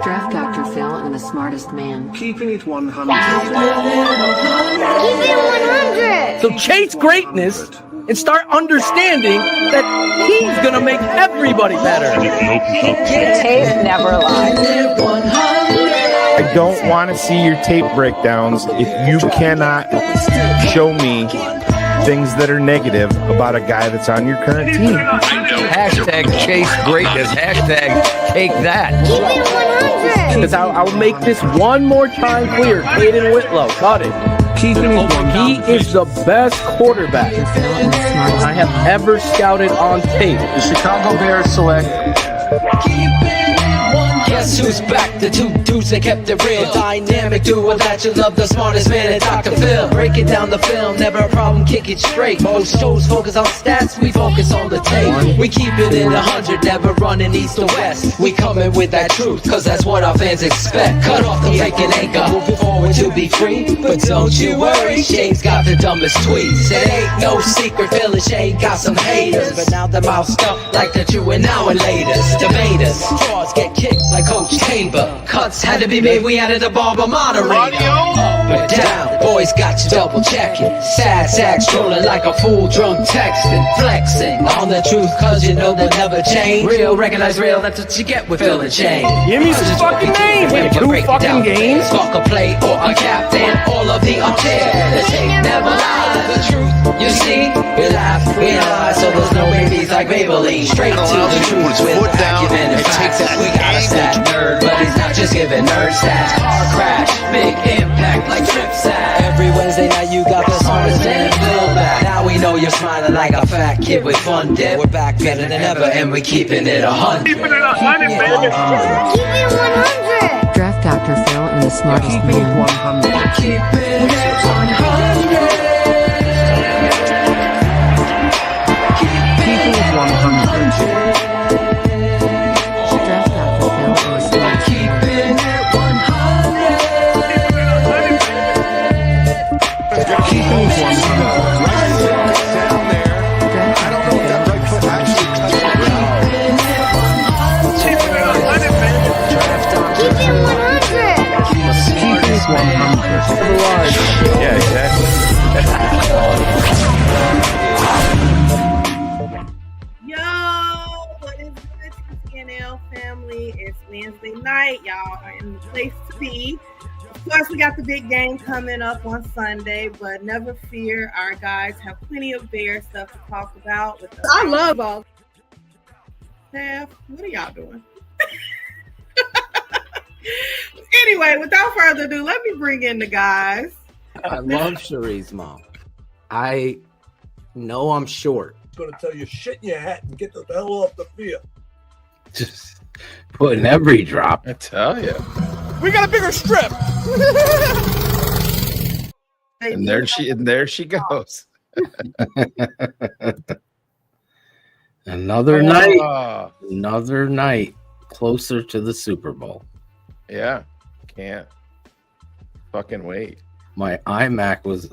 Draft Dr. Phil and the smartest man. Keeping it 100. Keep it 100. So chase greatness and start understanding that he's gonna make everybody better. Tape never lies. I don't want to see your tape breakdowns if you cannot show me things that are negative about a guy that's on your current team. Hashtag chase greatness. Hashtag take that. Keep it 100. Because I'll make this one more time clear. Caden Whitlow, cut it. Keeping it 100. He is the best quarterback I have ever scouted on tape. The Chicago Bears select. Guess who's back? The two dudes that kept it real. Dynamic duo that you love, the smartest man at Dr. Phil. Breaking down the film, never a problem, kick it straight. Most shows focus on stats, we focus on the tape. We keep it in 100, never running east or west. We coming with that truth, cause that's what our fans expect. Cut off the fake and anchor, moving forward to be free. But don't you worry, Shane's got the dumbest tweets. It ain't no secret, Phil and Shane got some haters. But now they're moused up like the true and now and latest. Debaters, straws get kicked like Coach Tabor. Cuts had to be made, we added a barber moderator. Up and down, boys got you double checking. Sad sacks trolling like a fool drunk texting. Flexing on the truth cause you know they'll never change. Real, recognize real, that's what you get with Phil and Shane. Give me some fucking names in 2 fucking games. Spark a play or a captain, all of the up there. The tape never lies, the truth you see. We laugh, we analyze, so there's no babies like Maybelline. Straight to the truth with acumen and facts. We got a stat nerd, but he's not just giving nerd stats. Car crash, big impact like trip sack. Every Wednesday night you got the smartest man Phil back. Now we know you're smiling like a fat kid with fun dip. We're back better than ever and we keeping it 100. Keep it 100. Draft Dr. Phil and the smartest Keeping it man. 100. Keeping it 100. Keeping it 100. Draft Dr. Phil and the smartest man. Keeping it 100. Keeping it 100. Down there. I don't know if that right foot actually touched the ground. Keep it 100. Keeping it 100. Yeah, exactly. Yo, what is good, TTNL family? It's Wednesday night. Y'all are in the place to be. Of course, we got the big game coming up on Sunday, but never fear. Our guys have plenty of Bear stuff to talk about. I love all. Steph, what are y'all doing? Anyway, without further ado, let me bring in the guys. I love Cherie's mom. I know I'm short. Going to tell you shit in your hat and get the hell off the field. Just putting every drop. I tell you. We got a bigger strip. And there she goes. Another night closer to the Super Bowl. Yeah. Can't fucking wait. My iMac was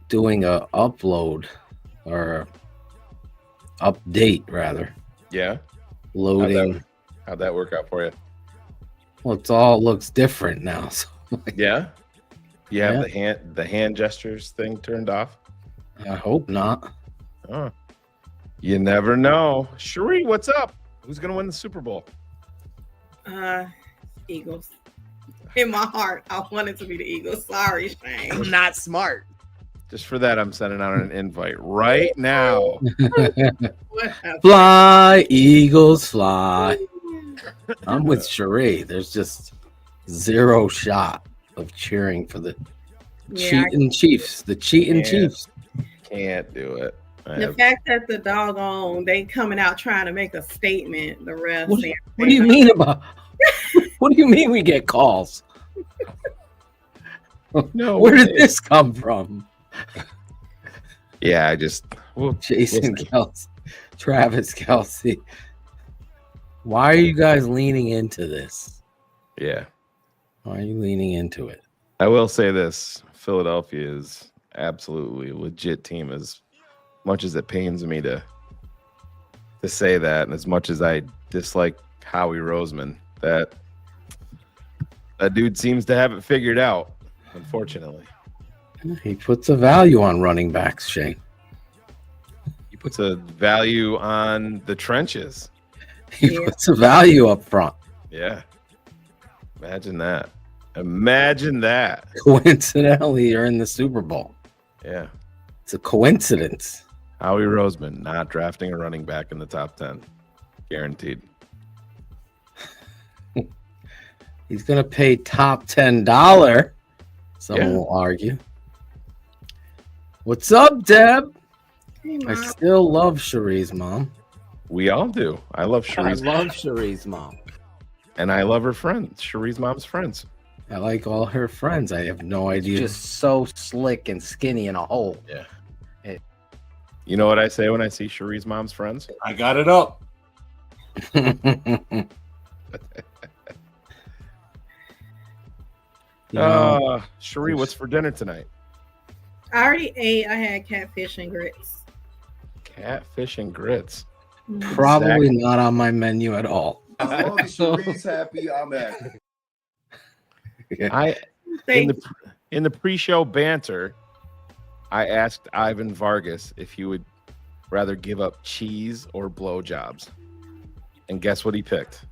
doing a upload or update rather. Yeah. Loading. How'd that work out for you? Well, it all looks different now. So Yeah. You have Yeah. the hand gestures thing turned off? I hope not. Oh. You never know. Cherie, what's up? Who's gonna win the Super Bowl? Eagles. In my heart, I want it to be the Eagles. Sorry, Shane. I'm not smart. Just for that, I'm sending out an invite right now. What happened? Fly, Eagles, fly. I'm with Cherie. There's just zero shot of cheering for the cheating Chiefs. The cheating Chiefs. Can't do it. The fact that the doggone they coming out trying to make a statement, the refs. What do you mean about? What do you mean we get calls? No, Where did this come from? Yeah, Jason Kelce, Travis Kelce. Why are you guys leaning into this? Yeah. Why are you leaning into it? I will say this. Philadelphia is absolutely a legit team, as much as it pains me to say that, and as much as I dislike Howie Roseman, that That dude seems to have it figured out, unfortunately. He puts a value on running backs, Shane. He puts a value on the trenches. He puts a value up front. Yeah. Imagine that. Imagine that. Coincidentally, you're in the Super Bowl. Yeah. It's a coincidence. Howie Roseman not drafting a running back in the top 10. Guaranteed. He's going to pay top $10. Someone will argue. What's up, Deb? Hey, I Mom. still love Cherie's mom. We all do. I love Cherie's I love Cherie's mom. and I love her friends. Cherie's mom's friends. I like all her friends. I have no idea. Just so slick and skinny in a hole. Yeah. You know what I say when I see Cherie's mom's friends? I got it up. Cherie, what's for dinner tonight? I already ate. I had catfish and grits. Catfish and grits. Probably not on my menu at all. As long as Cherie's happy, I'm happy. In the pre-show banter, I asked Ivan Vargas if he would rather give up cheese or blowjobs. And guess what he picked?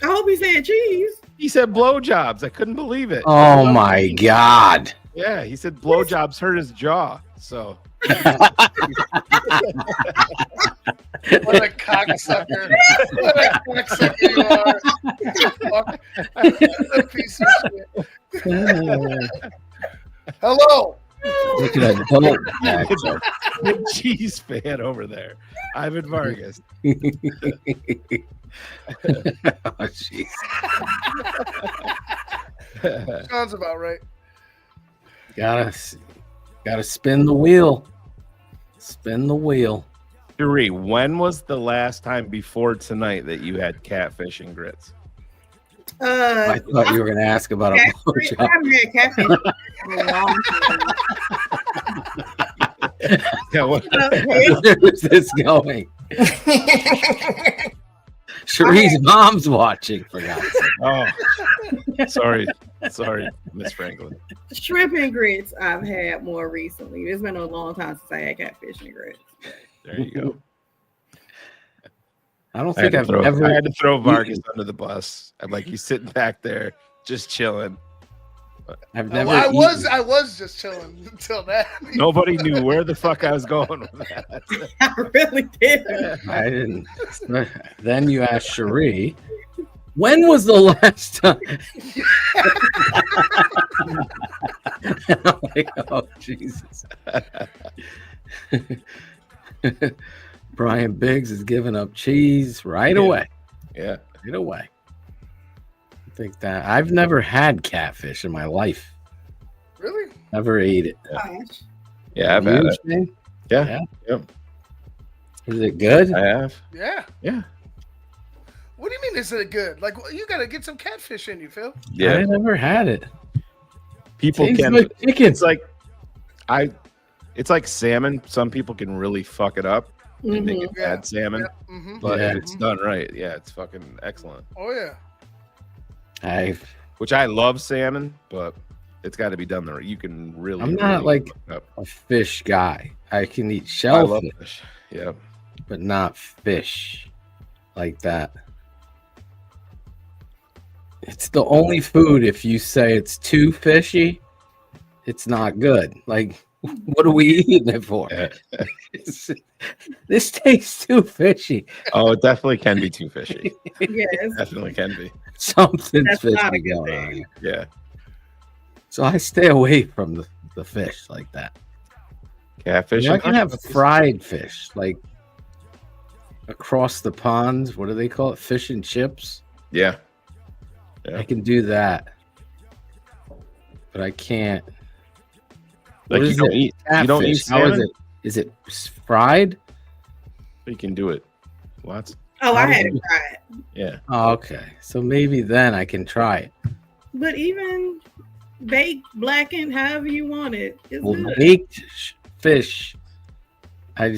I hope he said cheese. He said blowjobs. I couldn't believe it. Oh my God. Yeah, he said blowjobs hurt his jaw. So What a cocksucker. What a cocksucker you are. A piece of shit. Hello. Look at adult actor. the cheese fan over there, Ivan Vargas. Oh, jeez. Sounds about right. Gotta spin the wheel. Spin the wheel. Cherie, when was the last time before tonight that you had catfish and grits? I thought you were going to ask about a I blowjob. haven't had catfish for a long time. Yeah, what? Where's this going? Cherie's mom's watching, for God's sake. Oh, sorry, Miss Franklin. Shrimp and grits I've had more recently. It's been a long time since I had catfish and grits. There you go. I don't I had, think to I've throw, I had ever. to throw Vargas under the bus. I'm like, he's sitting back there, just chilling. I've never. I was eaten- just chilling until that. Nobody knew where the fuck I was going with that. I really did. I didn't. Then you asked Cherie, when was the last time? I'm like, oh, Jesus. Brian Biggs is giving up cheese right away. Yeah. Right away. I think that I've never had catfish in my life. Really? Never ate it. Gosh. Yeah, I've had You, it. Shane? Yeah. Is it good? I have. Yeah. Yeah. What do you mean? Is it good? Like you gotta get some catfish in you, Phil. Yeah. I never had it. People Tastes can. like chicken. It's like salmon. Some people can really fuck it up and make it Yeah. bad salmon. Yeah. Mm-hmm. But Yeah. if it's done right, yeah, it's fucking excellent. Oh yeah. Which I love salmon, but it's got to be done the right. You can really. I'm not like fuck it up. a fish guy. I can eat I love shellfish, fish. Yeah. but not fish like that. It's the only food if you say it's too fishy, it's not good. Like, what are we eating it for? This tastes too fishy. Oh, it definitely can be too fishy. Yes. Definitely can be. Something's That's not fishy a good going on. thing. here. Yeah. So I stay away from the fish like that. Catfish. I and can have octopus. fried fish, like across the pond. What do they call it? Fish and chips. Yeah. Yeah. I can do that, but I can't. Like What you is don't it? eat. You don't eat Catfish. How is salmon. it? Is it fried? You can do it. Lots. Oh, I How had does it fried. Yeah. Oh, okay. So maybe then I can try it. But even baked, blackened, however you want it, it's Well, good. baked fish, I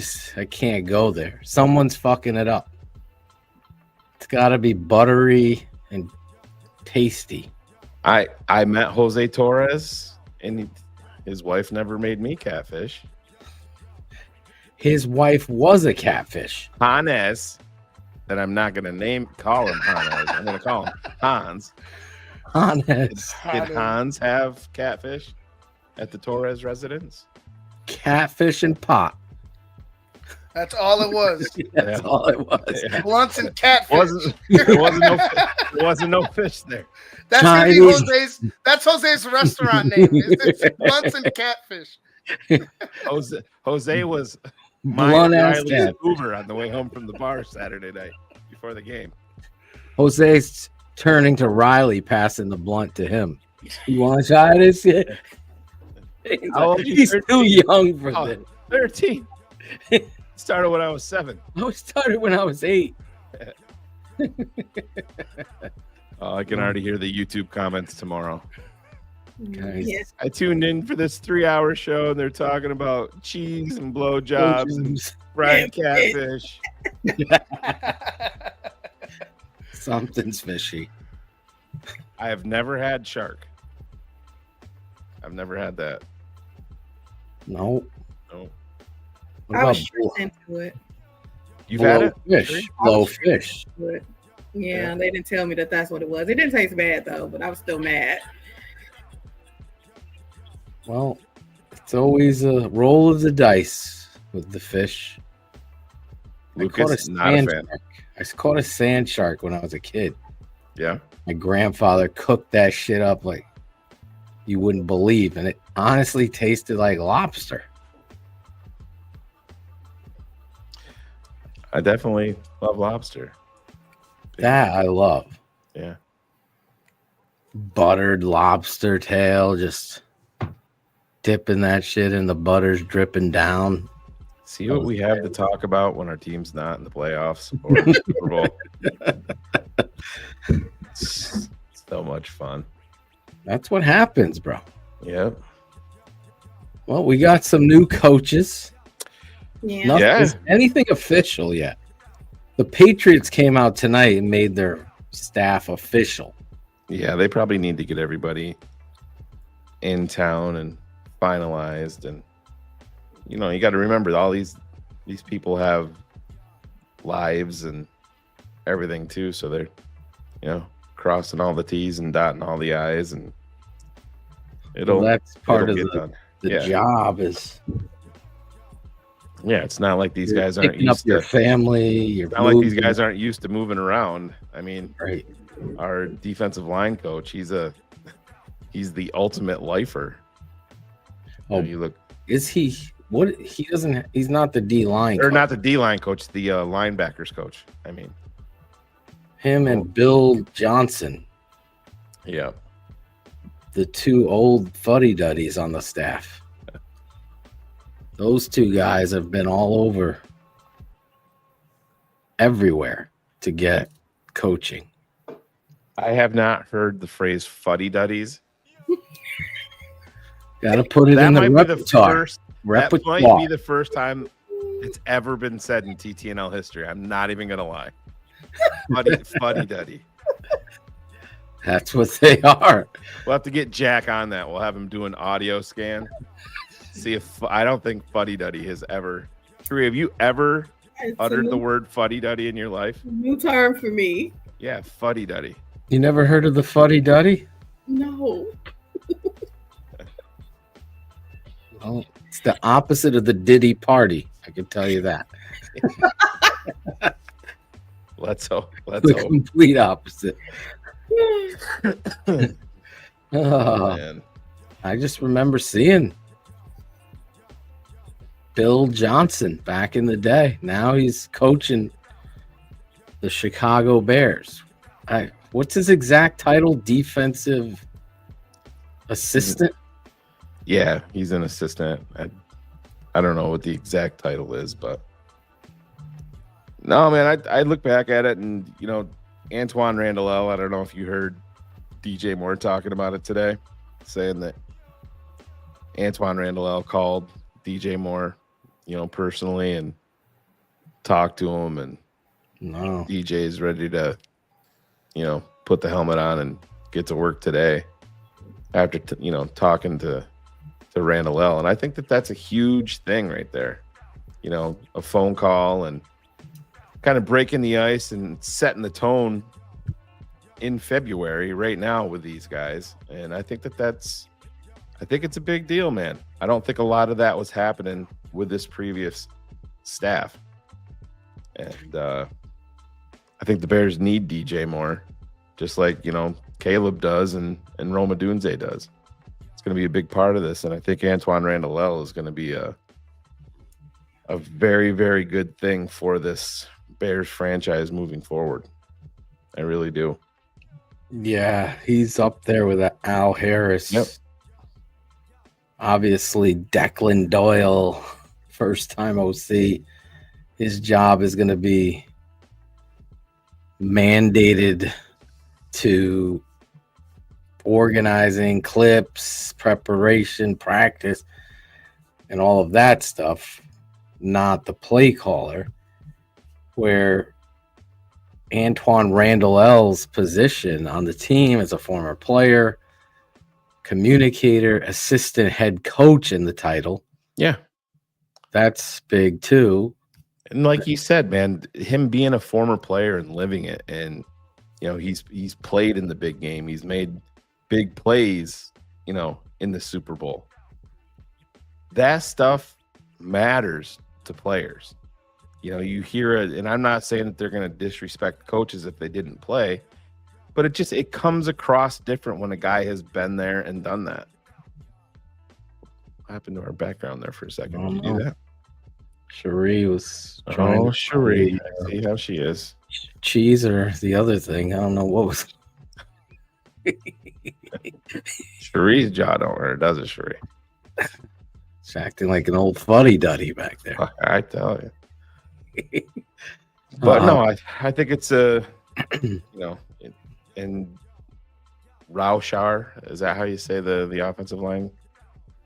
can't go there. Someone's fucking it up. It's got to be buttery and tasty. I met Jose Torres, and his wife never made me catfish. His wife was a catfish. Hannes, that I'm not going to call him Hannes. I'm going to call him Hans. Hannes. Did Hans have catfish at the Torres residence? Catfish and pot. That's all it was. That's all it was. Yeah. Blunts and catfish. There wasn't no fish there. That's gonna be Chinese. Jose's. That's Jose's restaurant name. It's Blunts and catfish. Jose was Blunt ass Riley's cat. Uber on the way home from the bar Saturday night before the game. Jose's turning to Riley, passing the blunt to him. You want to try this yet? How old are you? He's too young for this. 13. Started when I was 7. I started when I was 8. Oh, I can already hear the YouTube comments tomorrow. Guys. Yes. I tuned in for this 3-hour show, and they're talking about cheese and blowjobs and fried catfish. Something's fishy. I have never had shark. I've never had that. No. No. What I about was tricked into it. You've had it? fish? Blow fish. But yeah, they didn't tell me that that's what it was. It didn't taste bad though, but I was still mad. Well, it's always a roll of the dice with the fish. Lucas, not a fan. shark. I caught a sand shark when I was a kid. Yeah. My grandfather cooked that shit up like you wouldn't believe, and it honestly tasted like lobster. I definitely love lobster. That I love. Yeah. Buttered lobster tail, just dipping that shit in the butter's dripping down. See what we have to talk about when our team's not in the playoffs or the Super Bowl. It's so much fun. That's what happens, bro. Yep. Well, we got some new coaches. Yeah. Nothing, anything official yet. The Patriots came out tonight and made their staff official. Yeah, they probably need to get everybody in town and finalized. And you know, you got to remember all these people have lives and everything too, so they're, you know, crossing all the T's and dotting all the I's, and That's part of get the done. job is It's not like these guys aren't picking up used your to. family. Your Not like these guys aren't used to moving around. I mean, right. Our defensive line coach, he's the ultimate lifer. Oh, you look. Is he? What he doesn't? He's not the D line. Or not the D line coach, the linebackers coach. I mean, Him and Bill Johnson, yeah. the two old fuddy-duddies on the staff. Those two guys have been all over everywhere to get coaching. I have not heard the phrase fuddy duddies. Got to put it in the repertoire. That might be the first time it's ever been said in TTNL history. I'm not even gonna lie. Fuddy duddy. That's what they are. We'll have to get Jack on that. We'll have him do an audio scan. See if I don't think fuddy duddy has ever. Three, have you ever uttered the word fuddy duddy in your life? New term for me. Yeah, fuddy duddy. You never heard of the fuddy-duddy? No. Well, it's the opposite of the Diddy party. I can tell you that. Let's hope. The complete opposite. Oh, Man. I just remember seeing Bill Johnson back in the day. Now he's coaching the Chicago Bears. What's his exact title? Defensive assistant? Yeah, he's an assistant. I don't know what the exact title is, but no, man, I look back at it and, you know, Antoine Randall, I don't know if you heard DJ Moore talking about it today, saying that Antoine Randall called DJ Moore, you know, personally and talked to him, and No. DJ is ready to, you know, put the helmet on and get to work today. after talking to Randall L. And I think that that's a huge thing right there. A phone call and kind of breaking the ice and setting the tone in February right now with these guys. And I think it's a big deal, man. I don't think a lot of that was happening with this previous staff. And I think the Bears need DJ more, just like, Caleb does and Roma Dunze does. It's going to be a big part of this. And I think Antoine Randall is going to be a very, very good thing for this Bears franchise moving forward. I really do. Yeah, he's up there with Al Harris. Yep. Obviously, Declan Doyle, first-time OC. His job is going to be mandated to organizing clips, preparation, practice, and all of that stuff, not the play caller, where Antoine Randall L's position on the team as a former player, communicator, assistant head coach in the title. Yeah. That's big too. And like you said, man, him being a former player and living it, and he's played in the big game. He's made big plays, in the Super Bowl. That stuff matters to players. You hear it, and I'm not saying that they're going to disrespect coaches if they didn't play, but it comes across different when a guy has been there and done that. What happened to our background there for a second? Did you do that? Cherie was trying to Cherie. See how she is. Cheese or the other thing. I don't know what was. Cherie's jaw don't hurt, does it, Cherie? She's acting like an old fuddy-duddy back there. I tell you. But no, I think it's and Rauschar, is that how you say the offensive line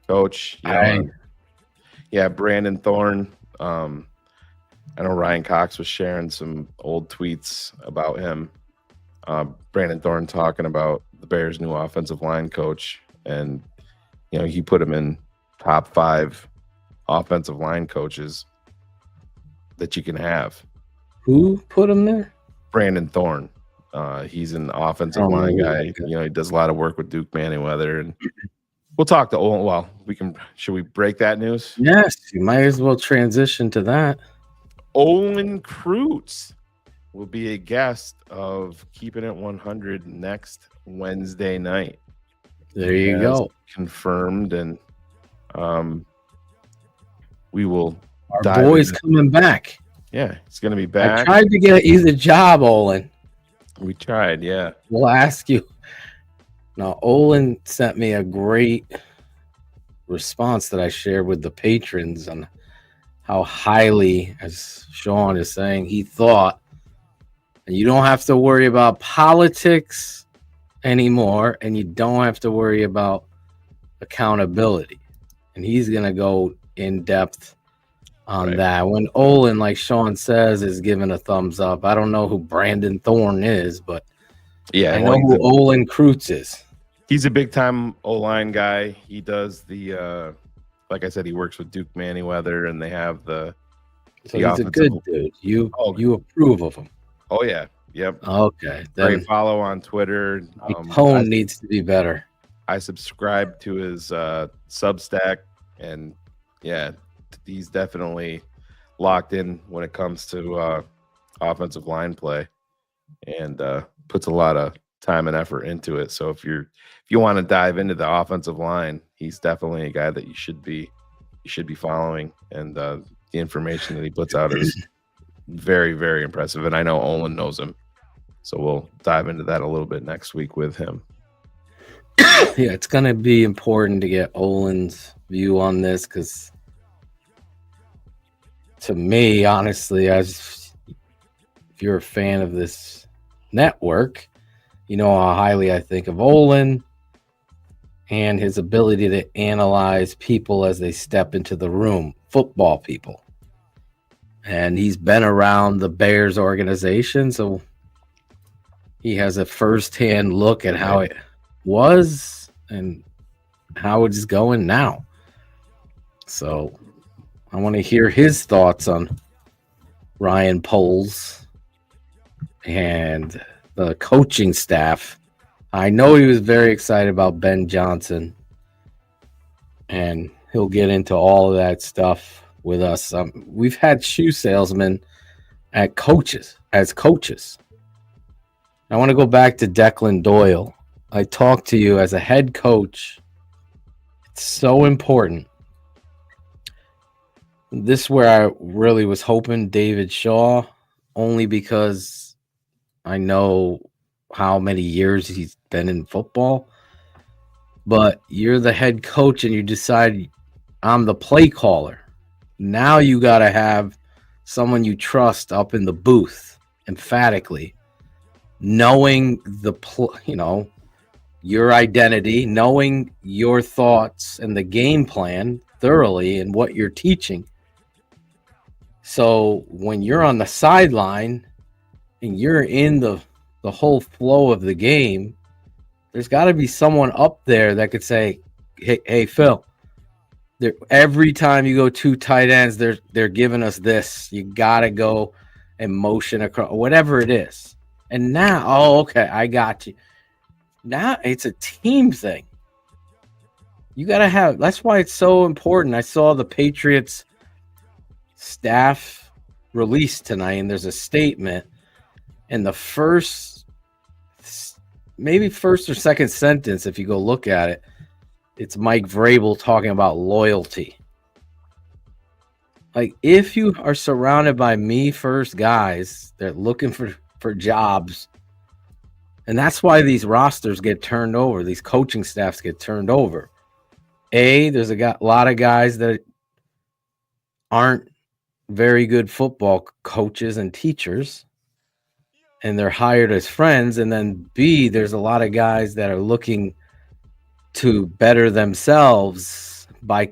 coach? Yeah, Brandon Thorne. I know Ryan Cox was sharing some old tweets about him. Brandon Thorne talking about the Bears' new offensive line coach, and he put him in top 5 offensive line coaches that you can have. Who put him there? Brandon Thorne. He's an offensive line guy. He does a lot of work with Duke Manyweather, and we'll talk to Olin. Well, should we break that news? Yes, you might as well transition to that. Olin Kreutz will be a guest of Keepin' It 100 next Wednesday night. There you go. Confirmed, and we will. Our boy's coming back. Yeah, he's going to be back. I tried to get you the job, Olin. We tried, yeah. We'll ask you. Now, Olin sent me a great response that I shared with the patrons on how highly, as Sean is saying, he thought, and you don't have to worry about politics anymore, and you don't have to worry about accountability. And he's going to go in depth on that. When Olin, like Sean says, is giving a thumbs up, I don't know who Brandon Thorne is, but yeah, I know who Olin Kreutz is. He's a big-time O-line guy. He does the, like I said, he works with Duke Manyweather, and they have So he's a good dude. You approve of him? Oh, yeah. Yep. Okay. Great follow on Twitter. Tone needs to be better. I subscribe to his Substack, and yeah, he's definitely locked in when it comes to offensive line play, and puts a lot of time and effort into it. So if you want to dive into the offensive line, he's definitely a guy that you should be following, and the information that he puts out is very, very impressive. And I know Olin knows him, so we'll dive into that a little bit next week with him. Yeah, it's going to be important to get Olin's view on this, because to me, honestly, if you're a fan of this network, you know how highly I think of Olin and his ability to analyze people as they step into the room, football people. And he's been around the Bears organization, so he has a firsthand look at how it was and how it's going now. So I want to hear his thoughts on Ryan Poles and the coaching staff. I know he was very excited about Ben Johnson, and he'll get into all of that stuff with us. We've had shoe salesmen as coaches. I want to go back to Declan Doyle. I talked to you as a head coach. It's so important. This is where I really was hoping David Shaw, only because I know how many years he's been in football. But you're the head coach and you decide I'm the play caller. Now you got to have someone you trust up in the booth, emphatically, knowing your identity, knowing your thoughts and the game plan thoroughly and what you're teaching. So when you're on the sideline and you're in the whole flow of the game, there's got to be someone up there that could say, hey Phil, every time you go 2 tight ends, they're giving us this. You got to go and motion across, whatever it is. And now, okay, I got you. Now it's a team thing. You got to have, that's why it's so important. I saw the Patriots staff released tonight, and there's a statement, and the first or second sentence, if you go look at it, it's Mike Vrabel talking about loyalty. Like, if you are surrounded by me first guys, they're looking for jobs, and that's why these rosters get turned over, these coaching staffs get turned over. There's a lot of guys that aren't very good football coaches and teachers, and they're hired as friends. And then B, there's a lot of guys that are looking to better themselves by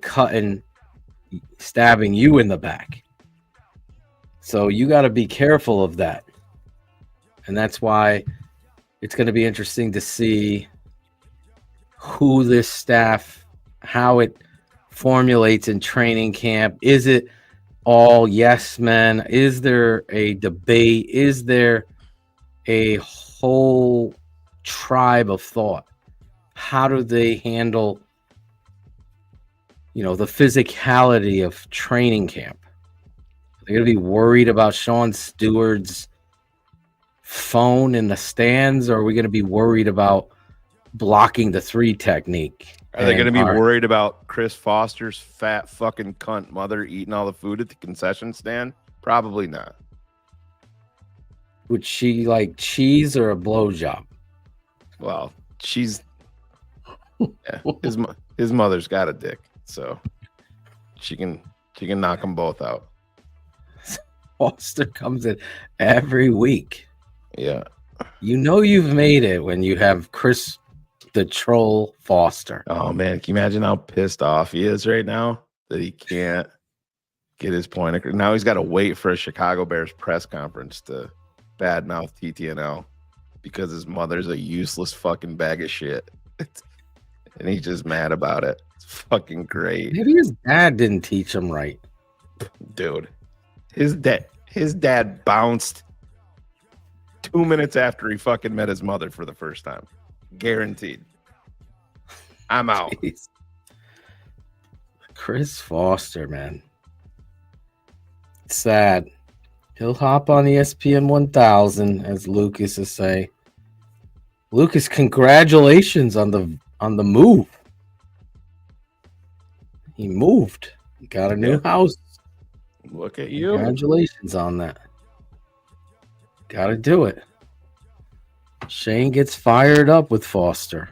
stabbing you in the back. So you got to be careful of that. And that's why it's going to be interesting to see who this staff, how it formulates in training camp. Is it all yes men? Is there a debate? Is there a whole tribe of thought? How do they handle, the physicality of training camp? They're going to be worried about Sean Stewart's phone in the stands, or are we going to be worried about blocking the 3 technique? Are they going to be worried about Chris Foster's fat fucking cunt mother eating all the food at the concession stand? Probably not. Would she like cheese or a blowjob? Well, his mother's got a dick, so she can knock them both out. Foster comes in every week. Yeah. You've made it when you have Chris the Troll Foster. Oh man, can you imagine how pissed off he is right now that he can't get his point? Now he's got to wait for a Chicago Bears press conference to badmouth TTNL because his mother's a useless fucking bag of shit. And he's just mad about it. It's fucking great. Maybe his dad didn't teach him right. Dude, his dad bounced 2 minutes after he fucking met his mother for the first time. Guaranteed. I'm out. Jeez. Chris Foster, man. It's sad. He'll hop on ESPN 1000, as Lucas is saying. Lucas, congratulations on the move. He moved. He got a new house. Look at you. Congratulations on that. Got to do it. Shane gets fired up with Foster.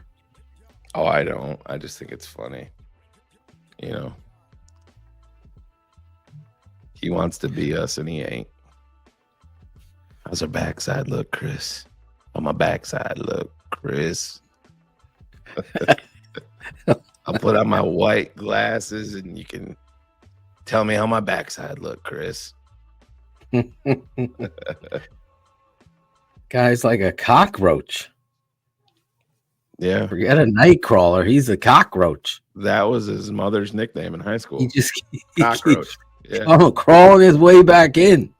Oh, I don't. I just think it's funny. He wants to be us and he ain't. How's our backside look, Chris? On my backside look, Chris. I'll put on my white glasses and you can tell me how my backside look, Chris. Guy's like a cockroach. Yeah, Forget a night crawler. He's a cockroach. that was his mother's nickname in high school. He just Cockroach. keeps Yeah, crawling his way back in.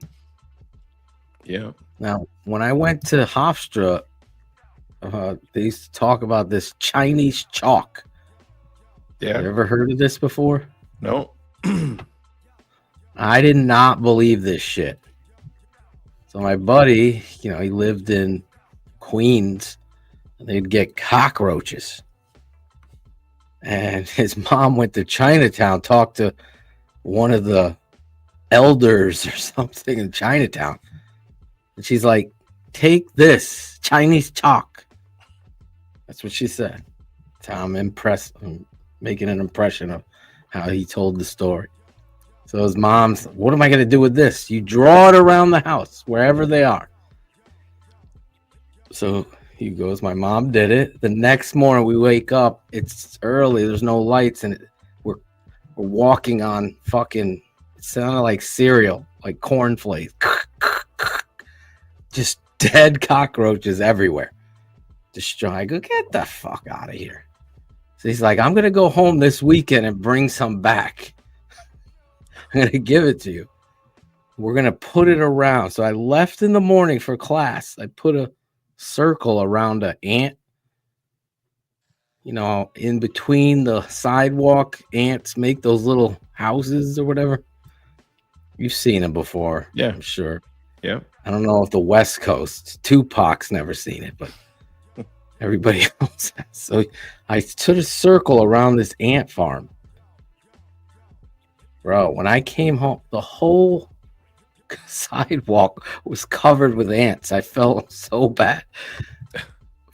yeah. Now, when I went to Hofstra, they used to talk about this Chinese chalk. Yeah. You ever heard of this before? No. I did not believe this shit. So my buddy, he lived in Queens, and they'd get cockroaches. And his mom went to Chinatown, talked to one of the elders or something in Chinatown. And she's like, take this Chinese chalk. That's what she said. So I'm impressed. I'm making an impression of how he told the story. So his mom's, what am I going to do with this? You draw it around the house, wherever they are. So he goes, my mom did it. The next morning we wake up, it's early, there's no lights, and we're walking on fucking, it sounded like cereal, like cornflakes. Just dead cockroaches everywhere. I go, get the fuck out of here. So he's like, I'm going to go home this weekend and bring some back. I'm going to give it to you. We're going to put it around. So I left in the morning for class. I put a circle around an ant. In between the sidewalk, ants make those little houses or whatever. You've seen them before. Yeah. I'm sure. Yeah. I don't know if the West Coast, Tupac's never seen it, but everybody else has. So I put a circle around this ant farm. Bro, when I came home, the whole sidewalk was covered with ants. I felt so bad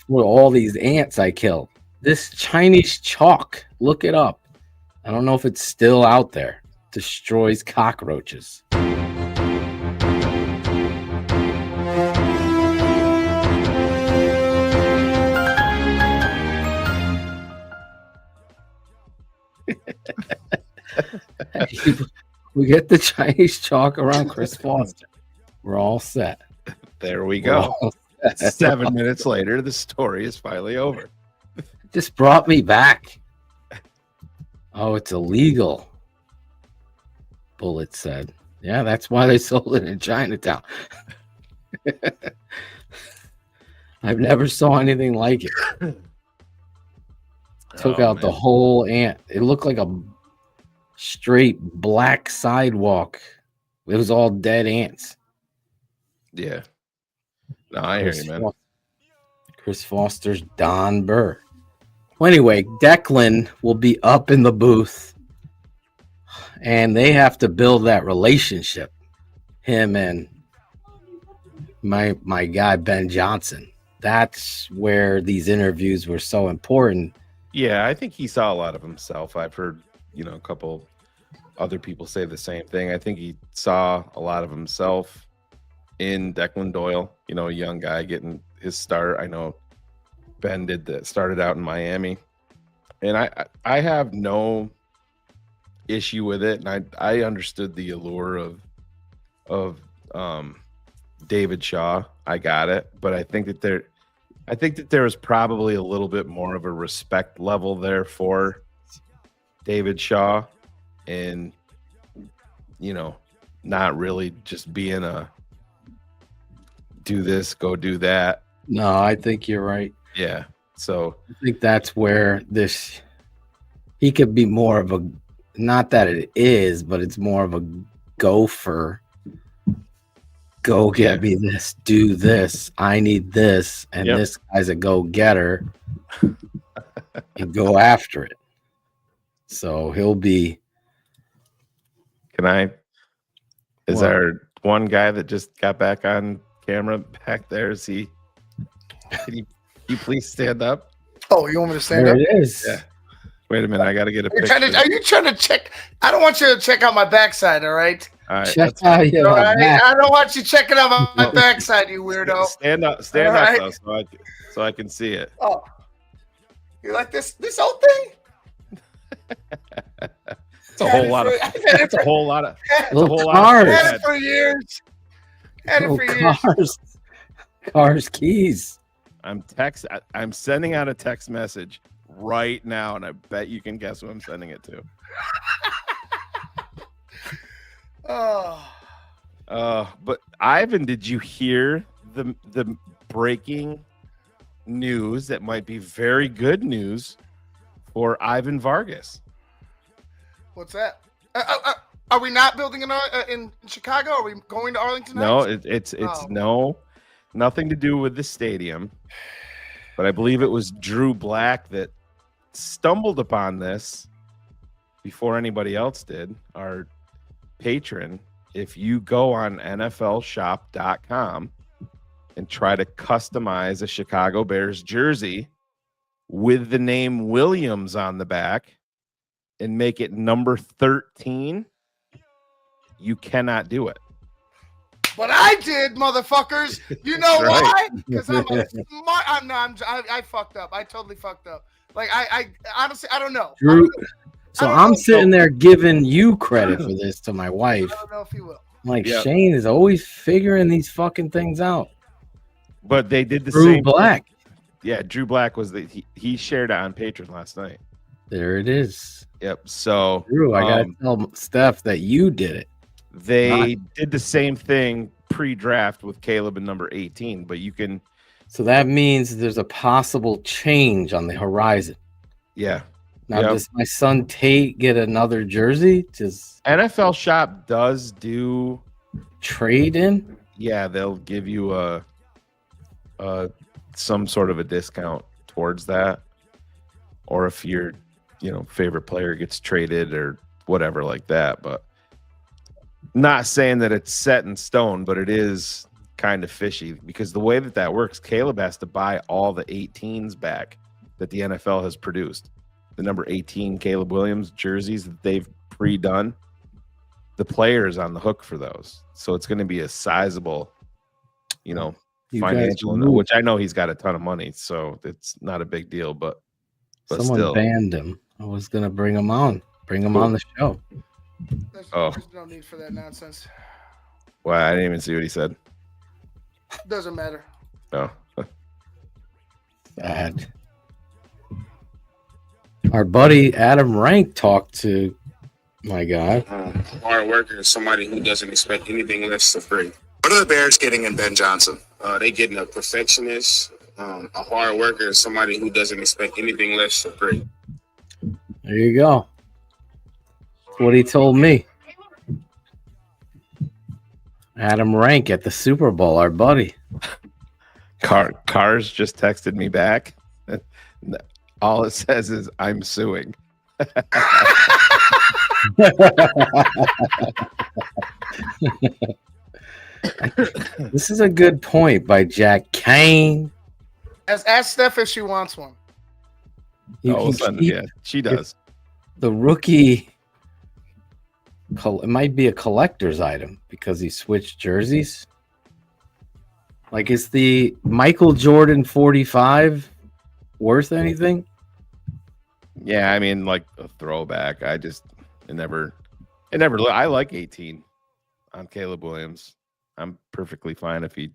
for all these ants I killed. This Chinese chalk, look it up. I don't know if it's still out there. Destroys cockroaches. We get the Chinese chalk around Chris Foster. We're all set. There we go. 7 minutes later, the story is finally over. Just brought me back. Oh, it's illegal. Bullet said. Yeah, that's why they sold it in Chinatown. I've never saw anything like it. Took out the whole ant. It looked like a straight black sidewalk. It was all dead ants. Yeah. No, I hear you, man. Chris Foster's Don Burr. Well, anyway, Declan will be up in the booth, and they have to build that relationship. Him and my guy Ben Johnson. That's where these interviews were so important. Yeah, I think he saw a lot of himself. I've heard, a couple other people say the same thing. I think he saw a lot of himself in Declan Doyle, a young guy getting his start. I know Ben did that, started out in Miami. And I have no issue with it. And I understood the allure of David Shaw. I got it. But I think that there is probably a little bit more of a respect level there for David Shaw, and not really just being a do this, go do that. No, I think you're right. Yeah. So I think that's where he could be more of a, not that it is, but it's more of a gopher. Go get me this, do this. I need this. And this guy's a go-getter and go after it. So he'll be. Is there one guy that just got back on camera back there? Can you please stand up? Oh, you want me to stand There up? it is. Yeah. Wait a minute. I got to get a picture. Are you trying to check? I don't want you to check out my backside, all right? All right. Check out your All right? back. I don't want you checking out my backside, you weirdo. Stand up All right. though, so I can see it. Oh, you like this old thing? It's a whole lot of. It's a whole lot of. It's a Little whole cars. lot of. Had it for years. Had it for years. Cars keys. I'm sending out a text message right now, and I bet you can guess who I'm sending it to. But Ivan, did you hear the breaking news that might be very good news for Ivan Vargas? What's that? Are we not building in Chicago? Are we going to Arlington No, Heights? it's nothing to do with the stadium. But I believe it was Drew Black that stumbled upon this before anybody else did. Our patron, if you go on NFLshop.com and try to customize a Chicago Bears jersey with the name Williams on the back and make it number 13, you cannot do it. But I did, motherfuckers. You know Right. why? Because I'm a smart. I fucked up. I totally fucked up. Like I honestly, I don't know. Drew, so I'm sitting there giving you credit for this to my wife. I don't know if he will. Like, Yep. Shane is always figuring these fucking things out. But they did the Drew same. Black. Yeah, Drew Black was he shared it on Patreon last night. There it is. Yep. So Drew, I gotta tell Steph that you did it. they did the same thing pre-draft with Caleb in number 18, but you can. So that means there's a possible change on the horizon. Yeah. Now, Yep. does my son Tate get another jersey? Just NFL Shop does do trade in? Yeah, they'll give you some sort of a discount towards that, or if your favorite player gets traded or whatever like that. But not saying that it's set in stone, but it is kind of fishy because the way that works, Caleb has to buy all the 18s back that the NFL has produced. The number 18 Caleb Williams jerseys that they've pre-done, the player is on the hook for those. So it's going to be a sizable, financial, which I know he's got a ton of money, so it's not a big deal. But someone still, banned him. I was gonna bring him on the show. There's no need for that nonsense. Well, I didn't even see what he said. Doesn't matter. Oh, Sad. Our buddy Adam Rank talked to my guy. Hard worker is somebody who doesn't expect anything less than free. What are the Bears getting in Ben Johnson? They getting a perfectionist. A hard worker is somebody who doesn't expect anything less than free. There you go. That's what he told me. Adam Rank at the Super Bowl, our buddy. Cars just texted me back. All it says is I'm suing. This is a good point by Jack Kane. Ask Steph if she wants one. She does. The rookie, it might be a collector's item because he switched jerseys. Like, is the Michael Jordan 45 worth anything? Yeah, I mean, like a throwback. I like 18 on Caleb Williams. I'm perfectly fine if he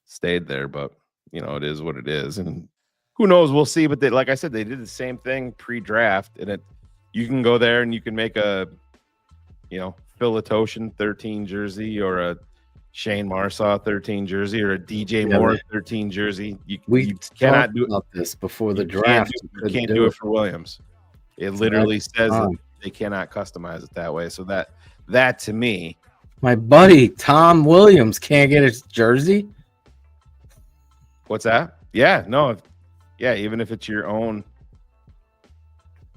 stayed there, but it is what it is, and who knows? We'll see. But like I said, they did the same thing pre-draft, and you can go there and you can make a Phil Latoshan 13 jersey or a Shane Marsaw 13 jersey or a DJ Moore 13 jersey. You cannot do about this before the draft. You can't do it for Williams. It literally says that they cannot customize it that way. So that to me, my buddy Tom Williams can't get his jersey. What's that? Yeah, no, yeah. Even if it's your own,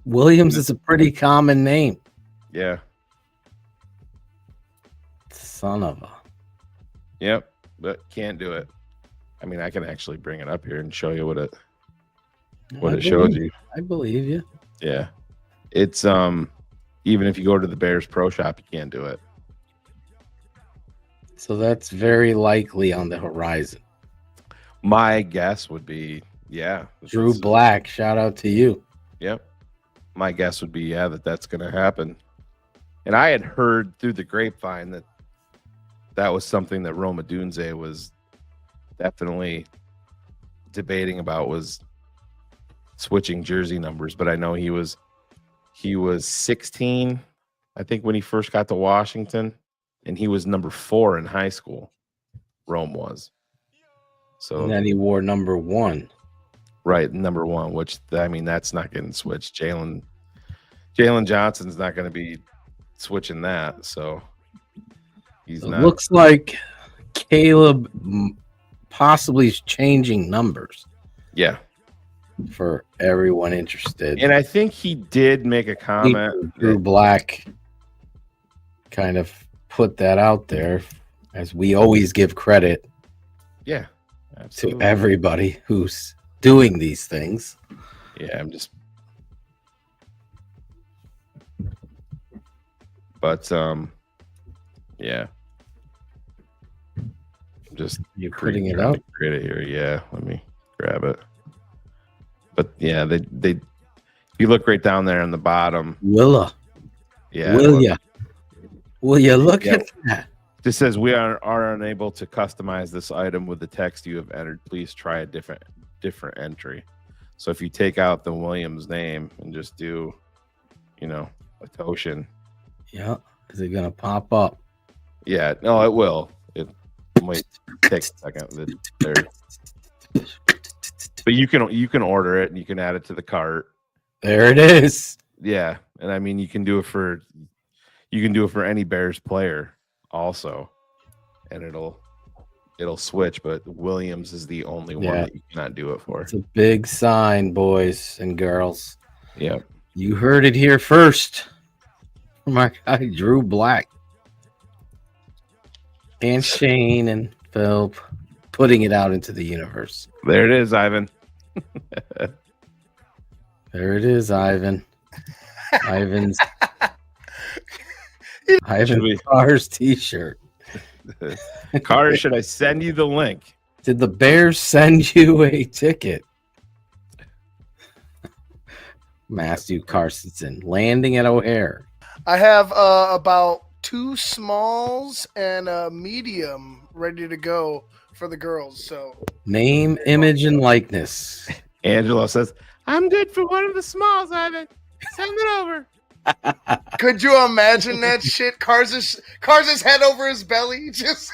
Williams is a pretty common name. Yeah. Son of a. Yep, but can't do it. I mean, I can actually bring it up here and show you what it showed you. I believe you. Yeah, it's even if you go to the Bears Pro Shop, you can't do it. So that's very likely on the horizon. My guess would be, yeah. Drew Black, shout out to you. Yep. My guess would be, yeah, that's going to happen. And I had heard through the grapevine that was something that Roma Dunze was definitely debating about was switching jersey numbers, but I know he was 16, I think, when he first got to Washington, and he was number 4 in high school. Rome was. So And then he wore number 1. Right, number 1, which I mean that's not getting switched. Jalen Johnson's not going to be switching that, so he's not. Looks like Caleb possibly is changing numbers. Yeah. For everyone interested. And I think he did make a comment. Drew Black kind of put that out there, as we always give credit Yeah, absolutely. to everybody who's doing these things. Yeah, but yeah. Just You're putting it up. Credit here. Yeah, let me grab it. But yeah, they if you look right down there on the bottom. Will ya look at that? This says we are unable to customize this item with the text you have entered. Please try a different entry. So if you take out the Williams name and just do, a Toshin. Yeah. Is it gonna pop up? Yeah, no, it will. It might take a second. But you can order it and you can add it to the cart. There it is. Yeah, and I mean you can do it for any Bears player also, and it'll switch. But Williams is the only one that you cannot do it for. It's a big sign, boys and girls. Yeah, you heard it here first from our guy Drew Black and Shane and Phil, putting it out into the universe. There it is, Ivan. There it is, Ivan. Ivan Carr's t-shirt. Carr, should I send you the link? Did the Bears send you a ticket? Matthew Carsonson landing at O'Hare. I have about 2 smalls and a medium ready to go for the girls. So name, image, and likeness. Angelo says, "I'm good for one of the smalls, Ivan. Send it over." Could you imagine that shit? Cars' head over his belly, just.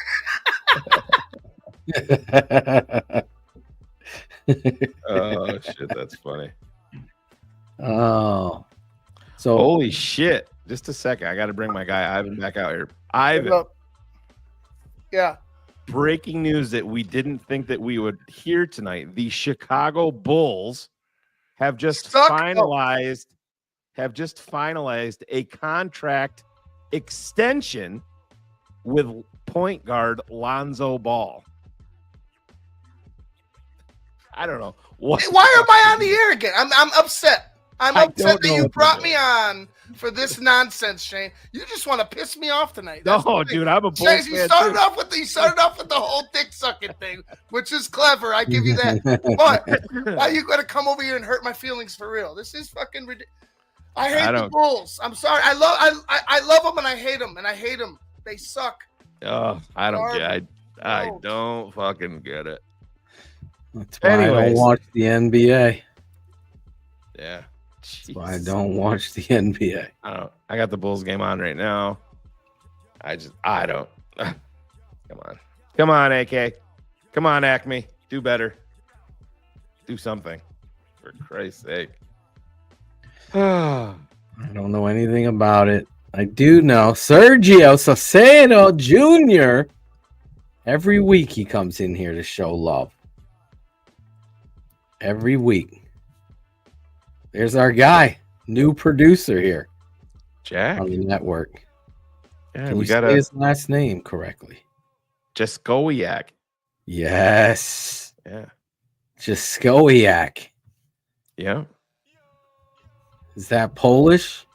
Oh shit, that's funny. Oh, so holy shit! Just a second, I got to bring my guy Ivan back out here. Ivan, yeah. Breaking news that we didn't think that we would hear tonight: the Chicago Bulls have just finalized a contract extension with point guard Lonzo Ball. I don't know why am I on the air again? I'm upset. I'm upset that you brought me on for this nonsense, Shane. You just want to piss me off tonight. No, dude, I'm a Bulls fan. Shane, you started off with the whole dick sucking thing, which is clever. I give you that. But why are you going to come over here and hurt my feelings for real? This is fucking ridiculous. I hate the Bulls. I'm sorry. I love them and I hate them. They suck. Oh, I don't get it. I don't fucking get it. That's why I don't watch the NBA. Yeah. That's why I don't watch the NBA. I got the Bulls game on right now. I don't. Come on, AK. Come on, Acme. Do better. Do something. For Christ's sake. I don't know anything about it. I do know Sergio Saucedo Jr. Every week he comes in here to show love. Every week. There's our guy, new producer here, Jack, on the network. Yeah, Can we you got say his last name correctly. Jaskowiak. Yes. Yeah. Jaskowiak. Yeah. Is that Polish?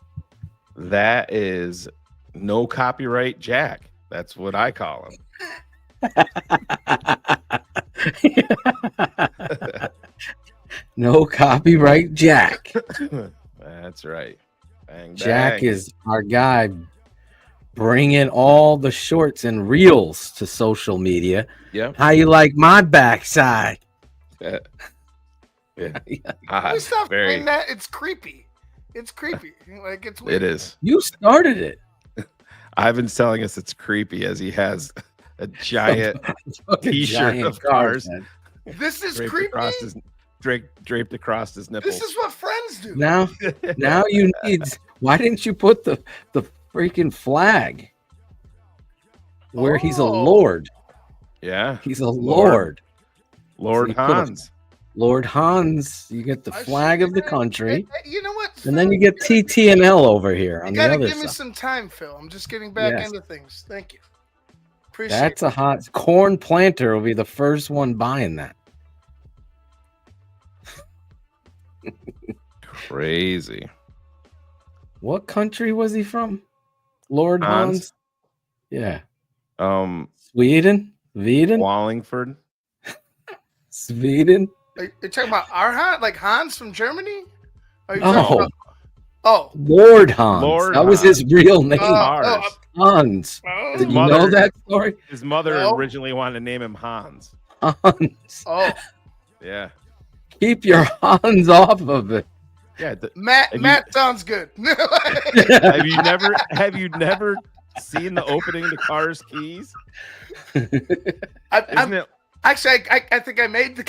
That is no copyright Jack. That's what I call him. No copyright Jack. That's right. Bang, Jack bang. is our guy bringing all the shorts and reels to social media. Yep. How you like my backside? Yeah. Can we stop saying that? It's creepy. It's creepy. Like it's weird. It is. You started it. Ivan's telling us it's creepy as he has a giant Fucking T-shirt giant of cars man. This is draped creepy. across his draped across his nipples. This is what friends do. Now you need. Why didn't you put the freaking flag where he's a lord? Yeah, he's a lord. Lord So you put Hans. Lord Hans. You get the flag of the country, You know what? and then you get TTNL over here on You the gotta other give me side. some time, Phil. I'm just getting back Yes. into things. Thank you. Appreciate That's it. a hot corn planter. Will be the first one buying that. Crazy. What country was he from? Lord Hans? Yeah. Sweden? Wallingford? Sweden? Are you talking about our Hans? Like Hans from Germany? Are you Oh. Oh. Lord Hans. Lord that was his Hans. real name. Hans. Hans. His Did you know that story? His mother No. originally wanted to name him Hans. Hans. Oh. Yeah. Keep your Hans off of it. Yeah. Matt sounds good. Have you never seen the opening to Cars Keys? Actually, I think I made the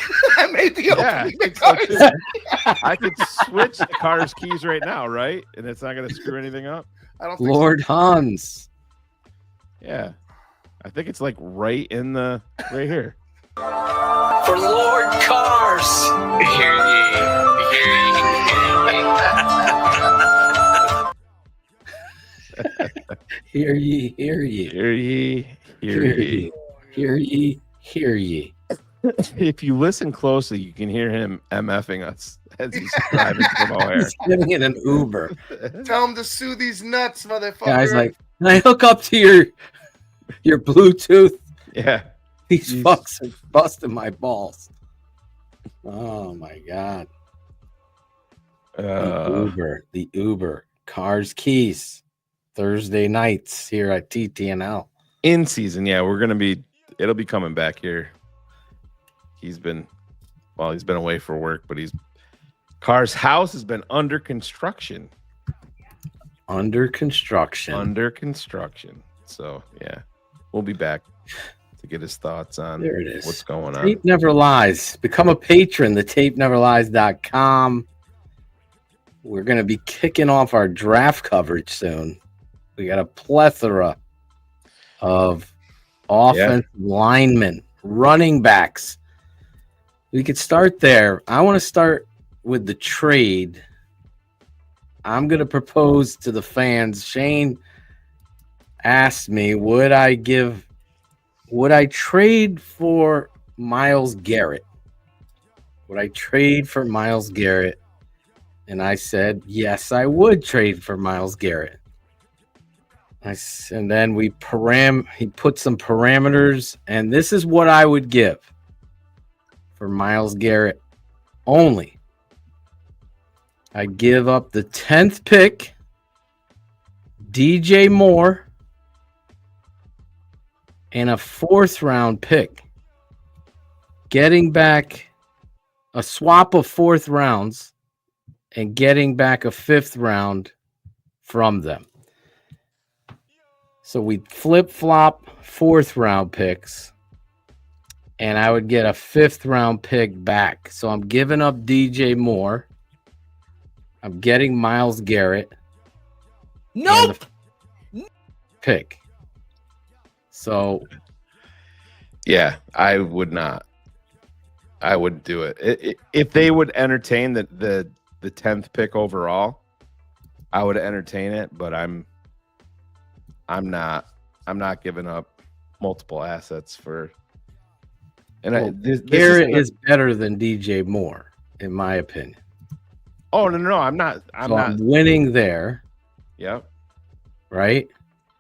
Yeah, opening. I think so too. I could switch the Cars Keys right now, right? And it's not going to screw anything up. I don't think Lord Hans. Yeah, I think it's like right here. For Lord Cars. Hear ye, hear ye. Hear ye, hear ye. Hear ye, hear ye. If you listen closely, you can hear him MFing us as he's driving from O'Hare. He's getting in an Uber. Tell him to sue these nuts, motherfucker. Guy's like, can I hook up to your Bluetooth? Yeah. These fucks are busting my balls. Oh my god. The Uber. Cars Keys. Thursday nights here at TTNL. In season, yeah, it'll be coming back here. He's been away for work, but Car's house has been under construction. Under construction. So yeah, we'll be back to get his thoughts on There it is. what's going on. Tape Never Lies. Become a patron, thetapeneverlies.com. We're going to be kicking off our draft coverage soon. We got a plethora of offensive linemen, running backs. We could start there. I want to start with the trade. I'm going to propose to the fans. Shane asked me, would I trade for Myles Garrett? Would I trade for Myles Garrett? And I said, yes, I would trade for Myles Garrett. And then he put some parameters, and this is what I would give for Myles Garrett only. I give up the 10th pick, DJ Moore, and a 4th round pick. Getting back a swap of 4th rounds and getting back a 5th round from them. So we flip-flop 4th round picks, and I would get a 5th round pick back. So I'm giving up DJ Moore. I'm getting Myles Garrett. Nope. Pick. So yeah, I would not. I wouldn't do it. If they would entertain the 10th pick overall, I would entertain it, but I'm not giving up multiple assets for. And Garrett is better than DJ Moore, in my opinion. Oh no, I'm not. I'm winning there. Yep. Right.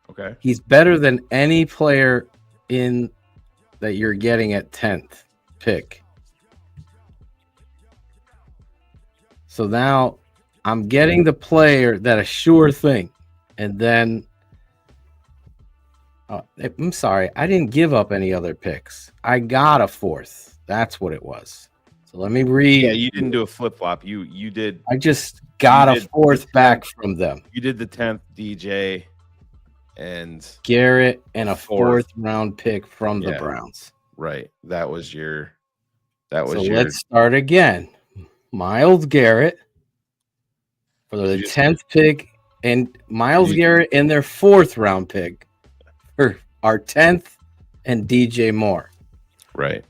Okay. He's better than any player that you're getting at 10th pick. So now I'm getting the player that a sure thing, and then. I'm sorry, I didn't give up any other picks. I got a 4th. That's what it was. So let me read. Yeah, you didn't do a flip flop. You did. I just got You a did fourth the back 10th. from them. You did the 10th DJ and Garrett and a Fourth. fourth round pick from the Yeah. Browns. right. That was your. So let's start again. Myles Garrett for the You just- 10th pick, and Myles You- Garrett in their fourth round pick for our 10th, and DJ Moore. right.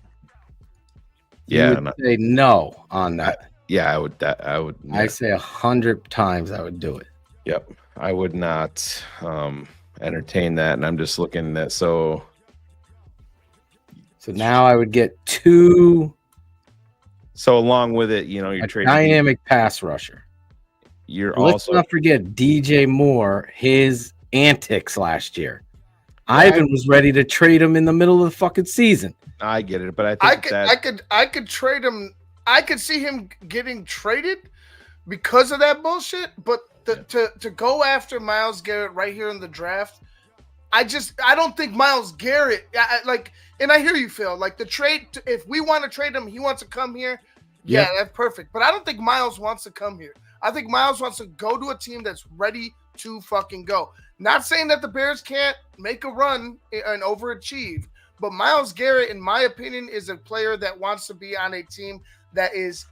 You Yeah, would say no on that. Yeah, I would. I would. I say 100 times I would do it. Yep, I would not entertain that, and I'm just looking at So now I would get two. So along with it, you're a trading. dynamic pass rusher. You're Let's also not forget DJ Moore, his antics last year. Ivan was ready to trade him in the middle of the fucking season. I get it, but I could trade him. I could see him getting traded because of that bullshit. But to go after Myles Garrett right here in the draft, I don't think Myles Garrett and I hear you, Phil. Like the trade, if we want to trade him, he wants to come here. Yeah, that's perfect. But I don't think Myles wants to come here. I think Myles wants to go to a team that's ready to fucking go. Not saying that the Bears can't make a run and overachieve, but Myles Garrett, in my opinion, is a player that wants to be on a team that is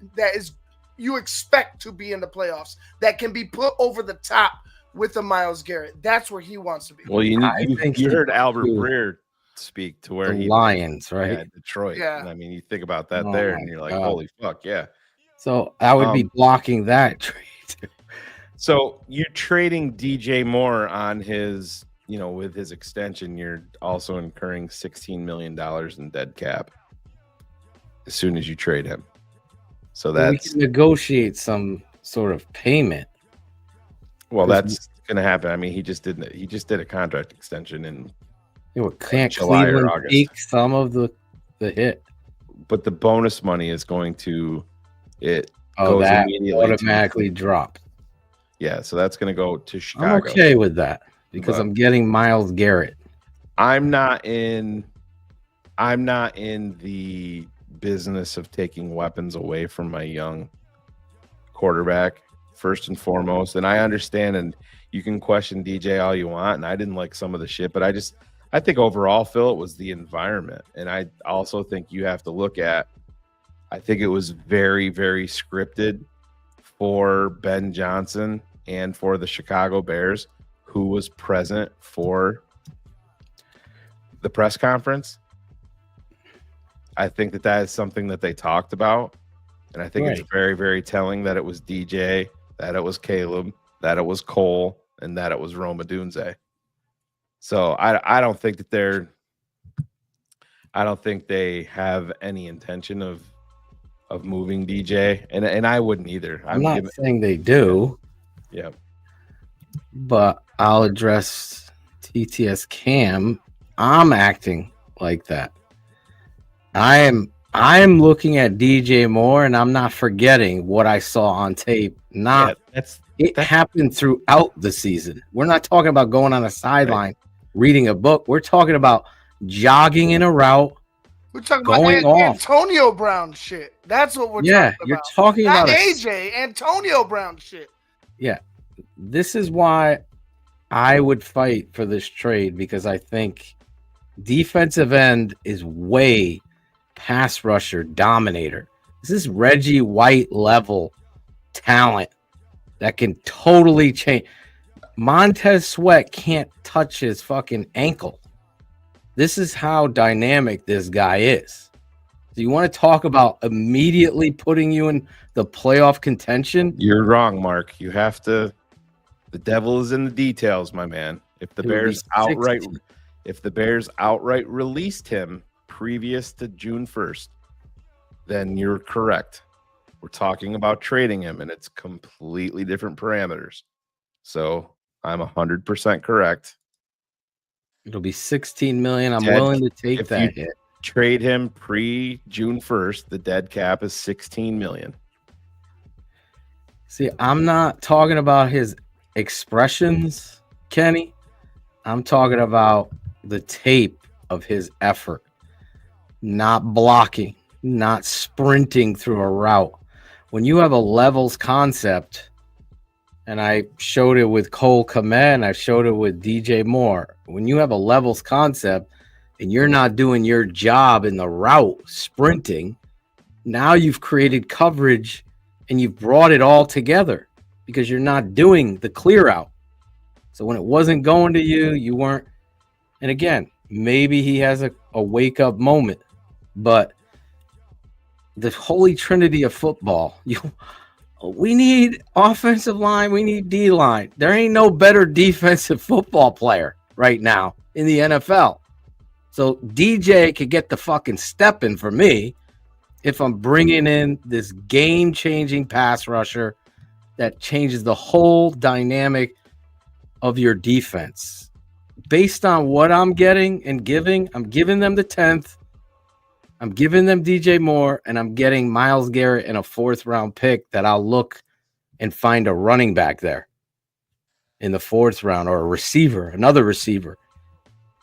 you expect to be in the playoffs, that can be put over the top with a Myles Garrett. That's where he wants to be. Well, you heard Albert Breer speak to where the Lions, right? Yeah, Detroit. Yeah. I mean, you think about that Oh there, my and you're like, God. holy fuck, yeah. So I would be blocking that trade. So you're trading DJ Moore on his, with his extension, you're also incurring $16 million in dead cap as soon as you trade him. So We that's can negotiate some sort of payment. that's gonna happen. I mean, he just did a contract extension in Can't July or Cleveland August. take some of the hit? But the bonus money is going to that immediately to- automatically drop. Yeah, so that's going to go to Chicago. I'm okay with that because But- I'm getting Myles Garrett. I'm not in the business of taking weapons away from my young quarterback first and foremost. And I understand, and you can question DJ all you want, and I didn't like some of the shit, but I think overall, Phil, it was the environment. And I also think you have to look at, I think it was very, very scripted for Ben Johnson and for the Chicago Bears, who was present for the press conference. I think that is something that they talked about. And I think it's very, very telling that it was DJ, that it was Caleb, that it was Cole, and that it was Roma Dunze. So I don't think that I don't think they have any intention of moving DJ, and I wouldn't either. I'm not saying they do. Yeah. But I'll address TTS Cam. I'm acting like that. I am looking at DJ Moore, and I'm not forgetting what I saw on tape. It happened throughout the season. We're not talking about going on a sideline, reading a book. We're talking about jogging in a route. We're talking going about off. Antonio Brown shit. That's what we're talking about. You're talking Not about AJ, Antonio Brown shit. Yeah. This is why I would fight for this trade, because I think defensive end is way pass rusher dominator. This is Reggie White level talent that can totally change. Montez Sweat can't touch his fucking ankle. This is how dynamic this guy is. Do you want to talk about immediately putting you in the playoff contention? You're wrong, Mark. You have to. The devil is in the details, my man. If the Bears outright released him previous to June 1st, then you're correct. We're talking about trading him, and it's completely different parameters. So I'm 100% correct. It'll be 16 million. I'm willing to take that hit. Trade him pre-June 1st. The dead cap is 16 million. See, I'm not talking about his expressions, Kenny. I'm talking about the tape of his effort, not blocking, not sprinting through a route. When you have a levels concept, and I showed it with Cole Kmet, and I showed it with DJ Moore. When you have a levels concept and you're not doing your job in the route sprinting, now you've created coverage and you've brought it all together because you're not doing the clear out. So when it wasn't going to you, you weren't. And again, maybe he has a wake up moment, but the holy trinity of football, we need offensive line, we need D line. There ain't no better defensive football player right now in the NFL. So DJ could get the fucking step in for me if I'm bringing in this game-changing pass rusher that changes the whole dynamic of your defense. Based on what I'm getting and giving, I'm giving them the 10th. I'm giving them DJ Moore, and I'm getting Myles Garrett in a 4th-round pick that I'll look and find a running back there in the 4th round or a receiver, another receiver.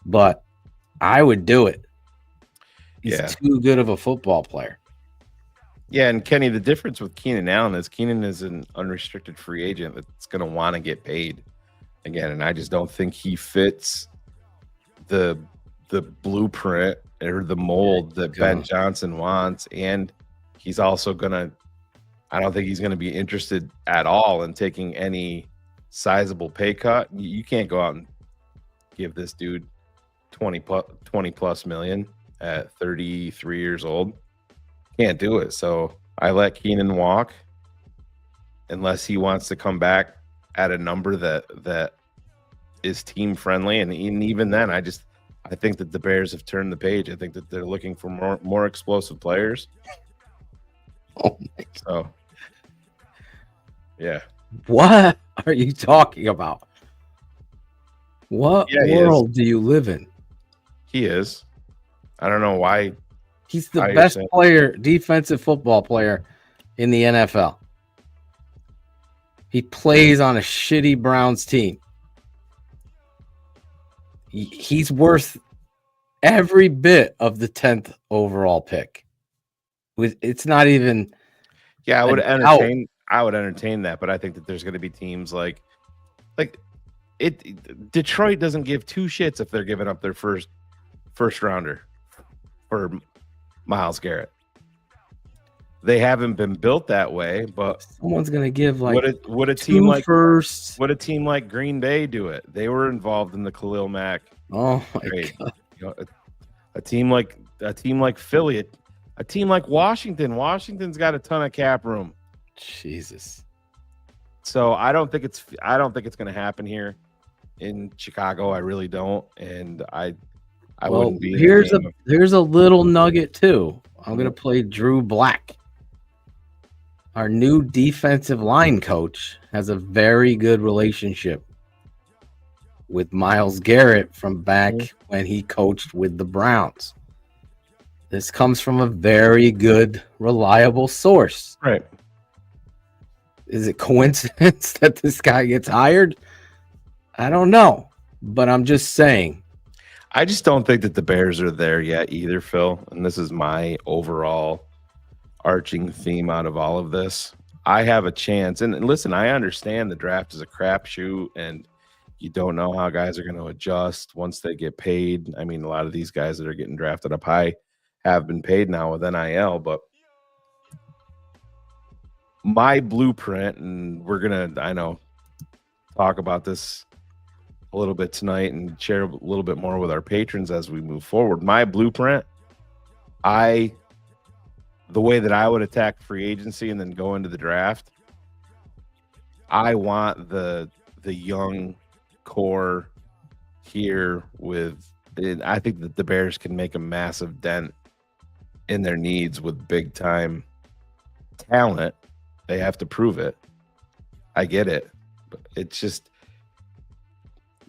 But I would do it. He's too good of a football player. Yeah, and Kenny, the difference with Keenan Allen is Keenan is an unrestricted free agent that's going to want to get paid again, and I just don't think he fits the blueprint or the mold that Ben Johnson wants, and he's also I don't think he's gonna be interested at all in taking any sizable pay cut. You can't go out and give this dude 20 plus million at 33 years old. Can't do it. So I let Keenan walk unless he wants to come back at a number that is team friendly, and even then I think that the Bears have turned the page. I think that they're looking for more explosive players. Oh my God. So, yeah. What are you talking about? What world do you live in? He is. I don't know why. He's the best player, defensive football player in the NFL. He plays on a shitty Browns team. He's worth every bit of the 10th overall pick. It's not even. Yeah, I would entertain that, but I think that there's going to be teams like Detroit doesn't give two shits if they're giving up their first rounder for Myles Garrett. They haven't been built that way, but someone's going to give like would a team like Green Bay do it? They were involved in the Khalil Mack. Oh my God. You know, a team like Philly, a team like Washington. Washington's got a ton of cap room. Jesus. So I don't think it's going to happen here in Chicago. I really don't, and I wouldn't be. Here's a little nugget too. I'm going to play Drew Black. Our new defensive line coach has a very good relationship with Myles Garrett from back when he coached with the Browns. This comes from a very good, reliable source. Right. Is it coincidence that this guy gets hired? I don't know, but I'm just saying. I just don't think that the Bears are there yet either, Phil. And this is my overall arching theme out of all of this. I have a chance. And listen, I understand the draft is a crapshoot and you don't know how guys are going to adjust once they get paid. I mean, a lot of these guys that are getting drafted up high have been paid now with NIL, but my blueprint, and we're going to, I know, talk about this a little bit tonight and share a little bit more with our patrons as we move forward. My blueprint, the way that I would attack free agency and then go into the draft, I want the young core here with, I think that the Bears can make a massive dent in their needs with big time talent. They have to prove it. I get it. But it's just,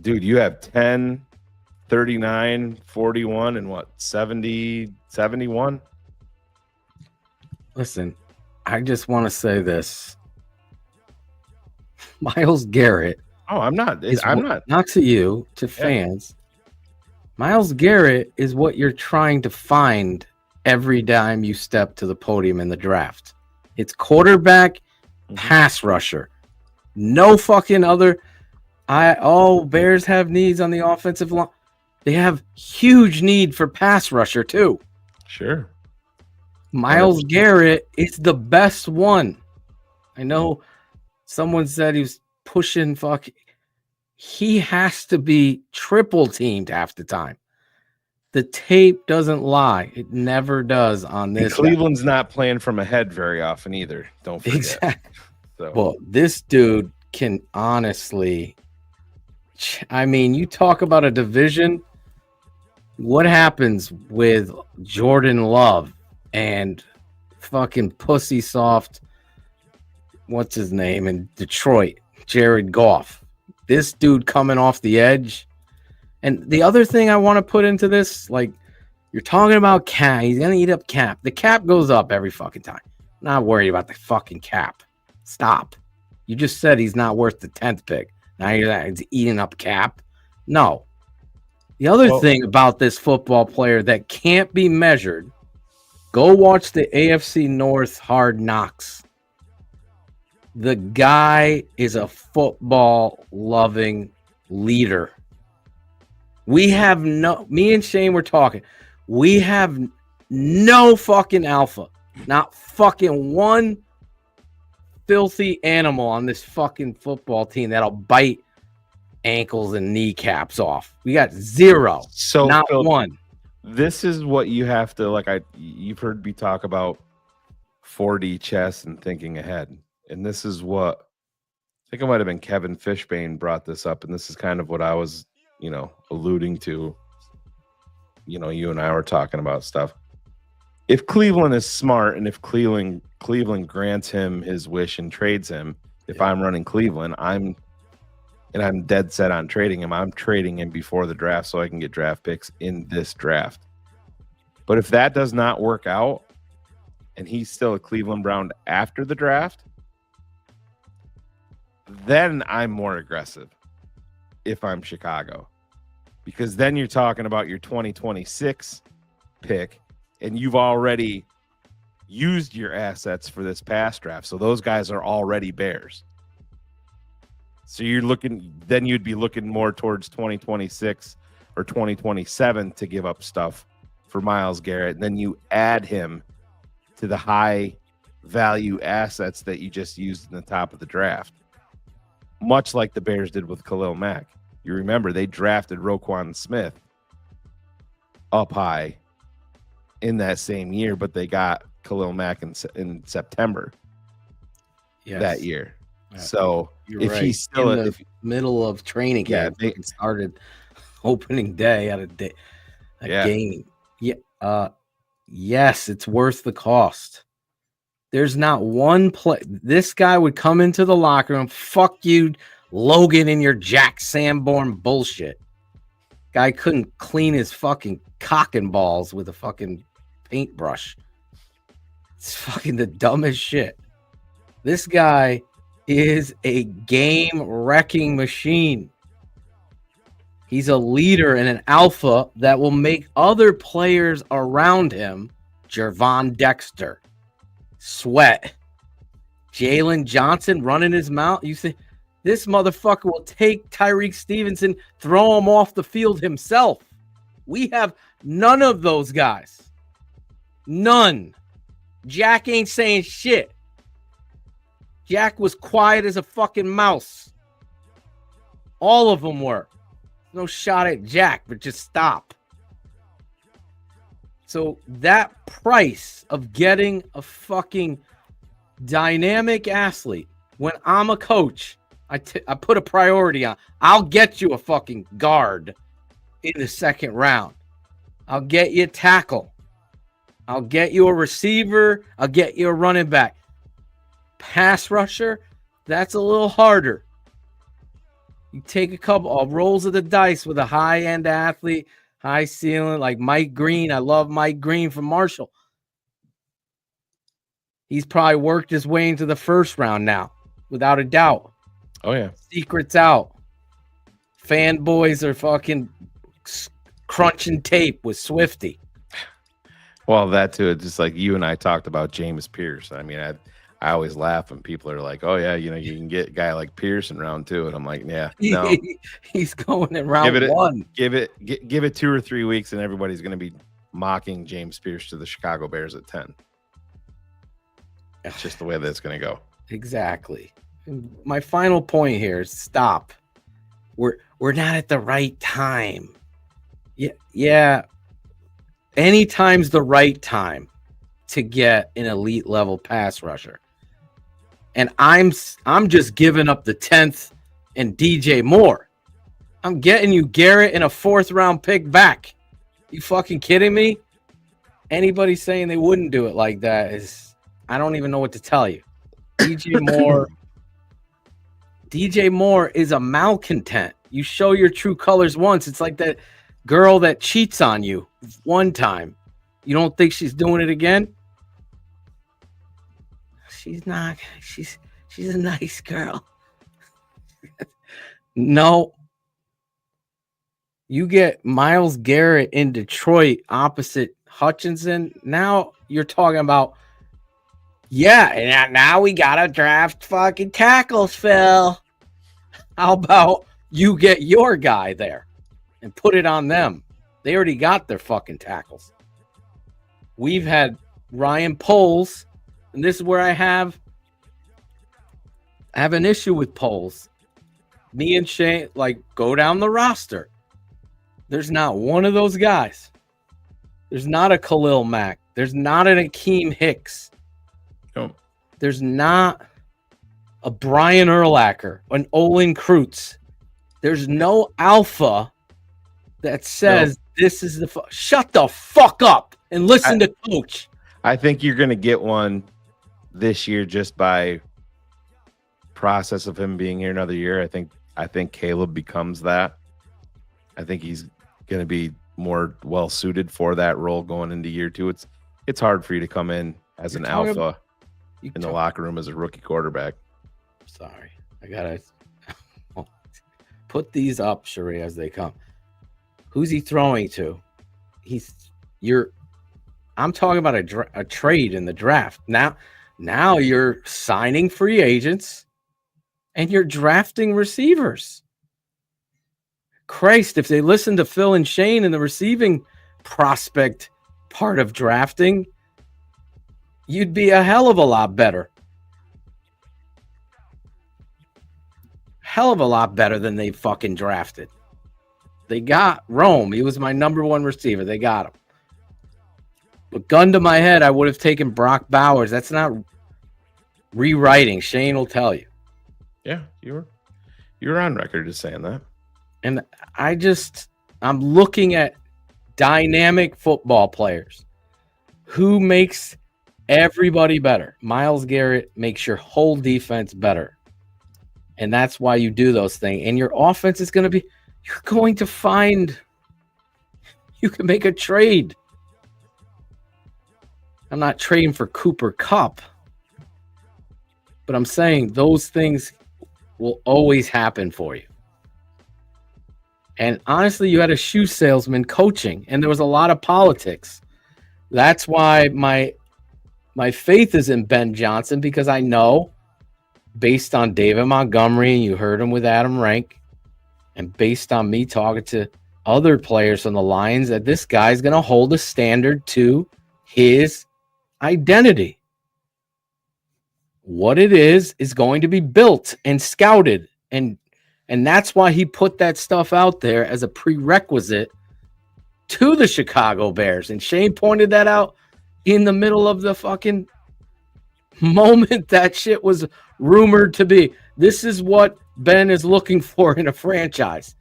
dude, you have 10, 39, 41, and what, 70, 71? Listen, I just want to say this. Myles Garrett. Oh, I'm not. Not to you, to fans. Myles Garrett is what you're trying to find every time you step to the podium in the draft. It's quarterback, pass rusher. No fucking other. Bears have needs on the offensive line. They have huge need for pass rusher too. Sure. Myles Garrett is the best one. I know someone said he was pushing He has to be triple teamed half the time. The tape doesn't lie. It never does on this. And Cleveland's not playing from ahead very often either. Don't forget. Exactly. So. Well, this dude can honestly, I mean, you talk about a division. What happens with Jordan Love and fucking pussy soft, what's his name, in Detroit, Jared Goff? This dude coming off the edge. And the other thing I want to put into this, like, you're talking about cap. He's going to eat up cap. The cap goes up every fucking time. Not worried about the fucking cap. Stop. You just said he's not worth the 10th pick. Now he's eating up cap. No. The other thing about this football player that can't be measured, go watch the AFC North Hard Knocks. The guy is a football-loving leader. Me and Shane were talking. We have no fucking alpha. Not fucking one filthy animal on this fucking football team that'll bite ankles and kneecaps off. We got zero. So not Phil, one. This is what you have to you've heard me talk about 4D chess and thinking ahead. And this is what I think it might have been Kevin Fishbane brought this up, and this is kind of what I was, alluding to. You and I were talking about stuff. If Cleveland is smart and if Cleveland grants him his wish and trades him, if I'm running Cleveland, I'm dead set on trading him. I'm trading him before the draft so I can get draft picks in this draft. But if that does not work out and he's still a Cleveland Brown after the draft, then I'm more aggressive if I'm Chicago. Because then you're talking about your 2026 pick, and you've already used your assets for this past draft. So those guys are already Bears. So then you'd be looking more towards 2026 or 2027 to give up stuff for Myles Garrett. And then you add him to the high value assets that you just used in the top of the draft. Much like the Bears did with Khalil Mack. You remember they drafted Roquan Smith up high in that same year, but they got Khalil Mack in September that year. So if he's still in the middle of training camp, they started opening day at a game. Yeah, yes, it's worth the cost. There's not one play. This guy would come into the locker room, fuck you, Logan, and your Jack Sanborn bullshit. Guy couldn't clean his fucking cock and balls with a fucking paintbrush. It's fucking the dumbest shit. This guy is a game-wrecking machine. He's a leader and an alpha that will make other players around him, Jervon Dexter, sweat. Jalen Johnson running his mouth. You say this motherfucker will take Tyreek Stevenson, throw him off the field himself. We have none of those guys. None. Jack ain't saying shit. Jack was quiet as a fucking mouse. All of them were. No shot at Jack, but just stop. So that price of getting a fucking dynamic athlete, when I'm a coach, I put a priority on. I'll get you a fucking guard in the second round. I'll get you a tackle. I'll get you a receiver. I'll get you a running back. Pass rusher, that's a little harder. You take a couple of rolls of the dice with a high-end athlete, high ceiling, like Mike Green. I love Mike Green from Marshall. He's probably worked his way into the first round now, without a doubt. Oh, yeah. Secrets out. Fanboys are fucking crunching tape with Swifty. Well, that too. It's just like you and I talked about James Pierce. I mean, I always laugh when people are like, "Oh yeah, you can get a guy like Pierce in round 2," and I'm like, "Yeah, no, He's going in round 1. Give it 2 or 3 weeks, and everybody's going to be mocking James Pierce to the Chicago Bears at 10. That's just the way that's going to go. Exactly. My final point here is stop. We're not at the right time. Yeah. Anytime's the right time to get an elite level pass rusher. And I'm just giving up the 10th and DJ Moore. I'm getting you Garrett and a 4th round pick back. You fucking kidding me? Anybody saying they wouldn't do it like that is, I don't even know what to tell you. DJ Moore is a malcontent. You show your true colors once. It's like that girl that cheats on you one time. You don't think she's doing it again? She's not. She's a nice girl. No. You get Myles Garrett in Detroit opposite Hutchinson. Now you're talking about, yeah, and now we gotta draft fucking tackles, Phil. How about you get your guy there and put it on them? They already got their fucking tackles. We've had Ryan Poles, and this is where I have an issue with Poles. Me and Shane, like, go down the roster. There's not one of those guys. There's not a Khalil Mack. There's not an Akeem Hicks. No. There's not a Brian Urlacher, an Olin Kreutz. There's no alpha that says this is the shut the fuck up and listen to coach. I think you're going to get one this year just by process of him being here another year. I think Caleb becomes that. I think he's going to be more well suited for that role going into year 2. It's hard for you to come in as an alpha in the locker room as a rookie quarterback. Sorry, I gotta put these up, Sheree, as they come. Who's he throwing to? I'm talking about a trade in the draft. Now you're signing free agents and you're drafting receivers. Christ, if they listen to Phil and Shane in the receiving prospect part of drafting, you'd be a hell of a lot better. Hell of a lot better than they fucking drafted. They got Rome. He was my number 1 receiver. They got him. But gun to my head, I would have taken Brock Bowers. That's not rewriting. Shane will tell you. Yeah, you're on record as saying that. And I'm looking at dynamic football players. Who makes everybody better? Myles Garrett makes your whole defense better. And that's why you do those things. And your offense is going to be, you're going to find, you can make a trade. I'm not trading for Cooper Kupp. But I'm saying those things will always happen for you. And honestly, you had a shoe salesman coaching, and there was a lot of politics. That's why my faith is in Ben Johnson, because I know, based on David Montgomery, and you heard him with Adam Rank, and based on me talking to other players from the Lions, that this guy's going to hold a standard to his identity. What it is going to be built and scouted, and that's why he put that stuff out there as a prerequisite to the Chicago Bears. And Shane pointed that out in the middle of the fucking moment that shit was rumored to be. This is what Ben is looking for in a franchise.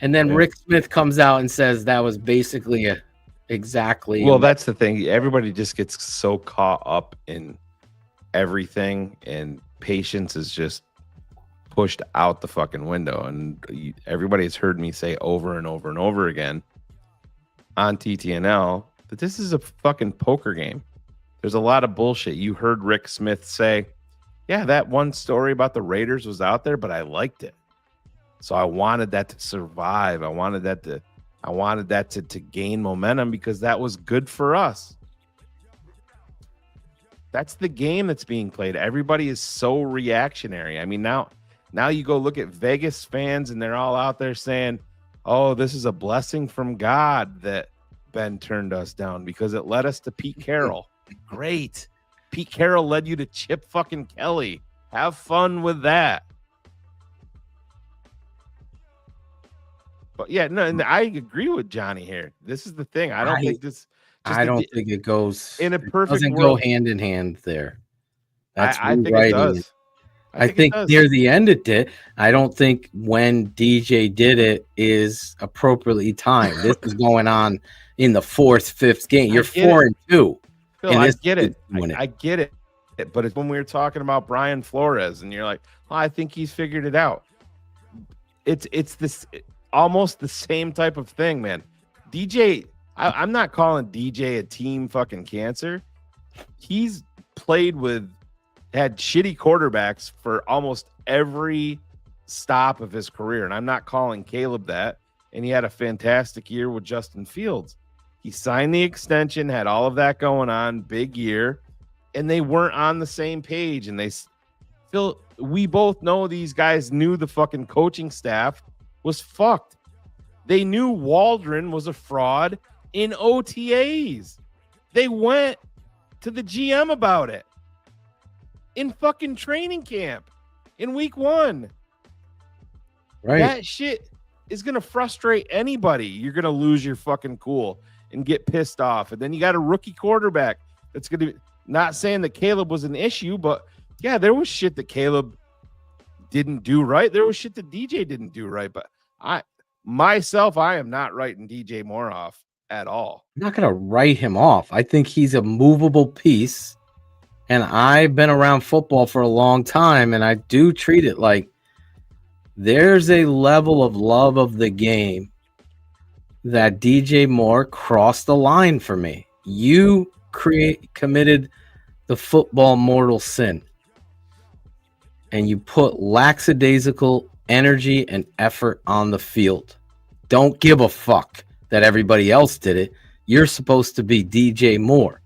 And then Rick Smith comes out and says that was basically exactly. Well, that's the thing. Everybody just gets so caught up in everything, and patience is just pushed out the fucking window. And everybody has heard me say over and over and over again on TTNL that this is a fucking poker game. There's a lot of bullshit. You heard Rick Smith say, yeah, that one story about the Raiders was out there, but I liked it. So I wanted that to survive. I wanted that to I wanted that to gain momentum because that was good for us. That's the game that's being played. Everybody is so reactionary. I mean, now you go look at Vegas fans and they're all out there saying, oh, this is a blessing from God that Ben turned us down because it led us to Pete Carroll. Great. Pete Carroll led you to Chip fucking Kelly. Have fun with that. But yeah, no, and I agree with Johnny here. This is the thing. I don't think this. I don't think it goes in a perfect doesn't world. go hand in hand there. That's I think it does. I think near the end it did. I don't think when DJ did it is appropriately timed. This is going on in the 4th, 5th game. You're 4-2. Phil, and I get it. I get it. But it's when we were talking about Brian Flores, and you're like, well, I think he's figured it out. It's this almost the same type of thing, man. DJ, I'm not calling DJ a team fucking cancer. He's had shitty quarterbacks for almost every stop of his career. And I'm not calling Caleb that. And he had a fantastic year with Justin Fields. He signed the extension, had all of that going on, big year, and they weren't on the same page. And we both know these guys knew the fucking coaching staff was fucked. They knew Waldron was a fraud in OTAs. They went to the GM about it in fucking training camp in week 1. Right. That shit is going to frustrate anybody. You're going to lose your fucking cool and get pissed off. And then you got a rookie quarterback that's going to be, not saying that Caleb was an issue, but yeah, there was shit that Caleb didn't do right. There was shit that DJ didn't do right. But I am not writing DJ Moore off at all. I'm not going to write him off. I think he's a movable piece. And I've been around football for a long time, and I do treat it like there's a level of love of the game that DJ Moore crossed the line for me. You committed the football mortal sin, and you put lackadaisical energy and effort on the field. Don't give a fuck that everybody else did it. You're supposed to be DJ Moore.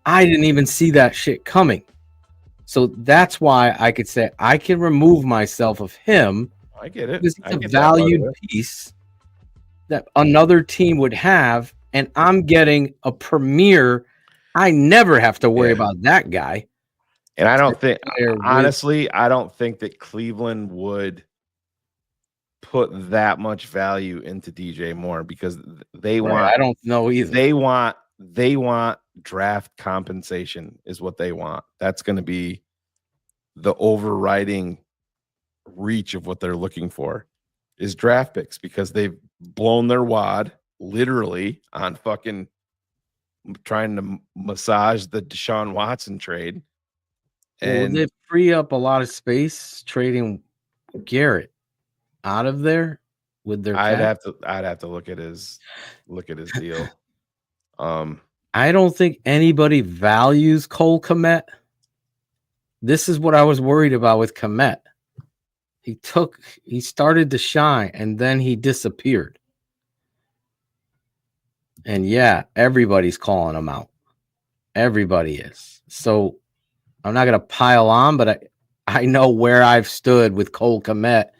I didn't even see that shit coming. So that's why I could say I can remove myself of him. I get it. Because it's a valued piece that another team would have, and I'm getting a premier. I never have to worry about that guy. And I don't think, honestly, I don't think that Cleveland would put that much value into DJ Moore because they want. I don't know either. They want draft compensation is what they want. That's going to be the overriding reach of what they're looking for is draft picks because they've blown their wad literally on fucking trying to massage the Deshaun Watson trade. And they free up a lot of space trading Garrett out of there with their I'd cap. have to look at his deal. I don't think anybody values Cole Kmet. This is what I was worried about with Kmet. He started to shine and then he disappeared. And yeah, everybody's calling him out. Everybody is. So I'm not going to pile on, but I know where I've stood with Cole Kmet,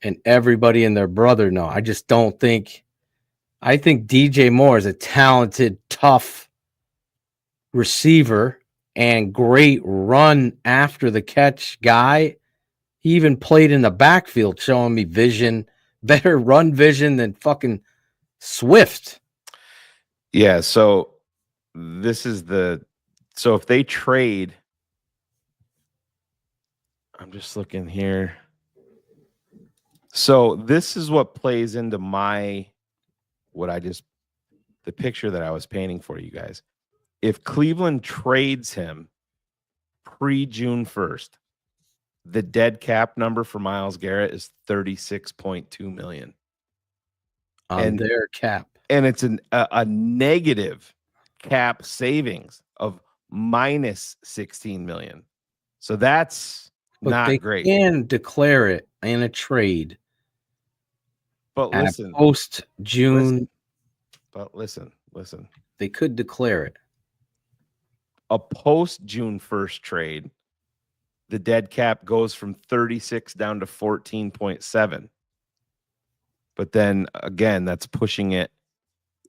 and everybody and their brother know. I just don't think. I think DJ Moore is a talented, tough receiver and great run after the catch guy. He even played in the backfield, showing me vision, better run vision than fucking Swift. Yeah, so so if they trade, I'm just looking here. So this is what plays into the picture that I was painting for you guys. If Cleveland trades him pre-June 1st, the dead cap number for Myles Garrett is $36.2 million. On their cap. And it's a negative cap savings of minus $16 million. So that's not great. They can declare it in a trade. But at listen, post June, listen. they could declare it. A post June 1st trade, the dead cap goes from 36 down to 14.7. But then again, that's pushing it.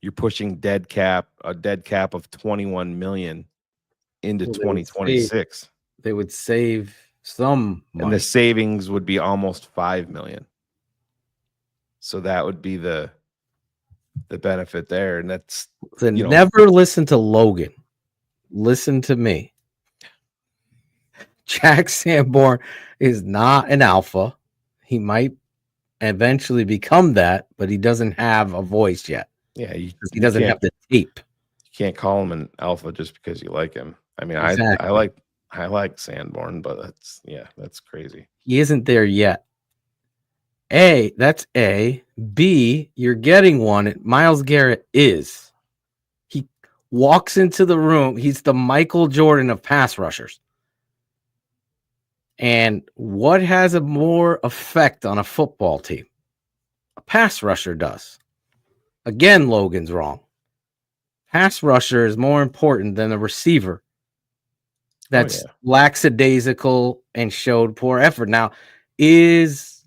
You're pushing a dead cap of 21 million into Well, 2026. They would save some money. And the savings would be almost 5 million. So that would be the benefit there. And that's never listen to Logan. Listen to me. Jack Sanborn is not an alpha. He might eventually become that, but he doesn't have a voice yet. Yeah, he doesn't have the tape. You can't call him an alpha just because you like him. I mean, Exactly. I like Sanborn, but that's crazy. He isn't there yet. That's A. B, you're getting one. Myles Garrett is. He walks into the room. He's the Michael Jordan of pass rushers. And what has a more effect on a football team? A pass rusher does. Again, Logan's wrong. Pass rusher is more important than a receiver that's lackadaisical and showed poor effort. Now, is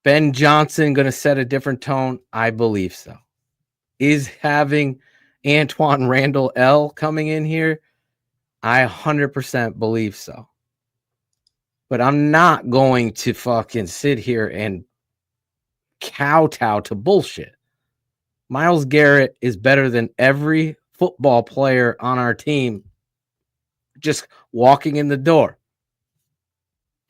Ben Johnson going to set a different tone? I believe so. Is having Antoine Randall L coming in here? I 100% believe so. But I'm not going to fucking sit here and kowtow to bullshit. Myles Garrett is better than every football player on our team just walking in the door.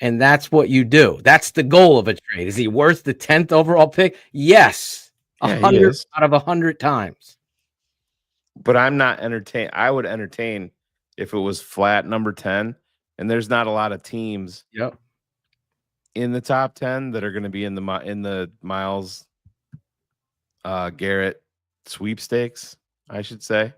And that's what you do. That's the goal of a trade. Is he worth the 10th overall pick? Yes. 100 out of 100 times. But I'm not entertained. I would entertain if it was flat number 10. And there's not a lot of teams in the top 10 that are going to be in the Myles Garrett sweepstakes, I should say.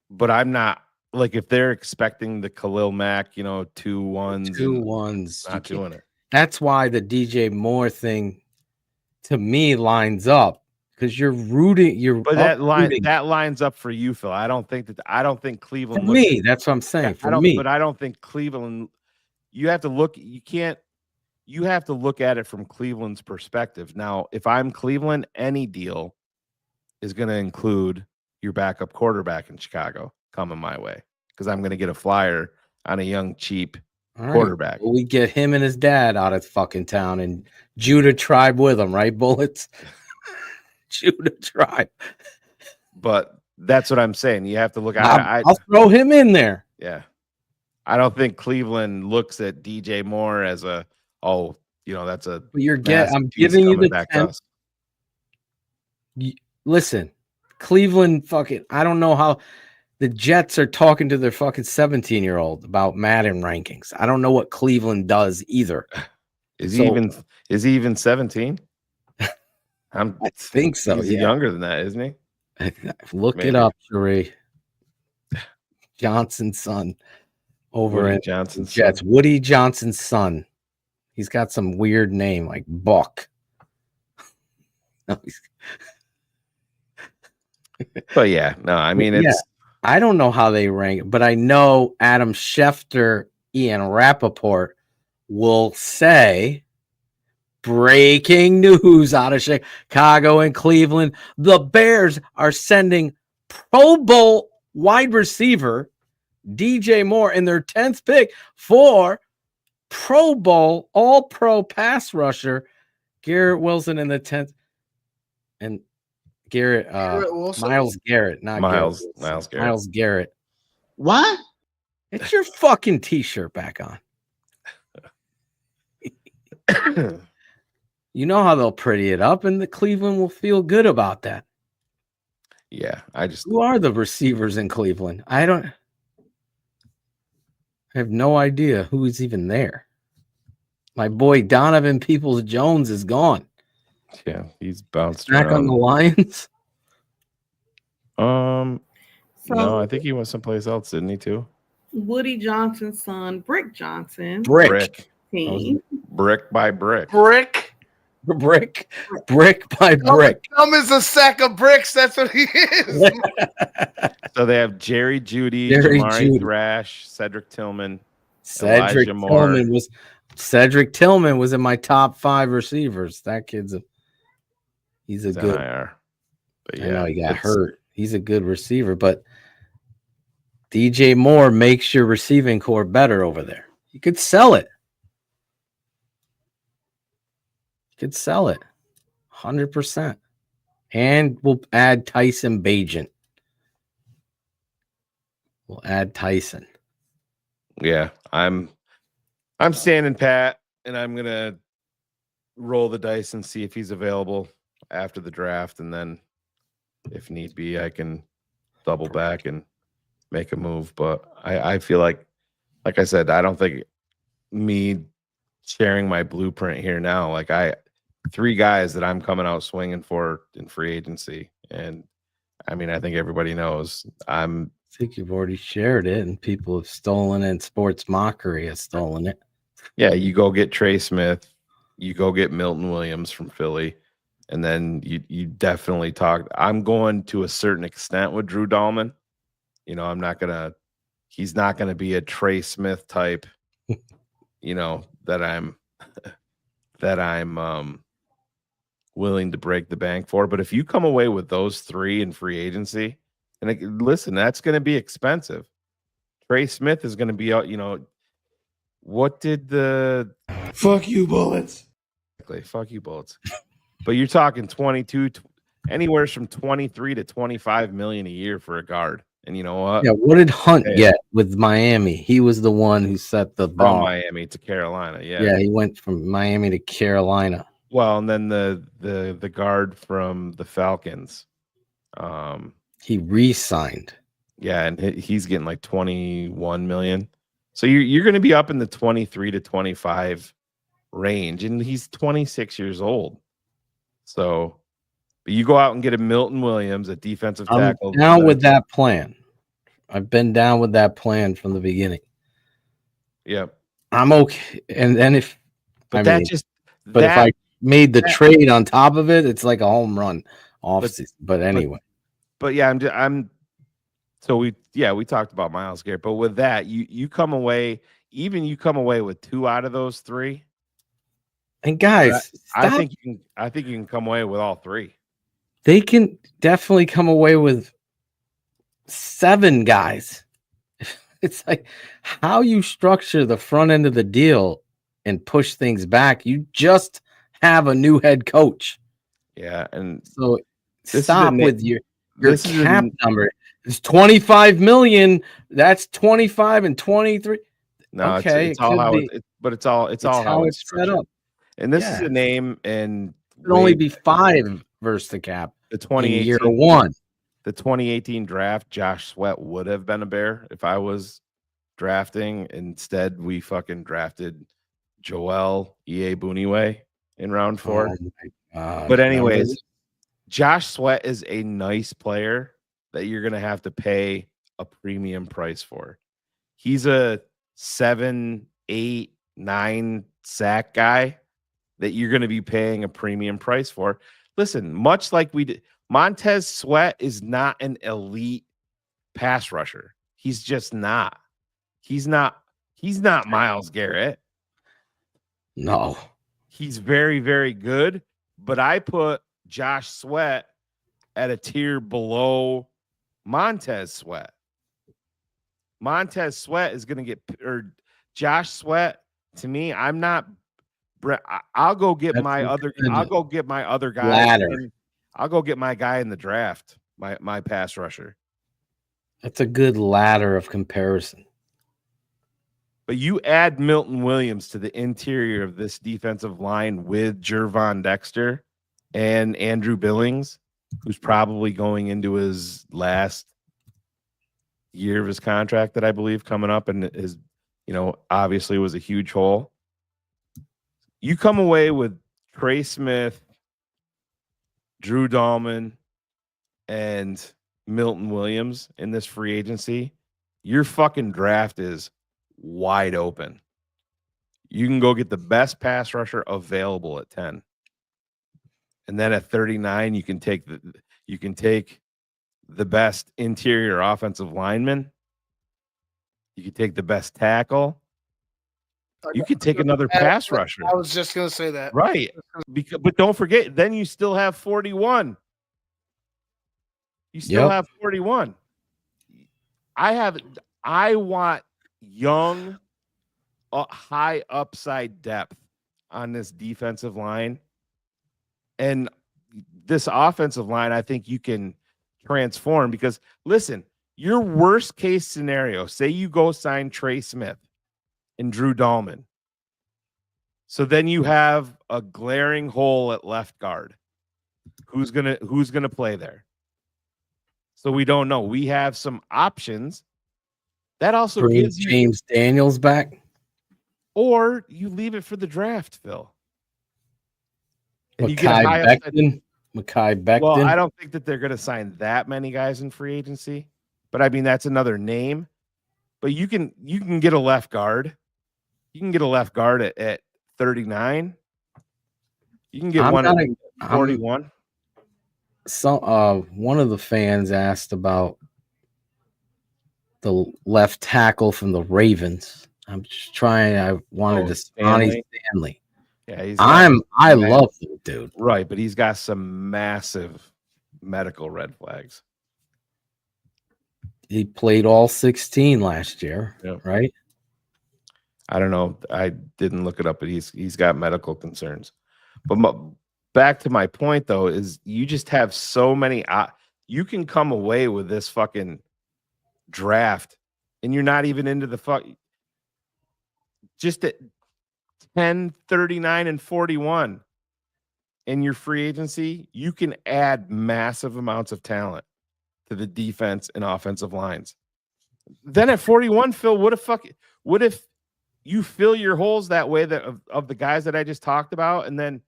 But I'm not, like, if they're expecting the Khalil Mack, 2-1s. Not doing it. That's why the DJ Moore thing to me lines up. Because you're rooting, but that lines up for you, Phil. I don't think Cleveland. For me, that's what I'm saying. But I don't think Cleveland. You have to look. You have to look at it from Cleveland's perspective. Now, if I'm Cleveland, any deal is going to include your backup quarterback in Chicago coming my way because I'm going to get a flyer on a young, cheap quarterback. Well, we get him and his dad out of fucking town and Judah Tribe with him, right? Bullets. Judah Tribe. But that's what I'm saying. You have to look. I'll throw him in there. Yeah. I don't think Cleveland looks at DJ Moore as that's a. But I'm giving you the 10th. Listen, Cleveland fucking. I don't know how the Jets are talking to their fucking 17-year-old about Madden rankings. I don't know what Cleveland does either. Is he even 17? I think so. He's younger than that, isn't he? Look it up, Sheree. Johnson's son over in Johnson's Jets. son. Woody Johnson's son. He's got some weird name like Buck. But I mean, I don't know how they rank, but I know Adam Schefter, Ian Rappaport will say. Breaking news out of Chicago and Cleveland. The Bears are sending Pro Bowl wide receiver DJ Moore in their 10th pick for Pro Bowl all-pro pass rusher Garrett Wilson in the 10th. And Myles Garrett, not Myles Garrett. Myles Garrett. What? Get your fucking t-shirt back on. You know how they'll pretty it up, and the Cleveland will feel good about that. Yeah, who are the receivers in Cleveland? I have no idea who is even there. My boy Donovan Peoples-Jones is gone. Yeah, he's bounced back around. on the Lions. No, I think he went someplace else, didn't he? Too. Woody Johnson's son, Brick Johnson. Brick by brick. brick by brick. Dumb as a sack of bricks. That's what he is. So they have Jerry Judy, Jerry Jamari Jeudy. Thrash, Cedric Tillman, Cedric Elijah Moore. Tillman was in my top 5 receivers. That kid's he's a He's good. NIR. But I know he got it's- hurt. He's a good receiver, but DJ Moore makes your receiving core better over there. You could sell it. 100%. And we'll add Tyson Bagent. We'll add Tyson. Yeah, I'm standing pat, and I'm gonna roll the dice and see if he's available after the draft, and then if need be, I can double back and make a move. But I feel like I said, I don't think me sharing my blueprint here now, like 3 guys that I'm coming out swinging for in free agency, and I mean, I think everybody knows I think you've already shared it, and people have stolen it, and Sports Mockery has stolen it. Yeah, you go get Trey Smith, you go get Milton Williams from Philly, and then you definitely talk. I'm going to a certain extent with Drew Dahlman. You know, he's not gonna be a Trey Smith type, you know, that I'm willing to break the bank for. But if you come away with those 3 in free agency, and listen, that's gonna be expensive. Trey Smith is gonna be out, you know. What did the Fuck you, bullets. fuck you bullets? But you're talking 22, anywhere from 23 to 25 million a year for a guard. And you know what? Yeah, what did Hunt get with Miami? He was the one who set the From bar. Miami to Carolina. Yeah, he went from Miami to Carolina. Well, and then the guard from the Falcons. He re-signed. Yeah, and he's getting like 21 million. So you're going to be up in the 23 to 25 range, and he's 26 years old. So, but you go out and get a Milton Williams, a defensive tackle. I'm down with that plan. I've been down with that plan from the beginning. Yep. I'm okay. And then if But if I made the trade on top of it, it's like a home run off season. But anyway. But yeah, so we talked about Myles Garrett, but with that, you come away with 2 out of those 3. And guys, I think you can come away with all 3. They can definitely come away with 7 guys. It's like how you structure the front end of the deal and push things back. You just have a new head coach. Yeah, and so stop with your cap number. It's 25 million. That's 25 and 23. No, okay, it's all how it's all how it's set up. And this is a name, and it would only be 5 versus the cap. The 2018 year 1. The 2018 draft, Josh Sweat would have been a Bear if I was drafting. Instead, we fucking drafted Joel Iyiegbuniwe in round 4. Oh my God. But anyways, Josh Sweat is a nice player that you're going to have to pay a premium price for. He's a 7, 8, 9 sack guy that you're going to be paying a premium price for. Listen, much like we did, Montez Sweat is not an elite pass rusher. He's just not. He's not Myles Garrett. No. He's very, very good, but I put Josh Sweat at a tier below Montez Sweat. Montez Sweat is going to get, or Josh Sweat, to me, I'm not. I'll go get my other guy. Ladder. I'll go get my guy in the draft, my pass rusher. That's a good ladder of comparison. But you add Milton Williams to the interior of this defensive line with Jervon Dexter and Andrew Billings, who's probably going into his last year of his contract that I believe coming up, and his, obviously was a huge hole. You come away with Trey Smith, Drew Dahlman, and Milton Williams in this free agency. Your fucking draft is wide open. You can go get the best pass rusher available at 10. And then at 39, you can take the best interior offensive lineman. You could take the best tackle. You could take another pass rusher. I was just gonna say that. Right. But don't forget, then you still have 41. You still have 41. I want young, high upside depth on this defensive line. And this offensive line, I think you can transform because, listen, your worst case scenario, say you go sign Trey Smith and Drew Dahlman. So then you have a glaring hole at left guard. Who's gonna play there? So we don't know. We have some options. That also Bring gives you James Daniels back. Or you leave it for the draft, Phil. And you Mekhi get high Becton. Mekhi Becton. Well, I don't think that they're going to sign that many guys in free agency, but I mean that's another name. But you can get a left guard. You can get a left guard at 39. You can get one at 41. So one of the fans asked about the left tackle from the Ravens. I'm just trying. I wanted to Stanley. Yeah, I love the dude. Right, but he's got some massive medical red flags. He played all 16 last year, right? I don't know. I didn't look it up, but he's got medical concerns. But back to my point, though, is you just have so many. You can come away with this fucking draft, and you're not even into the fuck. Just at 10, 39, and 41 in your free agency, you can add massive amounts of talent to the defense and offensive lines. Then at 41, Phil, what if you fill your holes that way of the guys that I just talked about, and then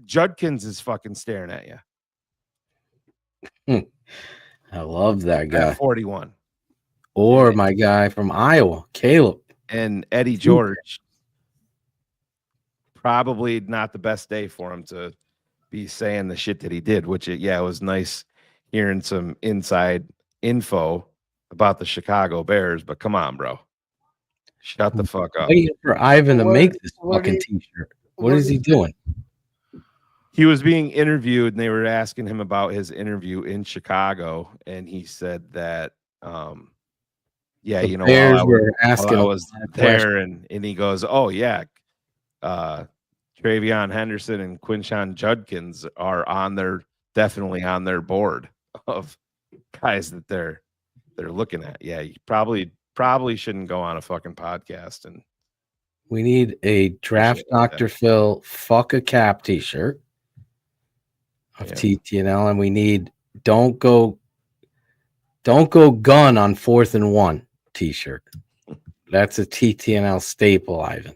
Judkins is fucking staring at you? I love that guy. At 41. Or my guy from Iowa, Caleb. And Eddie George. Probably not the best day for him to be saying the shit that he did, which it was nice hearing some inside info about the Chicago Bears, but come on, bro. Shut the fuck up. Waiting for Ivan to make this fucking t-shirt. What is he doing? He was being interviewed, and they were asking him about his interview in Chicago, and he said that Bears were asking I was there, and he goes, "Oh yeah, Travion Henderson and Quinshon Judkins are definitely on their board of guys that they're looking at." Yeah, you probably shouldn't go on a fucking podcast. And we need a draft Dr. Phil fuck a cap t-shirt of TTNL, and we need don't go gun on 4th and 1 t-shirt. That's a TTNL staple, Ivan.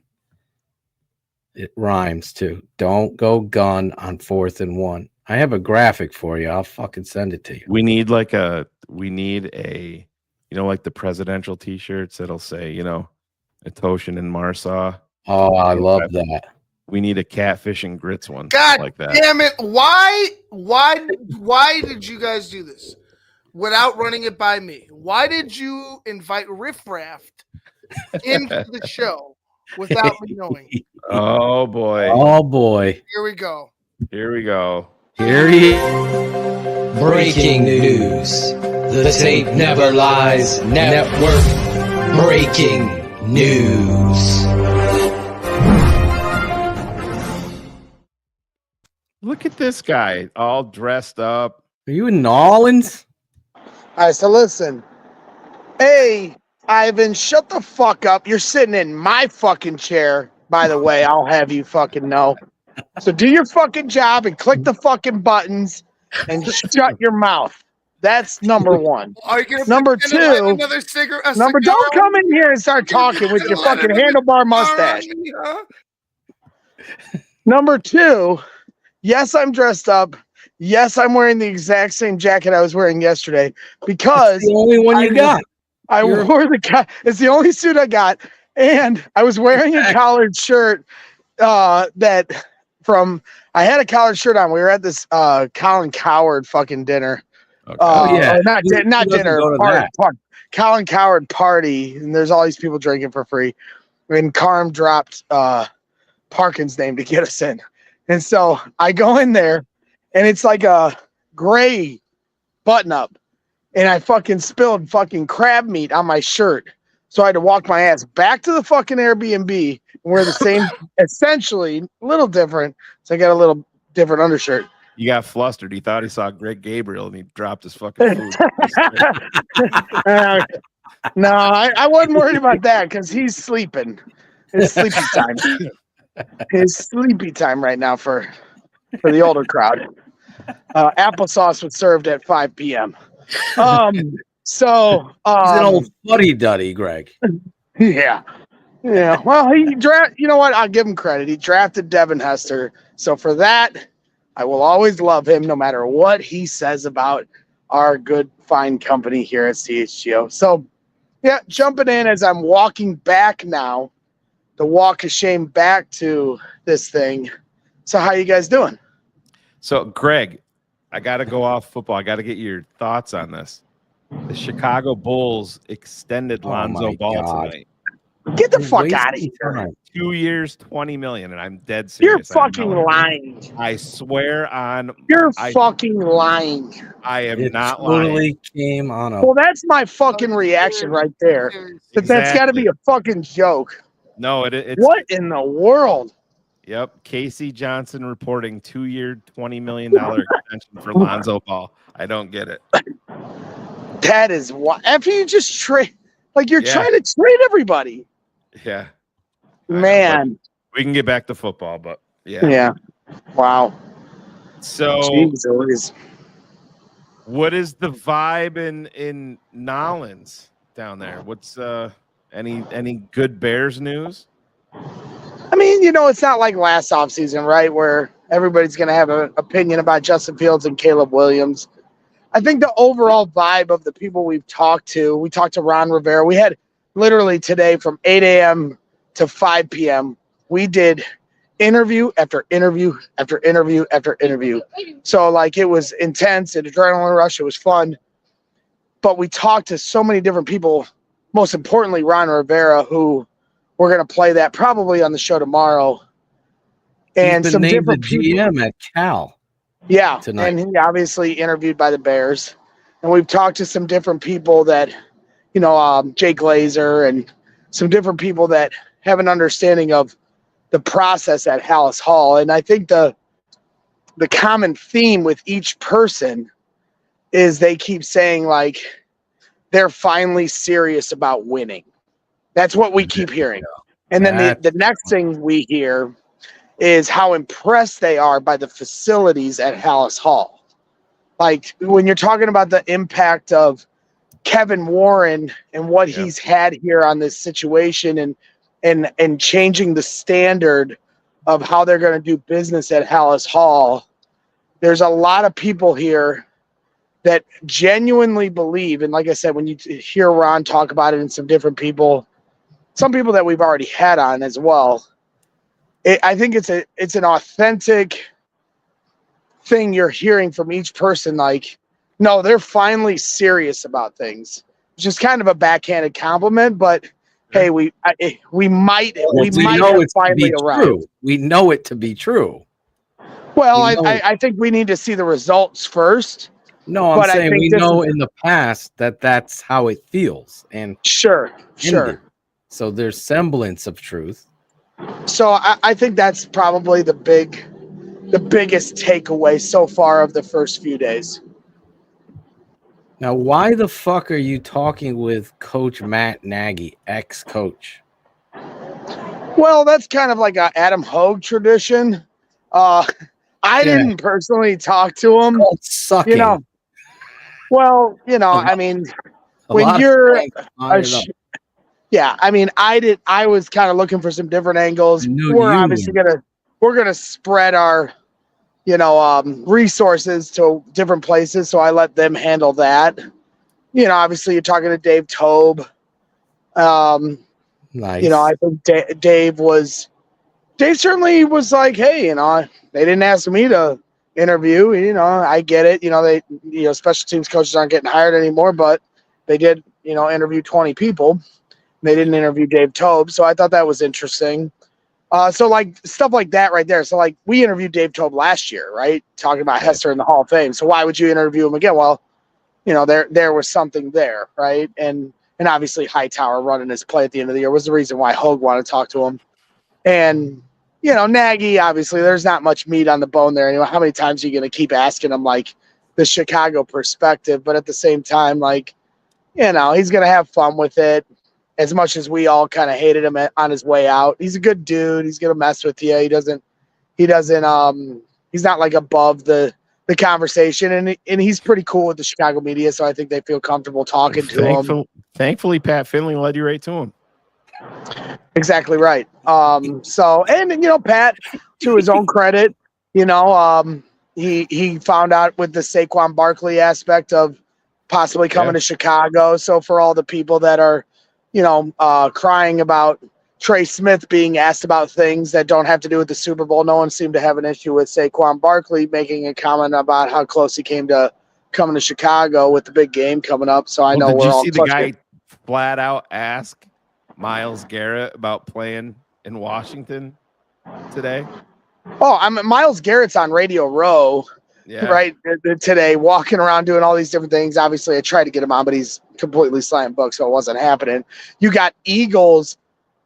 It rhymes too. Don't go gun on 4th and 1. I have a graphic for you. I'll fucking send it to you. We need like the presidential t-shirts that'll say, Etoshin and Marsaw. Oh, I love that. We need a catfish and grits one. God like that. Damn it. Why did you guys do this without running it by me? Why did you invite Riff Raft into the show without me knowing? Oh boy. Here we go. Here he Breaking news. The tape never lies. Network breaking news. Look at this guy all dressed up. Are you in New Orleans? All right, so listen. Hey, Ivan, shut the fuck up. You're sitting in my fucking chair, by the way. I'll have you fucking know. So do your fucking job and click the fucking buttons and shut your mouth. That's number one. Are you gonna number two? Another cigarette? Don't come in here and start talking with your fucking handlebar mustache. Number two. Yes, I'm dressed up. Yes, I'm wearing the exact same jacket I was wearing yesterday because it's the only one you got. I wore it's the only suit I got, and I was wearing a collared shirt I I had a collared shirt on. We were at this Colin Coward fucking dinner. Okay. Or not Who doesn't dinner. go to that? Colin Coward party, and there's all these people drinking for free. And Carm dropped Parkin's name to get us in. And so I go in there, and it's like a gray button up, and I fucking spilled fucking crab meat on my shirt. So I had to walk my ass back to the fucking Airbnb and wear the same, essentially, a little different. So I got a little different undershirt. You got flustered. He thought he saw Greg Gabriel and he dropped his fucking food. No, I wasn't worried about that because he's sleeping. It's sleepy time. It's sleepy time right now for the older crowd. Applesauce was served at 5 p.m. So he's an old fuddy-duddy, Greg. Yeah. Well, you know what? I'll give him credit. He drafted Devin Hester. So for that, I will always love him no matter what he says about our good, fine company here at CHGO. So, yeah, jumping in as I'm walking back now, the walk of shame back to this thing. So how you guys doing? So, Greg, I got to go off football. I got to get your thoughts on this. The Chicago Bulls extended Lonzo Ball tonight. Get the fuck out of here. 2 years, $20 million, and I'm dead serious. You're fucking lying. I swear on. You're fucking lying. I am not totally lying. Came on a. Well, that's my fucking reaction right there. That's got to be a fucking joke. No, it's what in the world? Yep, Casey Johnson reporting 2-year, $20 million extension for Lonzo Ball. I don't get it. That is why. After you just trade, like you're trying to trade everybody. Yeah. Man. We can get back to football, but Yeah. Wow. So Jesus. What is the vibe in Nolens down there? What's any good Bears news? I mean, it's not like last offseason, right? Where everybody's going to have an opinion about Justin Fields and Caleb Williams. I think the overall vibe of the people we talked to Ron Rivera. We had literally today from 8 a.m. to 5 p.m. We did interview after interview after interview after interview. So like it was intense, an adrenaline rush. It was fun. But we talked to so many different people, most importantly, Ron Rivera, who we're going to play that probably on the show tomorrow. And He's been some named different the people. GM at Cal. Yeah, tonight. And he obviously interviewed by the Bears. And we've talked to some different people that, Jay Glazer and some different people that have an understanding of the process at Hallis Hall. And I think the common theme with each person is they keep saying, like, they're finally serious about winning. That's what we keep hearing. And then the next thing we hear is how impressed they are by the facilities at Hallis Hall. Like when you're talking about the impact of Kevin Warren and what he's had here on this situation and changing the standard of how they're going to do business at Hallis Hall, there's a lot of people here that genuinely believe, and like I said, when you hear Ron talk about it and some different people, some people that we've already had on as well, I think it's an authentic thing you're hearing from each person. Like, no, they're finally serious about things. It's just kind of a backhanded compliment, but hey, we might have finally arrived. We know it to be true. Well, I think we need to see the results first. No, I'm saying we know in the past that that's how it feels, and sure. So there's semblance of truth. So I think that's probably the biggest takeaway so far of the first few days. Now, why the fuck are you talking with Coach Matt Nagy, ex-coach? Well, that's kind of like a Adam Hogue tradition. I didn't personally talk to him. Sucking. I mean, when you're I was kind of looking for some different angles. We're gonna spread our resources to different places, so I let them handle that. Obviously you're talking to Dave Tobe. Nice. I think Dave certainly was like, hey, They didn't ask me to interview. You know, I get it. You know, special teams coaches aren't getting hired anymore, but they did, interview 20 people. They didn't interview Dave Tobe, so I thought that was interesting. So like stuff like that right there. So like we interviewed Dave Tobe last year, right? Talking about Hester in the Hall of Fame. So why would you interview him again? Well, there was something there, right? And obviously Hightower running his play at the end of the year was the reason why Hogue wanted to talk to him. And Nagy, obviously, there's not much meat on the bone there. Anyway, how many times are you going to keep asking him like the Chicago perspective? But at the same time, like, he's going to have fun with it. As much as we all kind of hated him on his way out, he's a good dude. He's going to mess with you. He's not like above the conversation, and he's pretty cool with the Chicago media. So I think they feel comfortable talking to him. Thankfully, Pat Finley led you right to him. Exactly right. Pat, to his own credit, he found out with the Saquon Barkley aspect of possibly coming to Chicago. So for all the people that are, crying about Trey Smith being asked about things that don't have to do with the Super Bowl, no one seemed to have an issue with Saquon Barkley making a comment about how close he came to coming to Chicago with the big game coming up. So I know did we're you all see the guy flat out ask Myles Garrett about playing in Washington today? Oh, Myles Garrett's on Radio Row, right, today, walking around doing all these different things. Obviously, I tried to get him on, but he's completely slammed book, so it wasn't happening. You got Eagles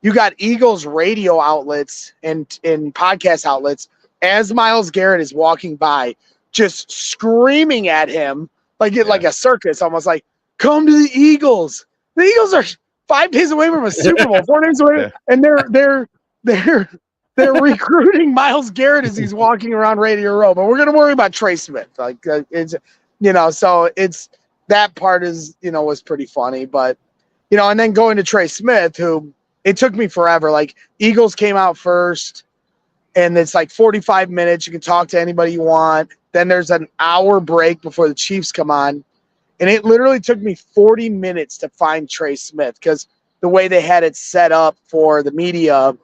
radio outlets and podcast outlets as Myles Garrett is walking by, just screaming at him like a circus, almost like, "Come to the Eagles! The Eagles are 5 days away from a Super Bowl, 4 days away, and they're recruiting Myles Garrett as he's walking around Radio Row. But we're gonna worry about Trey Smith. Like it's so it's that part is was pretty funny. But and then going to Trey Smith, who it took me forever. Like Eagles came out first, and it's like 45 minutes. You can talk to anybody you want. Then there's an hour break before the Chiefs come on. And it literally took me 40 minutes to find Trey Smith because the way they had it set up for the media,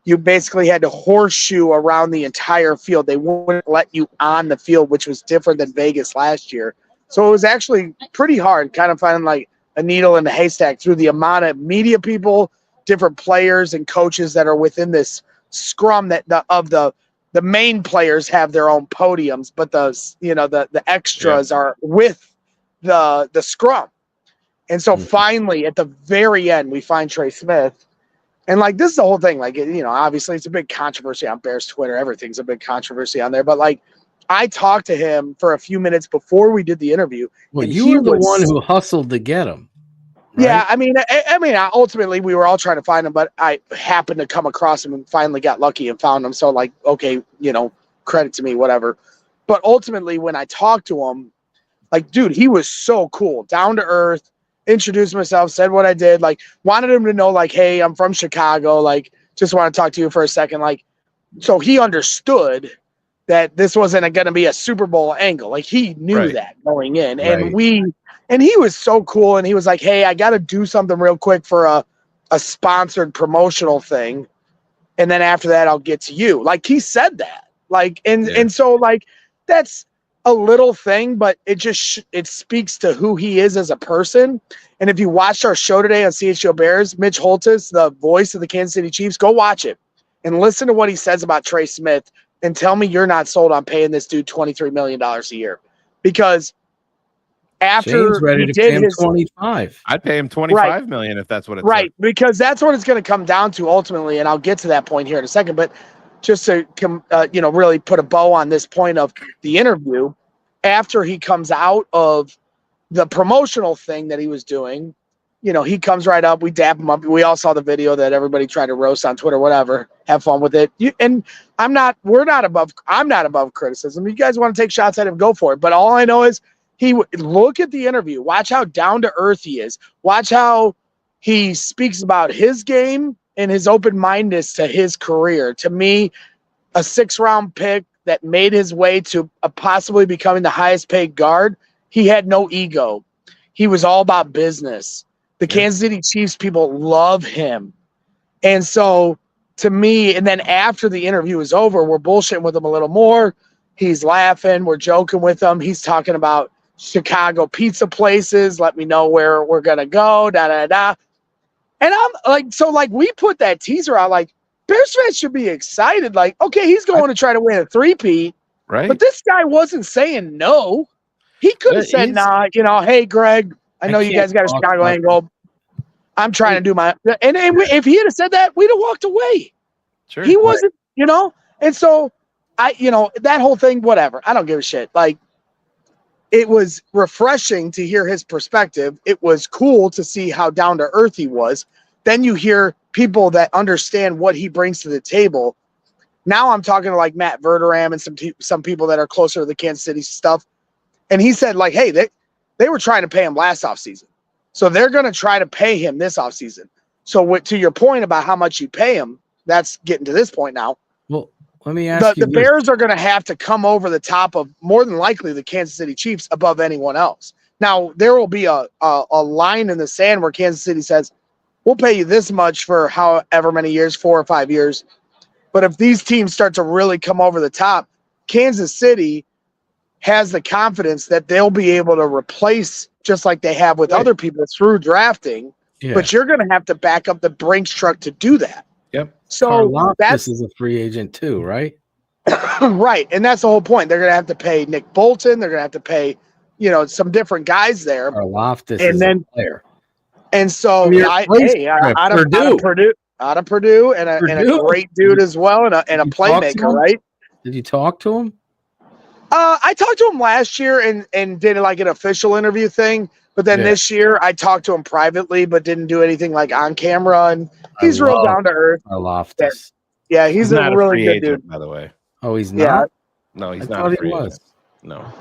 you basically had to horseshoe around the entire field. They wouldn't let you on the field, which was different than Vegas last year. So it was actually pretty hard, kind of finding like a needle in the haystack through the amount of media people, different players and coaches that are within this scrum that the main players have their own podiums, but the extras are with the scrum. And so finally at the very end we find Trey Smith, and like this is the whole thing, like obviously it's a big controversy on Bears Twitter, everything's a big controversy on there, but like I talked to him for a few minutes before we did the interview. Well, you were the one who hustled to get him, right? Yeah, I mean ultimately we were all trying to find him, but I happened to come across him and finally got lucky and found him, so like okay, credit to me, whatever. But ultimately when I talked to him, like, dude, he was so cool, down to earth, introduced myself, said what I did, like, wanted him to know, like, hey, I'm from Chicago, like, just want to talk to you for a second, like, so he understood that this wasn't going to be a Super Bowl angle. Like, he knew that going in, and he was so cool, and he was like, hey, I got to do something real quick for a sponsored promotional thing, and then after that, I'll get to you. Like, he said that, like, and so, like, that's a little thing, but it just it speaks to who he is as a person. And if you watched our show today on CHGO Bears, Mitch Holtis, the voice of the Kansas City Chiefs, go watch it and listen to what he says about Trey Smith and tell me you're not sold on paying this dude $23 million a year. Because after Shane's ready to pay him 25, I'd pay him $25 million if that's what it's right, because that's what it's going to come down to ultimately, and I'll get to that point here in a second. But just to really put a bow on this point of the interview, after he comes out of the promotional thing that he was doing, he comes right up, we dap him up. We all saw the video that everybody tried to roast on Twitter, whatever, have fun with it. I'm not above criticism. You guys want to take shots at him, go for it. But all I know is look at the interview, watch how down to earth he is. Watch how he speaks about his game and his open-mindedness to his career. To me, a 6th-round pick that made his way to possibly becoming the highest paid guard, he had no ego. He was all about business. The Kansas City Chiefs people love him. And so to me, and then after the interview is over, we're bullshitting with him a little more. He's laughing. We're joking with him. He's talking about Chicago pizza places. Let me know where we're going to go. Da, da, da. And I'm like, so like we put that teaser out, like Bears fans should be excited. Like, okay, he's going to try to win a three-peat. Right. But this guy wasn't saying no. He could have said, nah, hey, Greg, I know you guys got a Chicago angle. I'm trying to do my – and if he had said that, we'd have walked away. Sure. He wasn't, And so, that whole thing, whatever. I don't give a shit. Like, it was refreshing to hear his perspective. It was cool to see how down-to-earth he was. Then you hear people that understand what he brings to the table. Now I'm talking to, like, Matt Verderam and some people that are closer to the Kansas City stuff. And he said, like, hey, they were trying to pay him last offseason. So they're going to try to pay him this offseason. So to your point about how much you pay him, that's getting to this point now. Well, let me ask you the Bears are going to have to come over the top of more than likely the Kansas City Chiefs above anyone else. Now, there will be a line in the sand where Kansas City says, we'll pay you this much for however many years, 4 or 5 years. But if these teams start to really come over the top, Kansas City has the confidence that they'll be able to replace just like they have with other people through drafting. Yeah. But you're going to have to back up the Brinks truck to do that. Yep. So this is a free agent too, right? Right. And that's the whole point. They're going to have to pay Nick Bolton. They're going to have to pay, some different guys there. Karlaftis is a player. And so out of Purdue and a great dude as well and a playmaker, right? Did you talk to him? I talked to him last year and did like an official interview thing. But then this year I talked to him privately, but didn't do anything like on camera. And he's real down to earth. Karlaftis. Yeah, he's a really good dude. By the way. Oh, he's not? No, he's I not. Thought he was. No.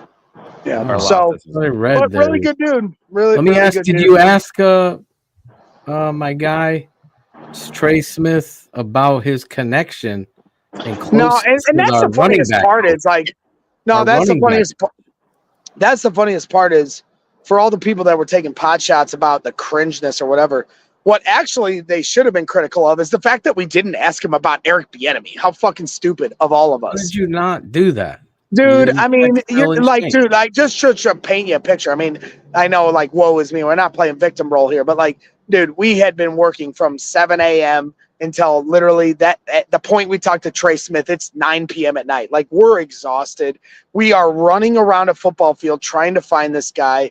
Yeah. Karlaftis So I read but really good dude. Really. Let me really ask. good Did dude. you ask my guy Trey Smith about his connection and close? No, and that's the funniest part. Is like, no, that's the funniest. That's the funniest part is for all the people that were taking pot shots about the cringeness or whatever. What actually they should have been critical of is the fact that we didn't ask him about Eric Bieniemy. How fucking stupid of all of us. Why did you not do that? Dude, I mean, you're like, dude, like, just to paint you a picture. I mean, I know, like, woe is me. We're not playing victim role here, but, like, dude, we had been working from 7 a.m. until literally at the point we talked to Trey Smith, it's 9 p.m. at night. Like, we're exhausted. We are running around a football field trying to find this guy.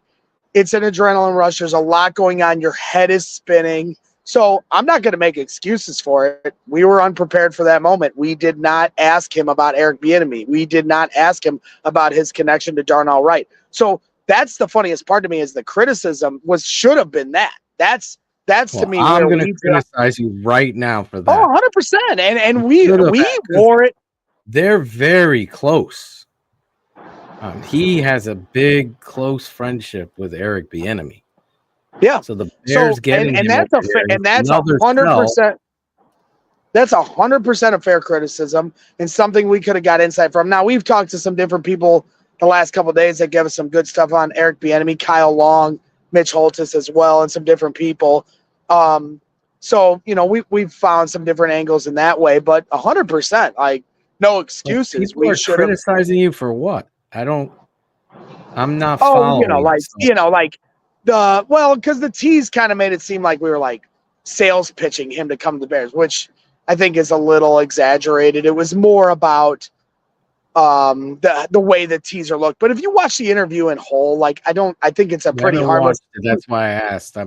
It's an adrenaline rush. There's a lot going on. Your head is spinning. So I'm not going to make excuses for it. We were unprepared for that moment. We did not ask him about Eric Bieniemy. We did not ask him about his connection to Darnell Wright. So that's the funniest part to me is the criticism should have been that. That's to me. I'm going to criticize you right now for that. Oh, 100%. And we wore it. They're very close. He has a big, close friendship with Eric Bieniemy. Yeah. So the Bears getting and that's 100%. That's 100% a fair criticism and something we could have got insight from. Now we've talked to some different people the last couple of days that gave us some good stuff on Eric Bieniemy, Kyle Long, Mitch Holtis as well, and some different people. So we've found some different angles in that way, but 100%, like no excuses. People are criticizing you for what? I'm not following. Because the tease kind of made it seem like we were like sales pitching him to come to the Bears, which I think is a little exaggerated. It was more about the way the teaser looked. But if you watch the interview in whole, like I think it's a pretty harmless. That's why I asked.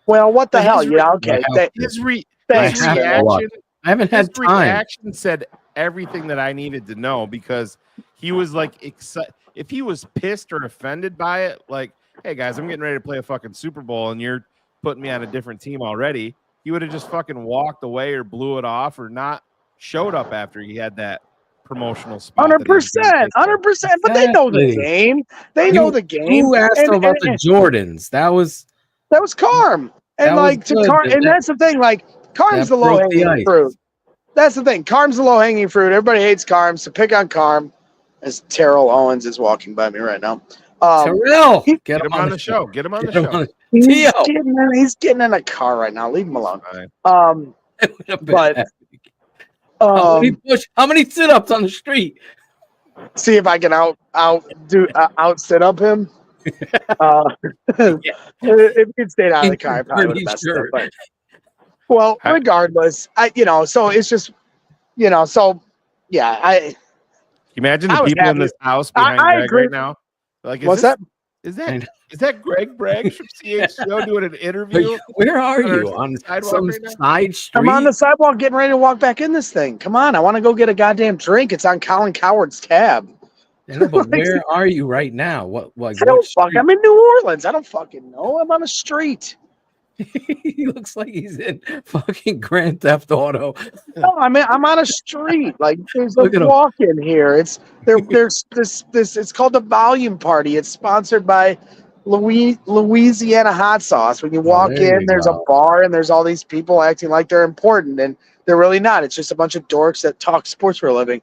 What the hell? Okay. His reaction. I haven't had time. His reaction said everything that I needed to know because he was like excited. If he was pissed or offended by it, like, hey guys, I'm getting ready to play a fucking Super Bowl and you're putting me on a different team already, he would have just fucking walked away or blew it off or not showed up after he had that promotional spot. 100%. But they know the game. They know the game. Who asked him about the Jordans? That was Carm. And and that's the thing. Like Carm's the low hanging fruit. That's the thing. Carm's the low hanging fruit. Everybody hates Carm, so pick on Carm. As Terrell Owens is walking by me right now. Terrell, get him on the show. Get him on the show. He's getting in a car right now. Leave him alone. But How many sit-ups on the street? See if I can out sit up him. If he'd stayed out of the car, I probably would have messed it up. But well, regardless, so it's just, so yeah, Imagine I the was people in happy. this house behind I Greg agree. right now. Like, What's that? Is that Greg Bragg from CHGO doing an interview? Where are on our you? On sidewalk some right now? side street? I'm on the sidewalk getting ready to walk back in this thing. Come on, I want to go get a goddamn drink. It's on Colin Coward's tab. I know, but where are you right now? I don't fuck. I'm in New Orleans. I don't fucking know. I'm on a street. He looks like he's in fucking Grand Theft Auto. No, I'm on a street. Like there's a Look at him. walk in here. There's this. It's called the Volume Party. It's sponsored by Louisiana Hot Sauce. When you walk there in, you there's go. a bar and there's all these people acting like they're important, and they're really not. It's just a bunch of dorks that talk sports for a living.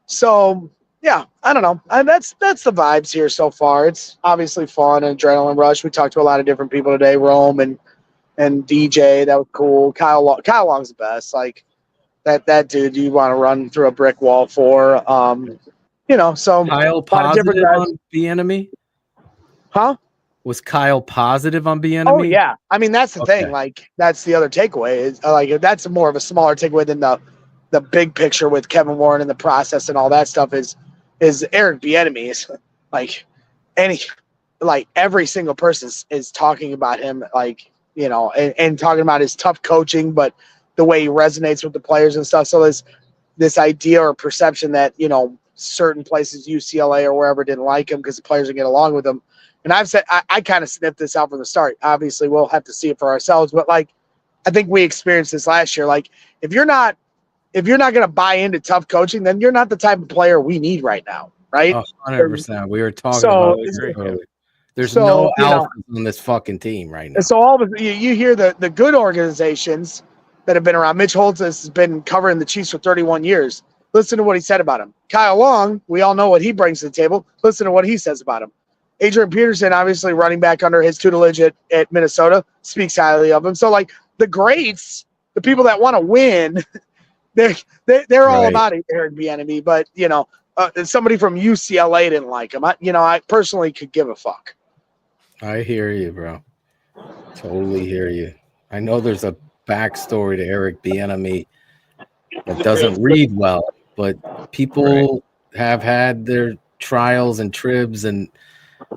So yeah, I don't know. That's the vibes here so far. It's obviously fun and adrenaline rush. We talked to a lot of different people today. Rome and DJ, that was cool. Kyle Long's the best. Like that dude you want to run through a brick wall for. So Kyle positive on Bieniemy? Huh? Was Kyle positive on Bieniemy? Oh yeah. I mean that's the thing. Like that's the other takeaway. Is like that's more of a smaller takeaway than the big picture with Kevin Warren and the process and all that stuff is Eric Bieniemy is like every single person is talking about him, like, and talking about his tough coaching, but the way he resonates with the players and stuff. So there's this idea or perception that, certain places, UCLA or wherever, didn't like him because the players didn't get along with him. And I've said, I kind of sniffed this out from the start. Obviously we'll have to see it for ourselves, but like, I think we experienced this last year. Like if you're not going to buy into tough coaching, then you're not the type of player we need right now, right? 100%. We were talking about this earlier. There's no alphas on this fucking team right now. And so all of you hear the good organizations that have been around. Mitch Holtz has been covering the Chiefs for 31 years. Listen to what he said about him. Kyle Long, we all know what he brings to the table. Listen to what he says about him. Adrian Peterson, obviously running back under his tutelage at Minnesota, speaks highly of him. So like the greats, the people that want to win, they're all about Eric Bieniemy, but somebody from UCLA didn't like him. I personally could give a fuck. I hear you, bro. Totally hear you. I know there's a backstory to Eric Bieniemy that doesn't read well, but people have had their trials and tribs, and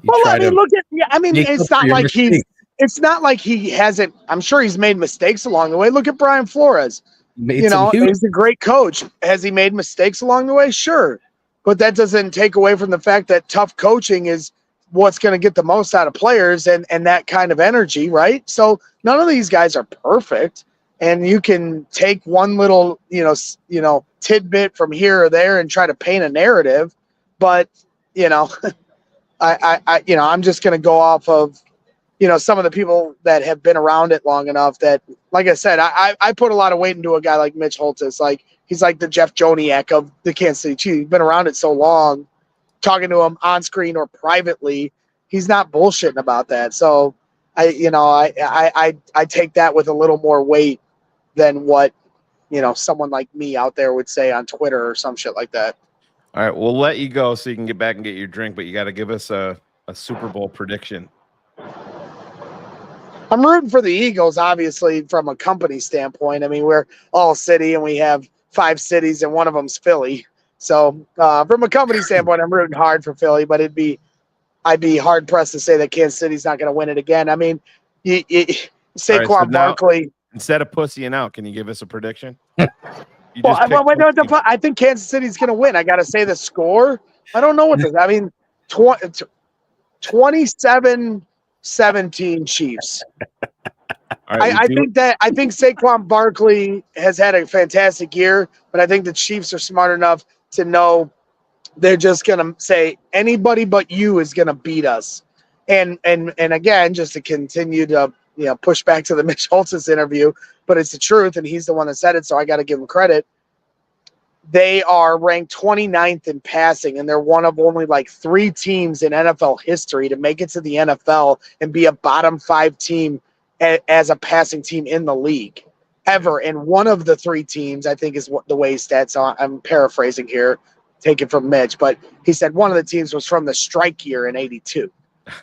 it's not like he hasn't. I'm sure he's made mistakes along the way. Look at Brian Flores. He's a great coach. Has he made mistakes along the way? Sure. But that doesn't take away from the fact that tough coaching is what's going to get the most out of players and that kind of energy, right? So none of these guys are perfect, and you can take one little, tidbit from here or there and try to paint a narrative. But, I'm just going to go off of, some of the people that have been around it long enough that, like I said, I put a lot of weight into a guy like Mitch Holtz. Like he's like the Jeff Joniak of the Kansas City Chiefs. He's been around it so long, talking to him on screen or privately, he's not bullshitting about that. So I take that with a little more weight than what, someone like me out there would say on Twitter or some shit like that. All right, we'll let you go so you can get back and get your drink, but you got to give us a Super Bowl prediction. I'm rooting for the Eagles, obviously, from a company standpoint. I mean, we're all city and we have 5 cities and one of them's Philly. So from a company standpoint, I'm rooting hard for Philly, but I'd be hard pressed to say that Kansas City's not going to win it again. I mean, Saquon Barkley. Instead of pussying out, can you give us a prediction? I think Kansas City's going to win. I got to say the score. I don't know what this. I mean, 27-17 Chiefs. Right, I think Saquon Barkley has had a fantastic year, but I think the Chiefs are smart enough to know they're just going to say anybody but you is going to beat us. And again, just to continue to push back to the Mitch Holtz's interview, but it's the truth, and he's the one that said it, so I got to give him credit. They are ranked 29th in passing, and they're one of only like 3 teams in NFL history to make it to the NFL and be a bottom 5 team as a passing team in the league. ever. And one of the 3 teams, I think, is what the way stats are. I'm paraphrasing here, taken from Mitch, but he said one of the teams was from the strike year in '82.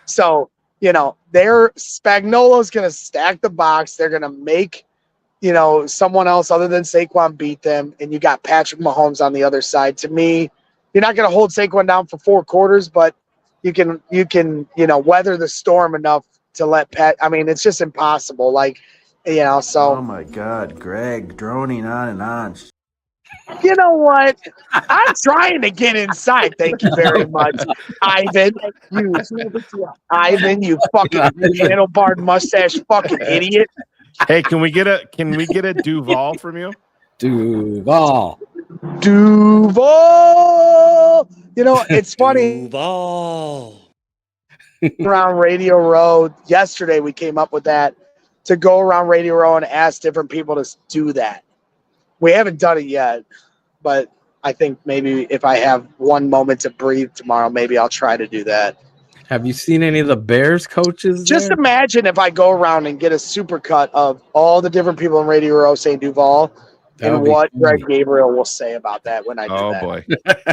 So, Spagnuolo's going to stack the box. They're going to make, someone else other than Saquon beat them. And you got Patrick Mahomes on the other side. To me, you're not going to hold Saquon down for 4 quarters, but you can, weather the storm enough to let Pat. I mean, it's just impossible. So. Oh my God, Greg, droning on and on. You know what? I'm trying to get inside. Thank you very much, Ivan. You fucking handlebar mustache fucking idiot. Hey, can we get a Duval from you? Duval. It's funny. Duval. Around Radio Row yesterday, we came up with that to go around Radio Row and ask different people to do that. We haven't done it yet, but I think maybe if I have one moment to breathe tomorrow, maybe I'll try to do that. Have you seen any of the Bears coaches? Just imagine if I go around and get a supercut of all the different people in Radio Row saying Duval and what Greg Gabriel will say about that when I do that. Oh, boy.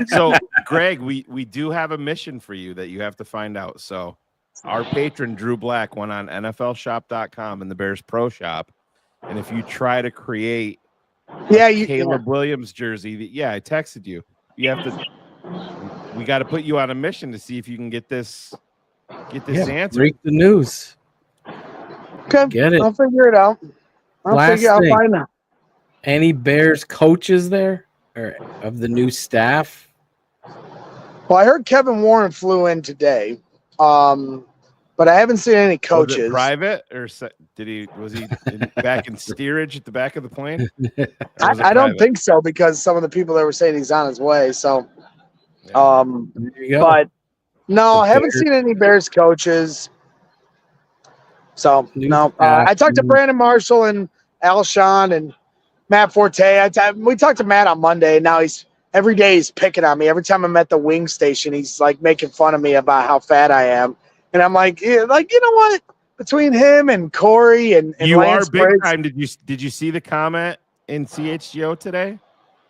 So, Greg, we do have a mission for you that you have to find out. So, our patron, Drew Black, went on NFLshop.com and the Bears Pro Shop. And if you try to create Caleb Williams jersey, I texted you. You have to. We got to put you on a mission to see if you can get this answer. Break the news. Okay, get it. I'll figure it out. I'll find out. Any Bears coaches there or of the new staff? Well, I heard Kevin Warren flew in today, but I haven't seen any coaches. Was it private or was he back in steerage at the back of the plane? I don't think so because some of the people that were saying he's on his way. So, but no, I haven't seen any Bears coaches. So no, I talked to Brandon Marshall and Alshon and Matt Forte. We talked to Matt on Monday. And now every day he's picking on me. Every time I'm at the wing station, he's like making fun of me about how fat I am. And I'm like, you know what? Between him and Corey and you Lance are big Briggs, time. Did you see the comment in CHGO today?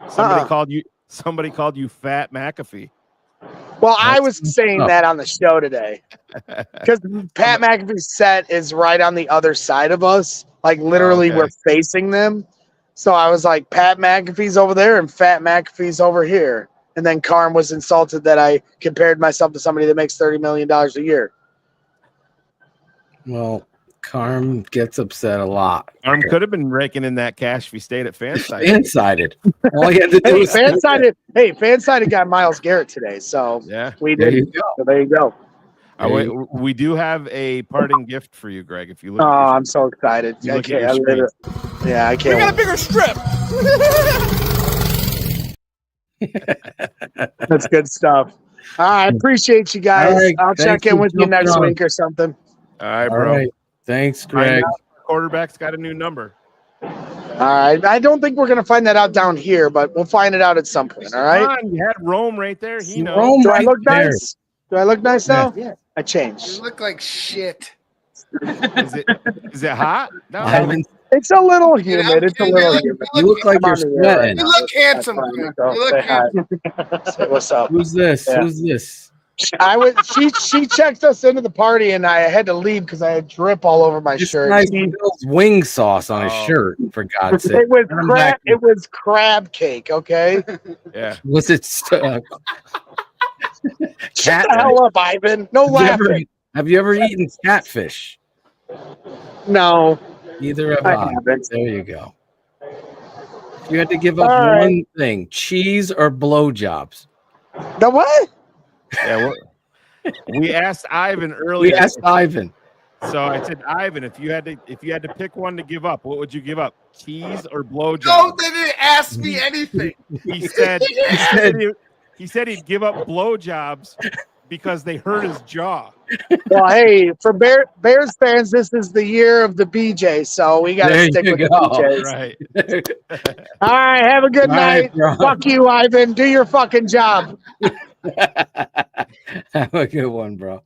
Somebody called you Fat McAfee. Well, I was saying that on the show today because Pat McAfee's set is right on the other side of us. Like literally, we're facing them. So I was like, Pat McAfee's over there and Fat McAfee's over here. And then Carm was insulted that I compared myself to somebody that makes $30 million a year. Well, Carm gets upset a lot. Carm could have been raking in that cash if he stayed at Fansided. Fansided. All he had to do was Fansided got Myles Garrett today. So we did. There you go. We do have a parting gift for you, Greg. If you look, I'm so excited. I can't. We got a bigger strip. That's good stuff. I appreciate you guys. Right, I'll check in with you next week or something. All right, bro. All right. Thanks, Greg. Quarterback's got a new number. All right. I don't think we're going to find that out down here, but we'll find it out at some point. All right. Come on, you had Rome right there. He knows. Do I look nice? Do I look nice now? Yeah. I changed. You look like shit. Is it hot? No. It's a little humid. It's a little humid. You look like you're sweating. You look handsome. You look handsome. Say what's up. Who's this? Yeah. Who's this? She checked us into the party and I had to leave because I had drip all over my shirt. Nice wing sauce on his shirt, for God's sake. It was crab cake, okay? Yeah. Was it Shut the hell up, Ivan. No laughing. Have you ever eaten catfish? No. Neither have I. There you go. If you had to give up one thing, cheese or blowjobs? The what? Yeah, we asked Ivan earlier. We asked Ivan. So I said, Ivan, if you had to pick one to give up, what would you give up? Cheese or blowjobs? No, they didn't ask me anything. He said he'd give up blowjobs because they hurt his jaw. Well, hey, for Bears fans, this is the year of the BJ, so we got to stick with the BJs. Right. All right, have a good night. Fuck you, Ivan. Do your fucking job. Have a good one, bro.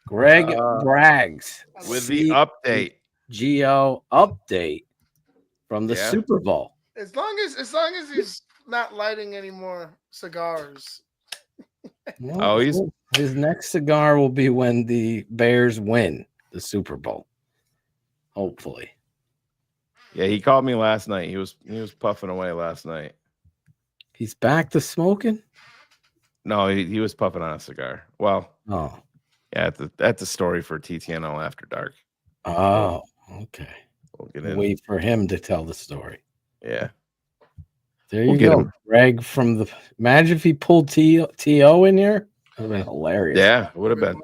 Greg Braggs with the update. GO update. from the Yeah. Super Bowl. As long as he's not lighting any more cigars. Well, his next cigar will be when the Bears win the Super Bowl. Hopefully. Yeah, he called me last night. He was puffing away last night. He's back to smoking? No, he was puffing on a cigar. Well, oh. Yeah, that's a story for TTNL After Dark. Oh, okay. We'll get in. Wait for him to tell the story. Yeah. There you go. Greg from the. Imagine if he pulled T.O. in here. That would have been hilarious. Yeah, it would have been.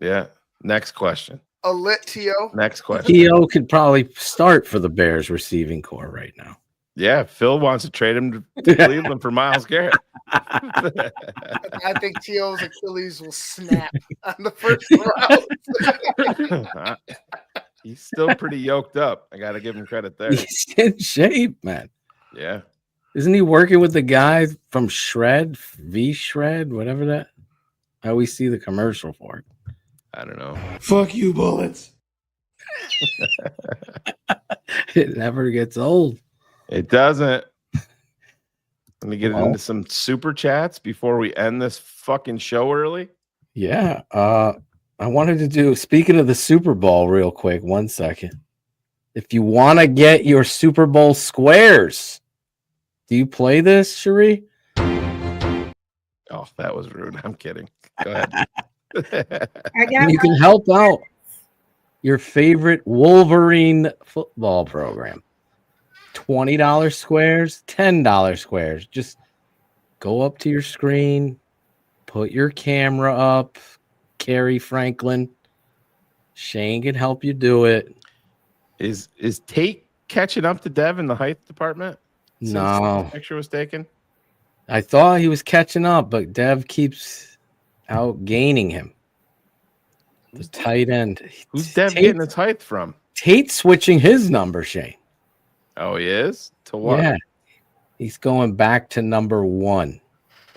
Yeah. Next question. A lit T.O. Next question. T.O. could probably start for the Bears receiving core right now. Yeah, Phil wants to trade him to Cleveland for Myles Garrett. I think T.O.'s Achilles will snap on the first round. He's still pretty yoked up. I got to give him credit there. He's in shape, man. Yeah. Isn't he working with the guy from Shred, V-Shred, whatever that? I always see the commercial for it. I don't know. Fuck you, bullets. It never gets old. It doesn't. Let me get into some super chats before we end this fucking show early. Yeah. I wanted to do, speaking of the Super Bowl real quick, 1 second. If you want to get your Super Bowl squares, do you play this, Cherie? Oh, that was rude. I'm kidding. Go ahead. You can help out your favorite Wolverine football program. $20 squares, $10 squares. Just go up to your screen, put your camera up. Carrie Franklin, Shane can help you do it. Is Tate catching up to Dev in the height department? No, the picture was taken. I thought he was catching up, but Dev keeps outgaining him. The tight end. Who's Dev getting his height from? Tate's switching his number, Shane. Oh, he is? To what? Yeah. He's going back to number 1.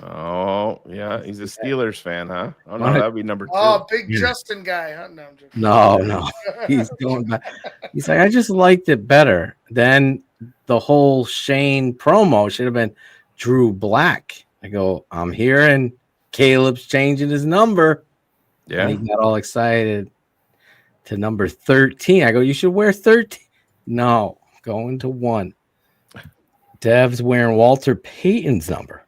Oh, yeah. He's a Steelers fan, huh? Oh, no, that would be number 2. Oh, big Justin guy, huh? No, I'm joking. No. He's going back. He's like, I just liked it better. Then the whole Shane promo should have been Drew Black. I go, I'm here, and Caleb's changing his number. Yeah. And he got all excited to number 13. I go, you should wear 13. No, going to 1. Dev's wearing Walter Payton's number.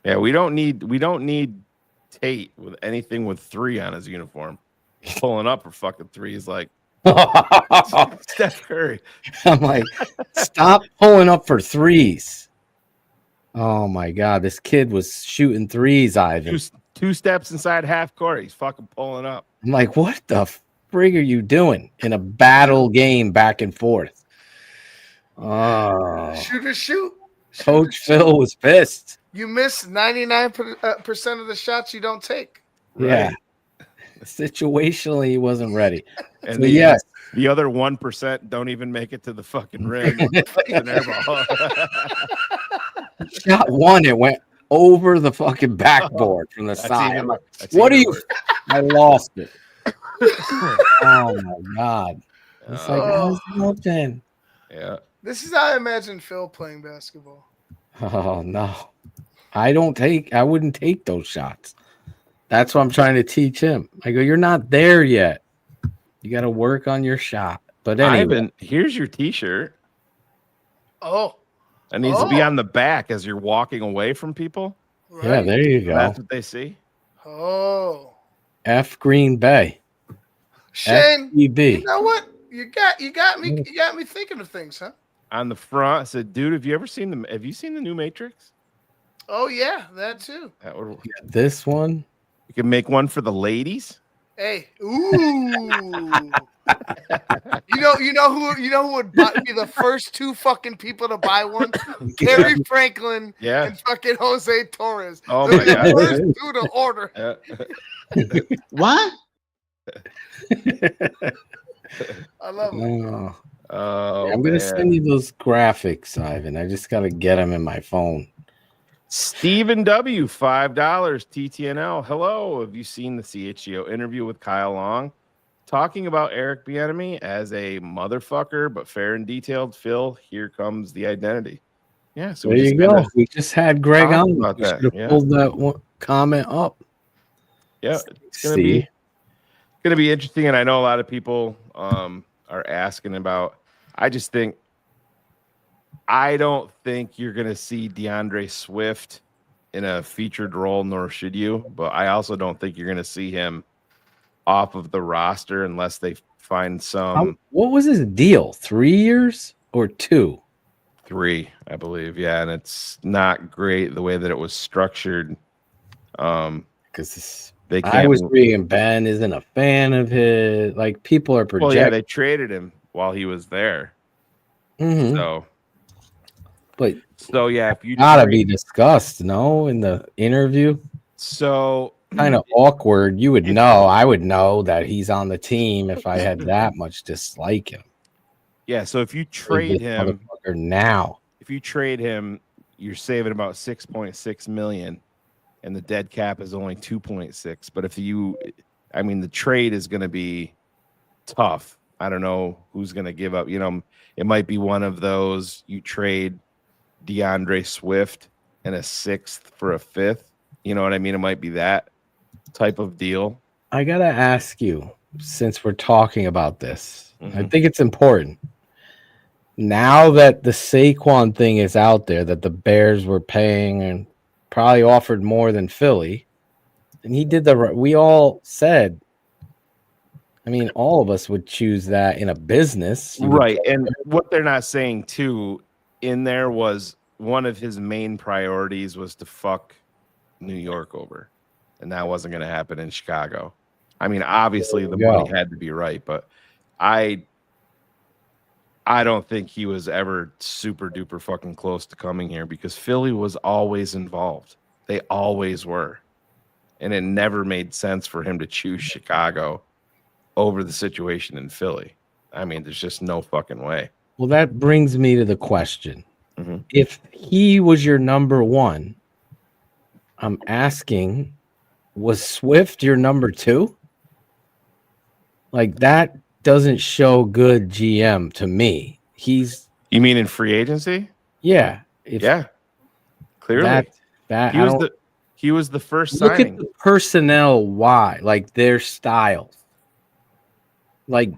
Yeah, we don't need Tate with anything with 3 on his uniform. Pulling up for fucking 3 is like Steph Curry. I'm like, stop pulling up for 3s. Oh my god, this kid was shooting 3s, Ivan. 2 steps inside half court. He's fucking pulling up. I'm like, what the frig are you doing in a battle game back and forth? Oh, Shoot. Coach Phil was pissed. You miss 99% of the shots you don't take. Right? Yeah. Situationally, he wasn't ready. And so, yes. The other 1% don't even make it to the fucking rim. Shot 1, it went over the fucking backboard from the side. I'm like, what are you? I lost it. Oh my god. It's like, how's nothing? Yeah. This is how I imagine Phil playing basketball. Oh no. I wouldn't take those shots. That's what I'm trying to teach him. I go, you're not there yet. You got to work on your shot. But anyway, Ivan, here's your t-shirt. Oh. It needs to be on the back as you're walking away from people. Right. Yeah, there you go. That's what they see. Oh. F Green Bay. Shane, FGB. you know what? You got me thinking of things, huh? On the front, I said, dude, have you seen the new Matrix? Oh yeah, that too. That would This one. You can make one for the ladies. Hey, ooh. you know who would be the first 2 fucking people to buy one? Gary Franklin and fucking Jose Torres. Oh They're my the god. first 2 to order. What? I love it. Oh, I'm gonna send you those graphics, Ivan. I just gotta get them in my phone. Stephen W, $5 TTNL. Hello. Have you seen the CHGO interview with Kyle Long? talking about Eric Bieniemy as a motherfucker, but fair and detailed. Phil, here comes the identity. Yeah, so There you go. We just had Greg talked on. about We that, should have yeah. pulled that one comment up. Yeah, it's gonna See? be interesting, and I know a lot of people are asking about. I don't think you're gonna see DeAndre Swift in a featured role, nor should you. But I also don't think you're gonna see him off of the roster unless they find some. What was his deal? 3 years or 2? 3, I believe. Yeah, and it's not great the way that it was structured. Because they can't. I was reading Ben isn't a fan of his. Like people are projecting. Well, yeah, they traded him while he was there. Mhm. So yeah, if you gotta be discussed, no, in the interview. So kind of awkward. You would know. I would know that he's on the team if I had that much dislike him. Yeah, so if you trade him now, if you trade him, you're saving about 6.6 million, and the dead cap is only 2.6. But if the trade is going to be tough. I don't know who's going to give up. It might be one of those you trade DeAndre Swift and a 6th for a 5th. You know what I mean? It might be that type of deal. I gotta ask you, since we're talking about this, I think it's important. Now that the Saquon thing is out there, that the Bears were paying and probably offered more than Philly, and he did we all said, all of us would choose that in a business. Right. And what they're not saying too in there was one of his main priorities was to fuck New York over. And that wasn't going to happen in Chicago. Obviously the money had to be right, but I don't think he was ever super duper fucking close to coming here because Philly was always involved. They always were. And it never made sense for him to choose Chicago over the situation in Philly. There's just no fucking way. Well, that brings me to the question. If he was your number one, I'm asking, was Swift your number 2? Like, that doesn't show good GM to me. You mean in free agency? Yeah. Clearly. He was the first look signing. At the personnel, why? Like, their styles. Like,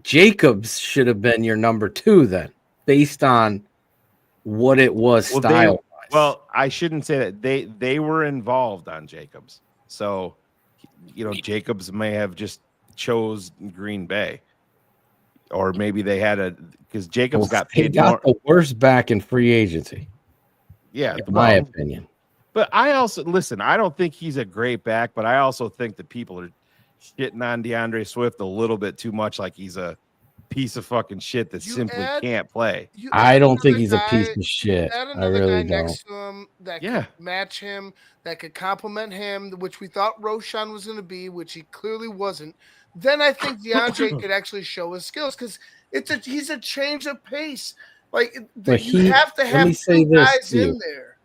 Jacobs should have been your number 2 then, based on what it was style. Well, I shouldn't say that. They were involved on Jacobs. So, Jacobs may have just chose Green Bay. Or maybe they had because Jacobs got paid more. The worst back in free agency. Yeah, in my opinion. But I also I don't think he's a great back, but I also think that people are shitting on DeAndre Swift a little bit too much, like he's a piece of fucking shit that simply can't play. I don't think he's a piece of shit. I really don't. Next to him that could match him, that could complement him, which we thought Roshan was going to be, which he clearly wasn't. Then I think DeAndre could actually show his skills because he's a change of pace. Like you have to have 2 guys in there.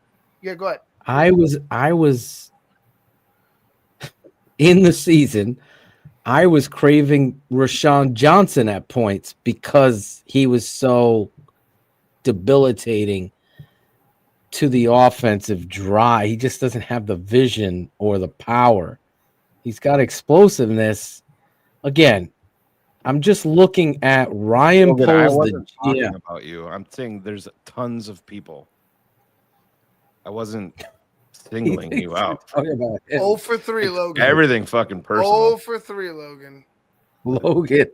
Yeah, go ahead. I was in the season. I was craving Rashawn Johnson at points because he was so debilitating to the offensive drive. He just doesn't have the vision or the power. He's got explosiveness. Again, I'm just looking at Ryan Poles. I wasn't talking about you. I'm saying there's tons of people. I wasn't singling you out. 0 for 3, Logan. Everything fucking personal. 0 for 3, Logan. Logan.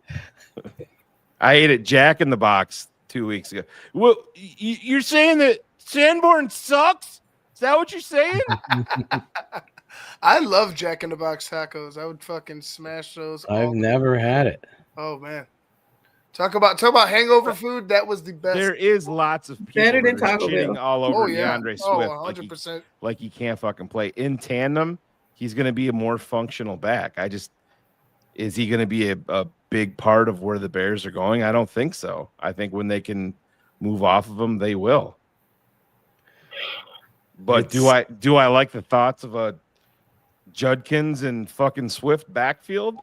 I ate at Jack in the Box 2 weeks ago. Well, you're saying that Sanborn sucks? Is that what you're saying? I love Jack in the Box tacos. I would fucking smash those. I've never had it. Oh man. Talk about hangover food. That was the best. There is lots of people Better than Taco shitting Bell. all over DeAndre Swift. 100%. Like he can't fucking play. In tandem, he's going to be a more functional back. Is he going to be a big part of where the Bears are going? I don't think so. I think when they can move off of him, they will. But do I like the thoughts of a Judkins and fucking Swift backfield?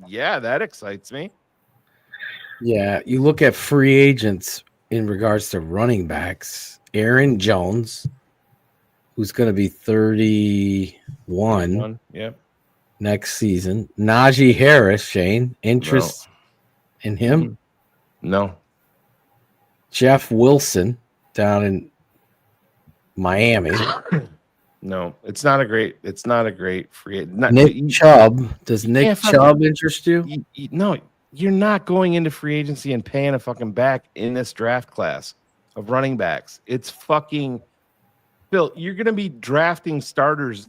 Yeah, that excites me. Yeah, you look at free agents in regards to running backs. Aaron Jones, who's going to be 31 Yep. next season. Najee Harris, Shane, interest in him. No. Jeff Wilson down in Miami. No, it's not a great free agent. Nick Chubb. Does Nick Chubb interest you? No, you're not going into free agency and paying a fucking back in this draft class of running backs. It's fucking Phil. You're going to be drafting starters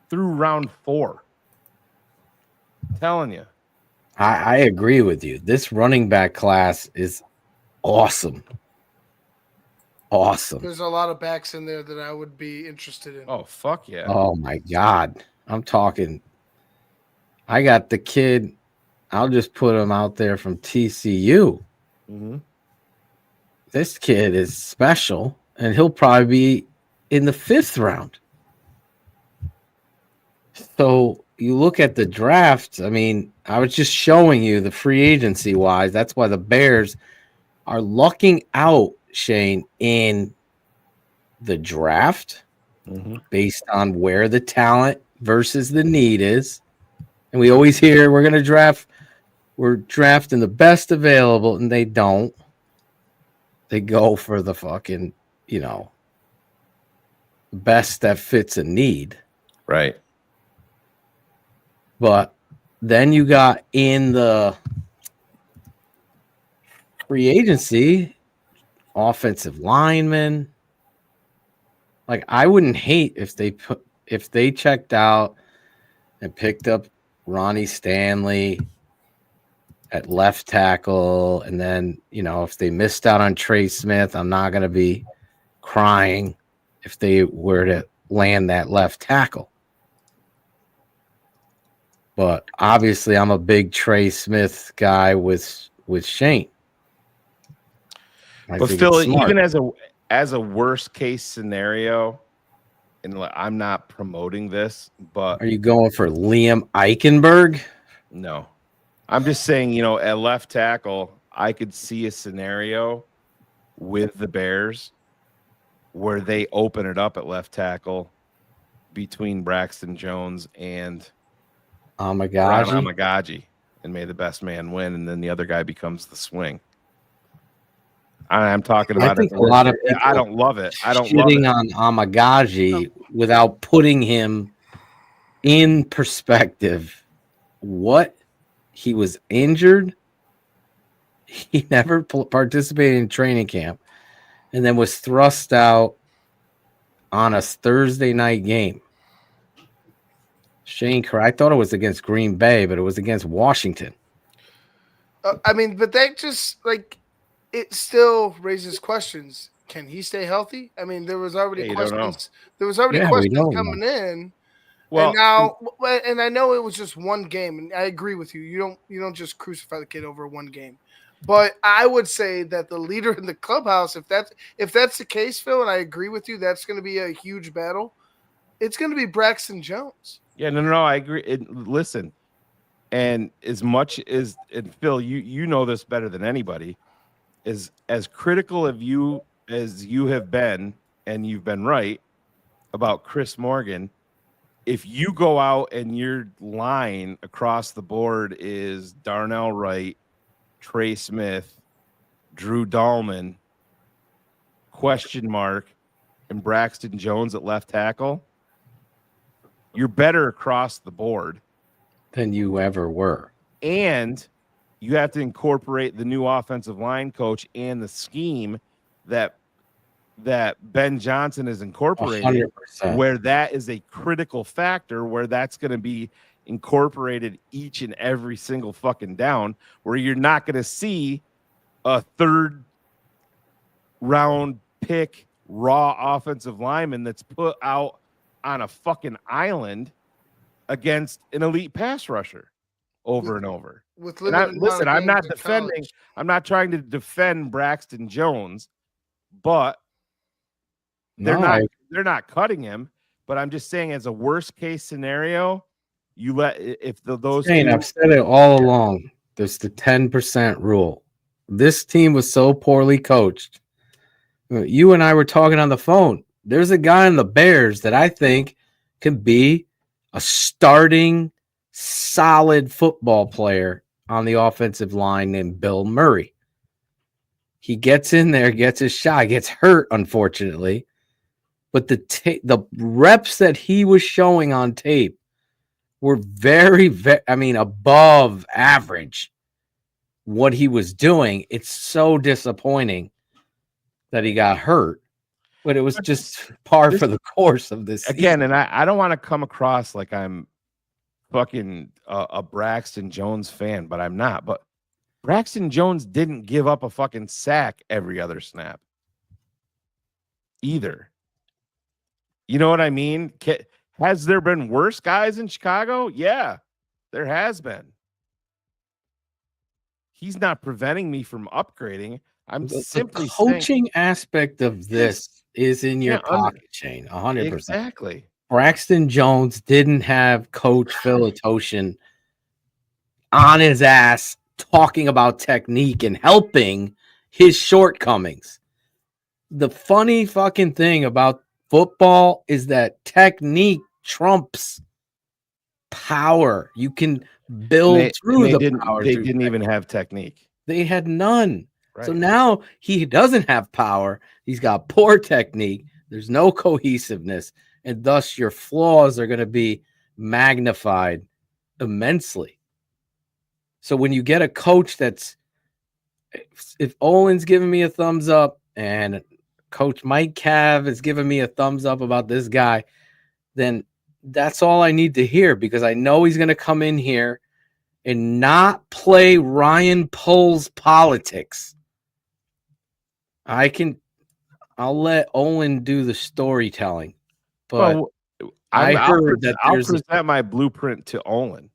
through round 4. I'm telling you. I agree with you. This running back class is awesome. Awesome. There's a lot of backs in there that I would be interested in. Oh, fuck yeah. Oh, my God. I'm talking. I got the kid. I'll just put him out there from TCU. Mm-hmm. This kid is special, and he'll probably be in the 5th round. So you look at the draft. I mean, I was just showing you the free agency wise. That's why the Bears are lucking out, Shane, in the draft based on where the talent versus the need is. And we always hear we're drafting the best available, and they don't. They go for the fucking, best that fits a need. Right. But then you got in the free agency, offensive linemen. Like, I wouldn't hate if they checked out and picked up Ronnie Stanley at left tackle, and then if they missed out on Trey Smith, I'm not going to be crying if they were to land that left tackle. But obviously, I'm a big Trey Smith guy with Shane. But Phil, even as a worst case scenario, and I'm not promoting this, but are you going for Liam Eichenberg? No, I'm just saying, at left tackle, I could see a scenario with the Bears where they open it up at left tackle between Braxton Jones and Amagaji, and may the best man win, and then the other guy becomes the swing. I'm talking about. I think a lot of people I don't love it. I don't shitting love it. on Amagaji without putting him in perspective. What he was injured. He never participated in training camp, and then was thrust out on a Thursday night game. Shane, I thought it was against Green Bay, but it was against Washington. I mean, but that just it still raises questions. Can he stay healthy? I mean, there was already questions. There was already questions coming in. Well, and now, and I know it was just one game, and I agree with you. You don't just crucify the kid over one game. But I would say that the leader in the clubhouse, if that's the case, Phil, and I agree with you, that's going to be a huge battle. It's going to be Braxton Jones. Yeah, no, I agree. Listen, and as much as Phil, you know this better than anybody, is as critical of you as you have been, and you've been right about Chris Morgan. If you go out and your line across the board is Darnell Wright, Trey Smith, Drew Dahlman, question mark, and Braxton Jones at left tackle, you're better across the board than you ever were. And you have to incorporate the new offensive line coach and the scheme that Ben Johnson is incorporating, 100%. where that is a critical factor, where that's going to be incorporated each and every single fucking down, where you're not going to see a 3rd round pick raw offensive lineman that's put out on a fucking island against an elite pass rusher over and over. Listen, I'm not defending. I'm not trying to defend Braxton Jones, but they're not cutting him. But I'm just saying, as a worst case scenario, those Shane, two, I've said it all along. There's the 10% rule. This team was so poorly coached. You and I were talking on the phone. There's a guy in the Bears that I think can be a starting solid football player on the offensive line named Bill Murray. He gets in there, gets his shot, gets hurt, unfortunately. But the reps that he was showing on tape were very, above average what he was doing. It's so disappointing that he got hurt, but it was just par for the course of this again. season. And I don't want to come across like I'm fucking a Braxton Jones fan, but I'm not. But Braxton Jones didn't give up a fucking sack every other snap either. You know what I mean? Has there been worse guys in Chicago? Yeah, there has been. He's not preventing me from upgrading. I'm simply the coaching saying, aspect of this is in your pocket, Shane. 100%. Exactly. Braxton Jones didn't have Coach Phil Etoshin on his ass talking about technique and helping his shortcomings. The funny fucking thing about football is that technique trumps power. You can build through the power. They didn't even have technique. They had none. Right. So now he doesn't have power. He's got poor technique. There's no cohesiveness. And thus your flaws are going to be magnified immensely. So when you get a coach that's, if Olin's giving me a thumbs up and Coach Mike Cav is giving me a thumbs up about this guy, then that's all I need to hear, because I know he's going to come in here and not play Ryan Poles politics. I'll let Olin do the storytelling, but I'll present my blueprint to Olin,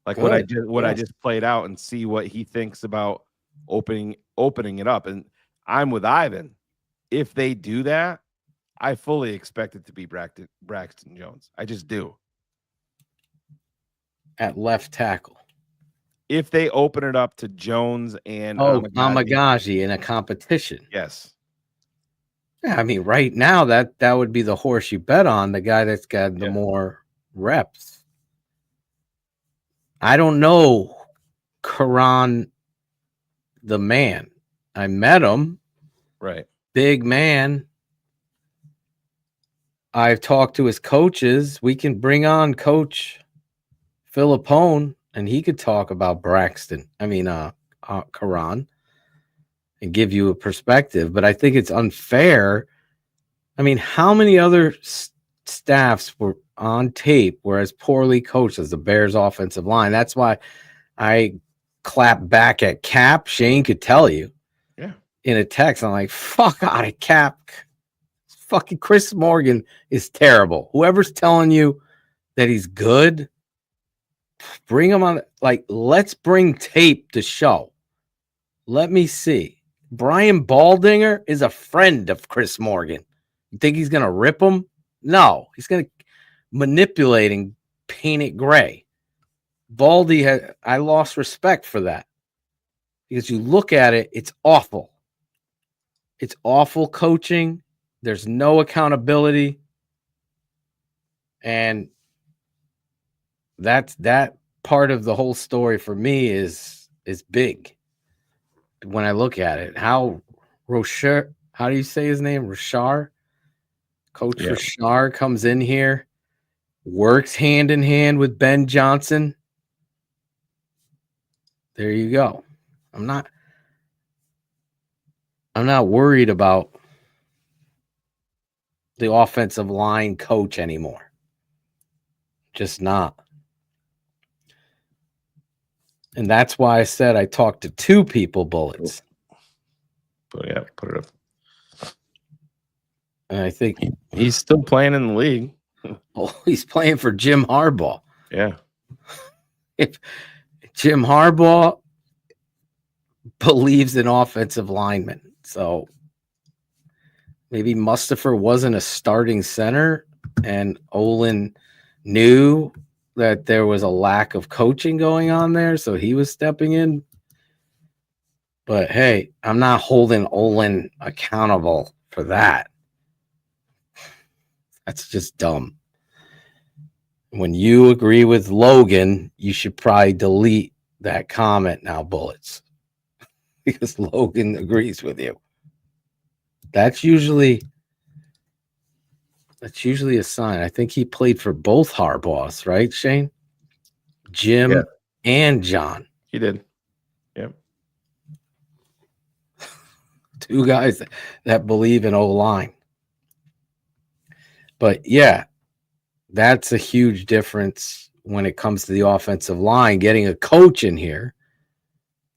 like what I just played out, and see what he thinks about opening it up. And I'm with Ivan. If they do that, I fully expect it to be Braxton Jones. I just do. At left tackle. If they open it up to Jones and Amagaji in a competition. Yes. Yeah, I mean, right now that would be the horse you bet on, the guy that's got the more reps. I don't know Karan the man. I met him. Right. Big man. I've talked to his coaches. We can bring on Coach Philippone, and he could talk about Karan, and give you a perspective. But I think it's unfair. I mean, how many other staffs were on tape were as poorly coached as the Bears offensive line? That's why I clap back at Cap. Shane could tell you. Yeah. In a text, I'm like, fuck out of Cap. Fucking Chris Morgan is terrible. Whoever's telling you that he's good, bring him on. Like, let's bring tape to show. Let me see. Brian Baldinger is a friend of Chris Morgan. You think he's going to rip him? No. He's going to manipulate and paint it gray. Baldy, I lost respect for that. Because you look at it, it's awful. It's awful coaching. There's no accountability. And that part of the whole story for me is big. When I look at it, how Rocher, how do you say his name? Rochar? Coach Rochar comes in here, works hand in hand with Ben Johnson. There you go. I'm not worried about the offensive line coach anymore. Just not. And that's why I said I talked to two people bullets. Put it up. And I think he's still playing in the league. Oh, he's playing for Jim Harbaugh. Yeah. If Jim Harbaugh believes in offensive linemen, so maybe Mustipher wasn't a starting center, and Olin knew that there was a lack of coaching going on there, so he was stepping in. But hey, I'm not holding Olin accountable for that. That's just dumb. When you agree with Logan, you should probably delete that comment now, Bullets, because Logan agrees with you. That's usually a sign. I think he played for both Harbaughs, right, Shane? Jim and John. He did. Yep. Two guys that believe in O-line. But yeah, that's a huge difference when it comes to the offensive line, getting a coach in here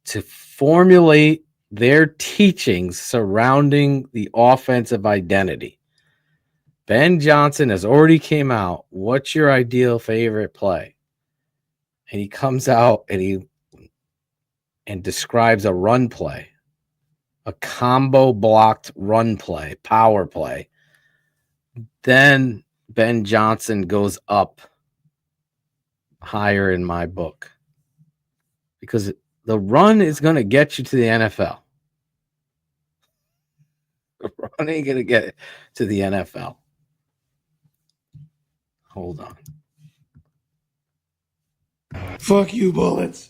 to formulate their teachings surrounding the offensive identity. Ben Johnson has already came out. What's your ideal favorite play? And he comes out and describes a run play, a combo blocked run play, power play. Then Ben Johnson goes up higher in my book because the run is going to get you to the NFL. The run ain't going to get it to the NFL. Hold on. Fuck you, Bullets.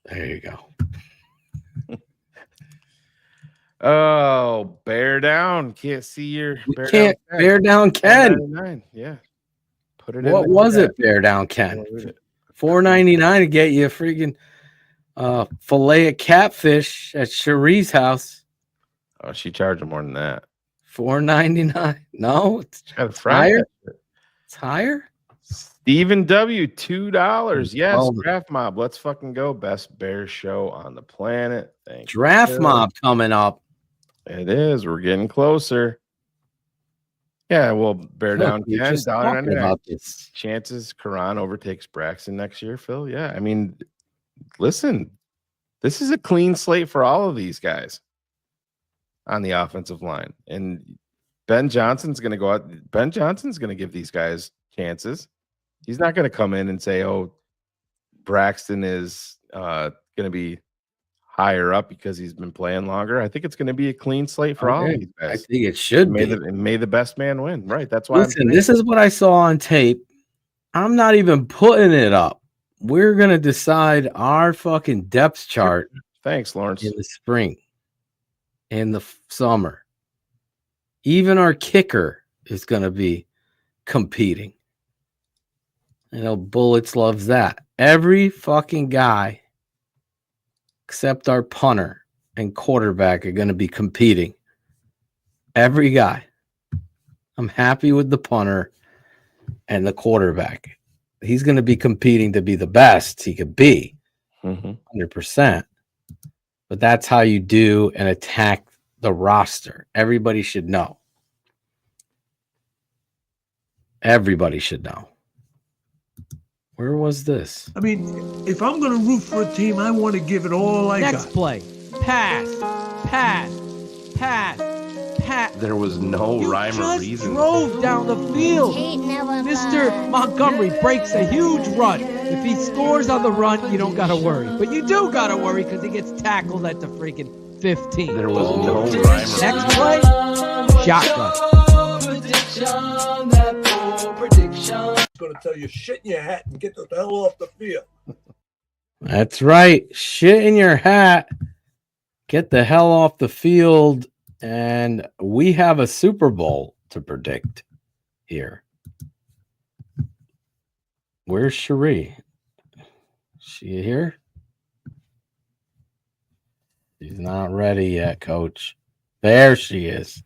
There you go. Oh, bear down. Can't see your Bear down Ken. Yeah. Put it in. What was it, Bear Down Ken? $4.99 to get you a freaking fillet of catfish at Cherie's house. Oh, she charged more than that. $4.99. No, it's higher. It's higher. Stephen W. $2. Yes, Oh. Draft Mob. Let's fucking go. Best bear show on the planet. Thank Draft you. Mob coming up. It is. We're getting closer. Yeah, well, bear down. You're just talking about this. Chances Karan overtakes Braxton next year, Phil. Yeah, I mean, listen, this is a clean slate for all of these guys on the offensive line, and Ben Johnson's going to go out. Ben Johnson's going to give these guys chances. He's not going to come in and say, "Oh, Braxton is going to be higher up because he's been playing longer." I think it's going to be a clean slate for all of these guys. I think it should be. May the best man win. Right. That's why. Listen, this is what I saw on tape. I'm not even putting it up. We're going to decide our fucking depth chart. Thanks, Lawrence. In the spring, in the summer. Even our kicker is going to be competing. You know, Bullets loves that. Every fucking guy except our punter and quarterback are going to be competing. Every guy. I'm happy with the punter and the quarterback. He's going to be competing to be the best he could be. 100%. But that's how you do and attack the roster. Everybody should know. Everybody should know. Where was this? I mean, if I'm going to root for a team, I want to give it all I got. Next play. Pass. There was no rhyme or reason. Drove down the field. Mr. Montgomery breaks a huge run. If he scores on the run, you don't got to worry. But you do got to worry because he gets tackled at the freaking 15. There was no rhyme or Next play. Shotgun. Going to tell you shit in your hat and get the hell off the field. That's right. Shit in your hat. Get the hell off the field. And we have a Super Bowl to predict here. Where's Cherie? She here? She's not ready yet, Coach. There she is.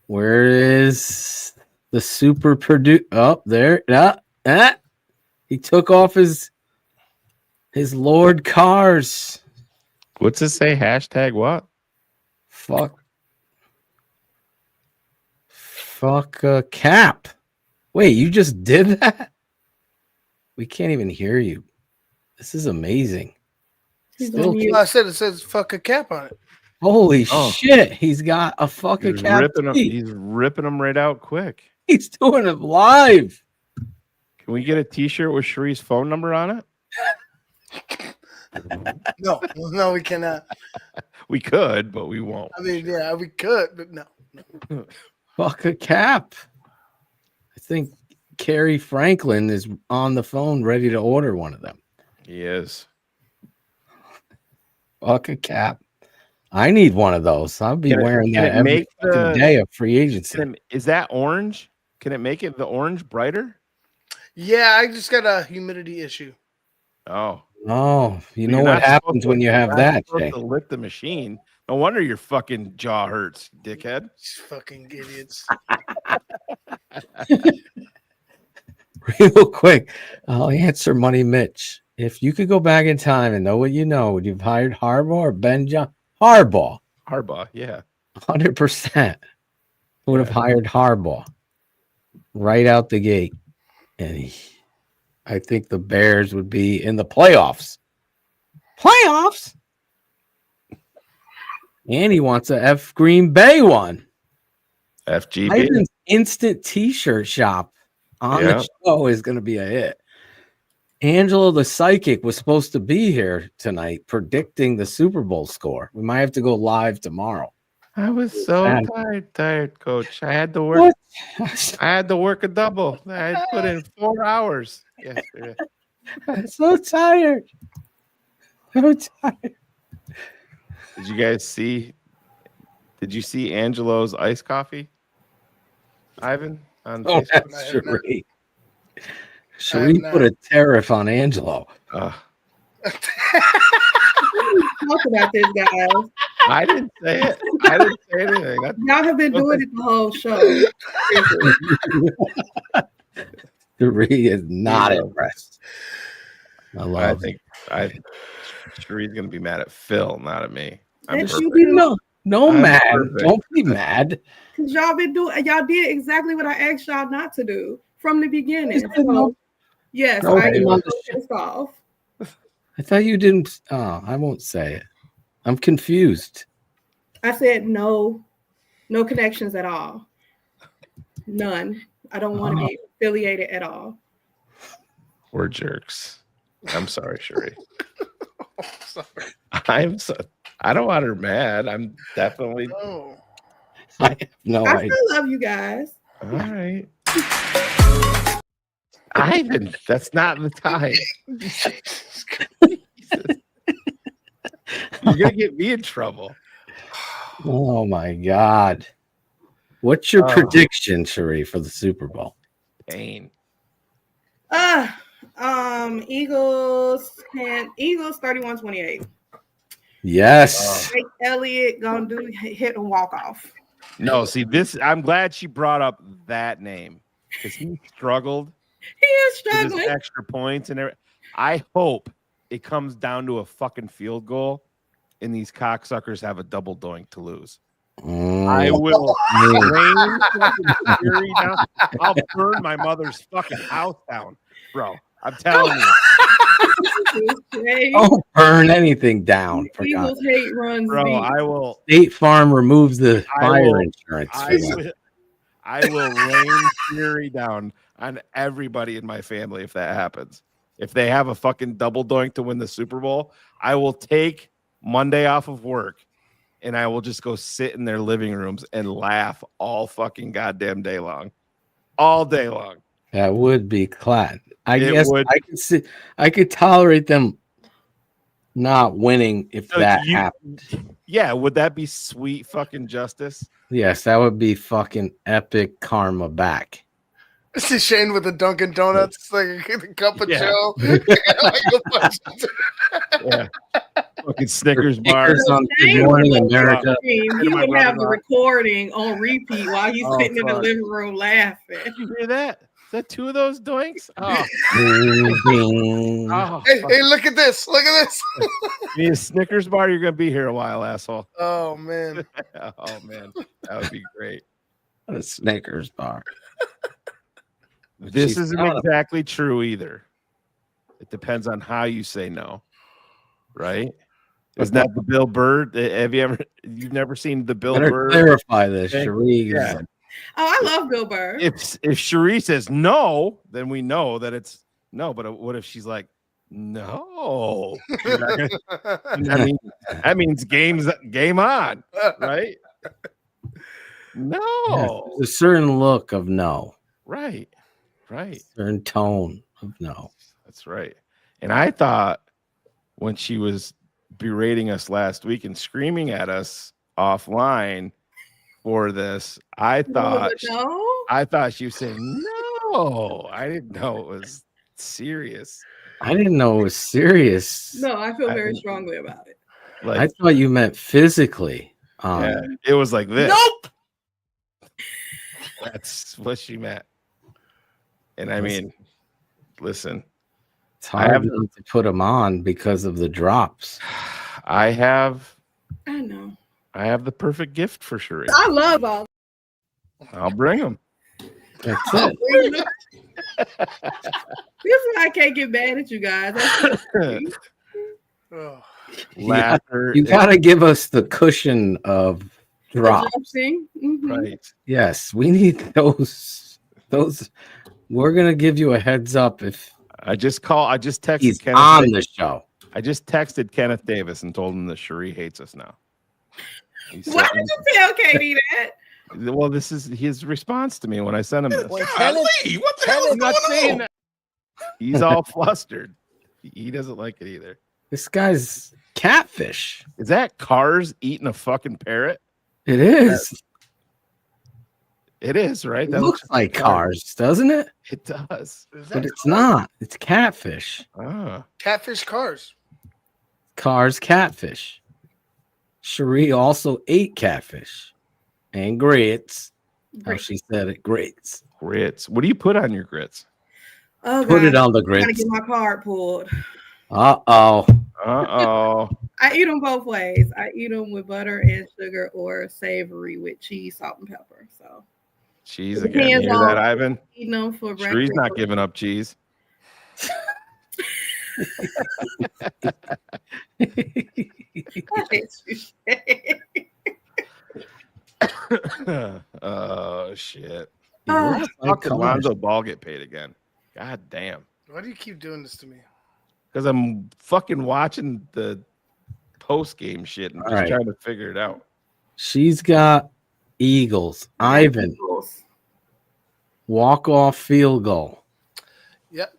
Where is the super Purdue? Oh, there. He took off his Lord Cars. What's it say? Hashtag what? Fuck cap. Wait, you just did that? We can't even hear you. This is amazing. I said it says fuck a cap on it. Holy shit. He's got a fucking cap. He's ripping them right out quick. He's doing it live. Can we get a T-shirt with Cherie's phone number on it? No, we cannot. We could, but we won't. I mean, yeah, we could, but no. Fuck a cap. I think Carrie Franklin is on the phone ready to order one of them. He is. Fuck a cap. I need one of those. I'll be wearing that every day of free agency. Is that orange? Can it make it the orange brighter? Yeah, I just got a humidity issue. Oh. You know what happens when you have that, Jay? To lick the machine. No wonder your fucking jaw hurts, dickhead. These fucking idiots. Real quick, I'll answer Money Mitch. If you could go back in time and know what you know, would you have hired Harbaugh or Ben John? Harbaugh, yeah. 100% would have hired Harbaugh right out the gate. And I think the Bears would be in the playoffs. Playoffs? And he wants a F Green Bay one. FGB. Ivan's instant t-shirt shop on the show is going to be a hit. Angela the Psychic was supposed to be here tonight predicting the Super Bowl score. We might have to go live tomorrow. I was so tired, Coach. I had to work. I had to work a double. I had to put in 4 hours yesterday. I'm so tired. I'm tired. Did you guys see? Did you see Angelo's iced coffee, Ivan? On Oh, Facebook? that's Cherie. Cherie put a tariff on Angelo. Talk about this, guys. I didn't say it. I didn't say anything. Y'all have been doing it the whole show. Cherie is not impressed. I think Cherie's gonna be mad at Phil, not at me. I'm no, I'm mad. perfect. Don't be mad. Because y'all did exactly what I asked y'all not to do from the beginning. No. Yes, No, I I'm on am the pissed off. I thought you didn't. Oh, I won't say it. I'm confused. I said no connections at all. None. I don't want to be affiliated at all. We're jerks. I'm sorry, Cherie. Sorry. I don't want her mad. I'm definitely. No. I have no I idea. still love you guys. All right. Ivan, that's not the time. You're gonna get me in trouble. Oh my God. What's your prediction, Cherie, for the Super Bowl? Pain. Eagles 31-28. Yes. Jake Elliott gonna hit a walk off. No, see this. I'm glad she brought up that name because he struggled. He is with his struggling. extra points and everything. I hope it comes down to a fucking field goal, and these cocksuckers have a double doink to lose. I will rain fucking fury down. I'll burn my mother's fucking house down, bro. I'm telling you. Don't burn anything down. For Eagles God's hate runs Bro, deep. I will. State Farm removes the I fire will- insurance. I will rain fury down on everybody in my family if that happens. If they have a fucking double doink to win the Super Bowl, I will take Monday off of work and I will just go sit in their living rooms and laugh all fucking goddamn day long. All day long. That would be clad. I It guess would. I could tolerate them not winning if So that happened. Yeah, would that be sweet fucking justice? Yes, that would be fucking epic karma back. This is Shane with the Dunkin' Donuts, like a cup of Yeah. Joe. Like a bunch of- Yeah. Fucking Snickers bar. Snickers on Good Morning America. He would have the recording on repeat while he's sitting in the fuck. living room laughing. You hear that? Is that 2 of those doinks? Oh, Hey, look at this. Look at this. you need a Snickers bar? You're going to be here a while, asshole. Oh, man. Oh, man. That would be great. A Snickers bar. This She's isn't not a- exactly true either. It depends on how you say no, right? Isn't that the Bill Burr? You've never seen the Bill Better Burr? clarify this, thing? Cherie. Yeah. Oh, I love Bill Burr. If Cherie says no, then we know that it's no. But what if she's like, no? That means game on, right? No. Yes, there's a certain look of no. Right. Certain tone of no. That's right. And I thought when she was berating us last week and screaming at us offline for this, I thought she was saying no. I didn't know it was serious. I didn't know it was serious. No, I feel very strongly about it. I thought you meant physically. Yeah, it was like this. Nope. That's what she meant. And I mean, listen, it's hard to put them on because of the drops. I know. I have the perfect gift for Cherie. I love all. I'll bring them. That's it. This is why I can't get mad at you guys. Laughter. You got to give us the cushion of drop. Right. Yes, we need those. We're gonna give you a heads up if I just texted he's Kenneth on the show. I just texted Kenneth Davis and told him that Cherie hates us now. Why did you tell Katie that? Well, this is his response to me when I sent him this. What the hell is going on? That. He's all flustered. He doesn't like it either. This guy's catfish. Is that Cars eating a fucking parrot? It is. It is, right? It looks like Cars, doesn't it? It does. But it's not. It's catfish. Catfish Cars. Cars catfish. Cherie also ate catfish and grits. How she said it, grits. Grits. What do you put on your grits? Oh, Put it on the I gotta grits. get my card pulled. Uh-oh. I eat them both ways. I eat them with butter and sugar or savory with cheese, salt, and pepper. So Cheese again. You hear that, Ivan? Eating them for breakfast. Cherie's not giving up cheese. Oh shit. Fucking Lonzo Ball get paid again. God damn. Why do you keep doing this to me? Because I'm fucking watching the post game shit and just trying to figure it out. She's got Eagles. Ivan. Walk-off field goal. Yep.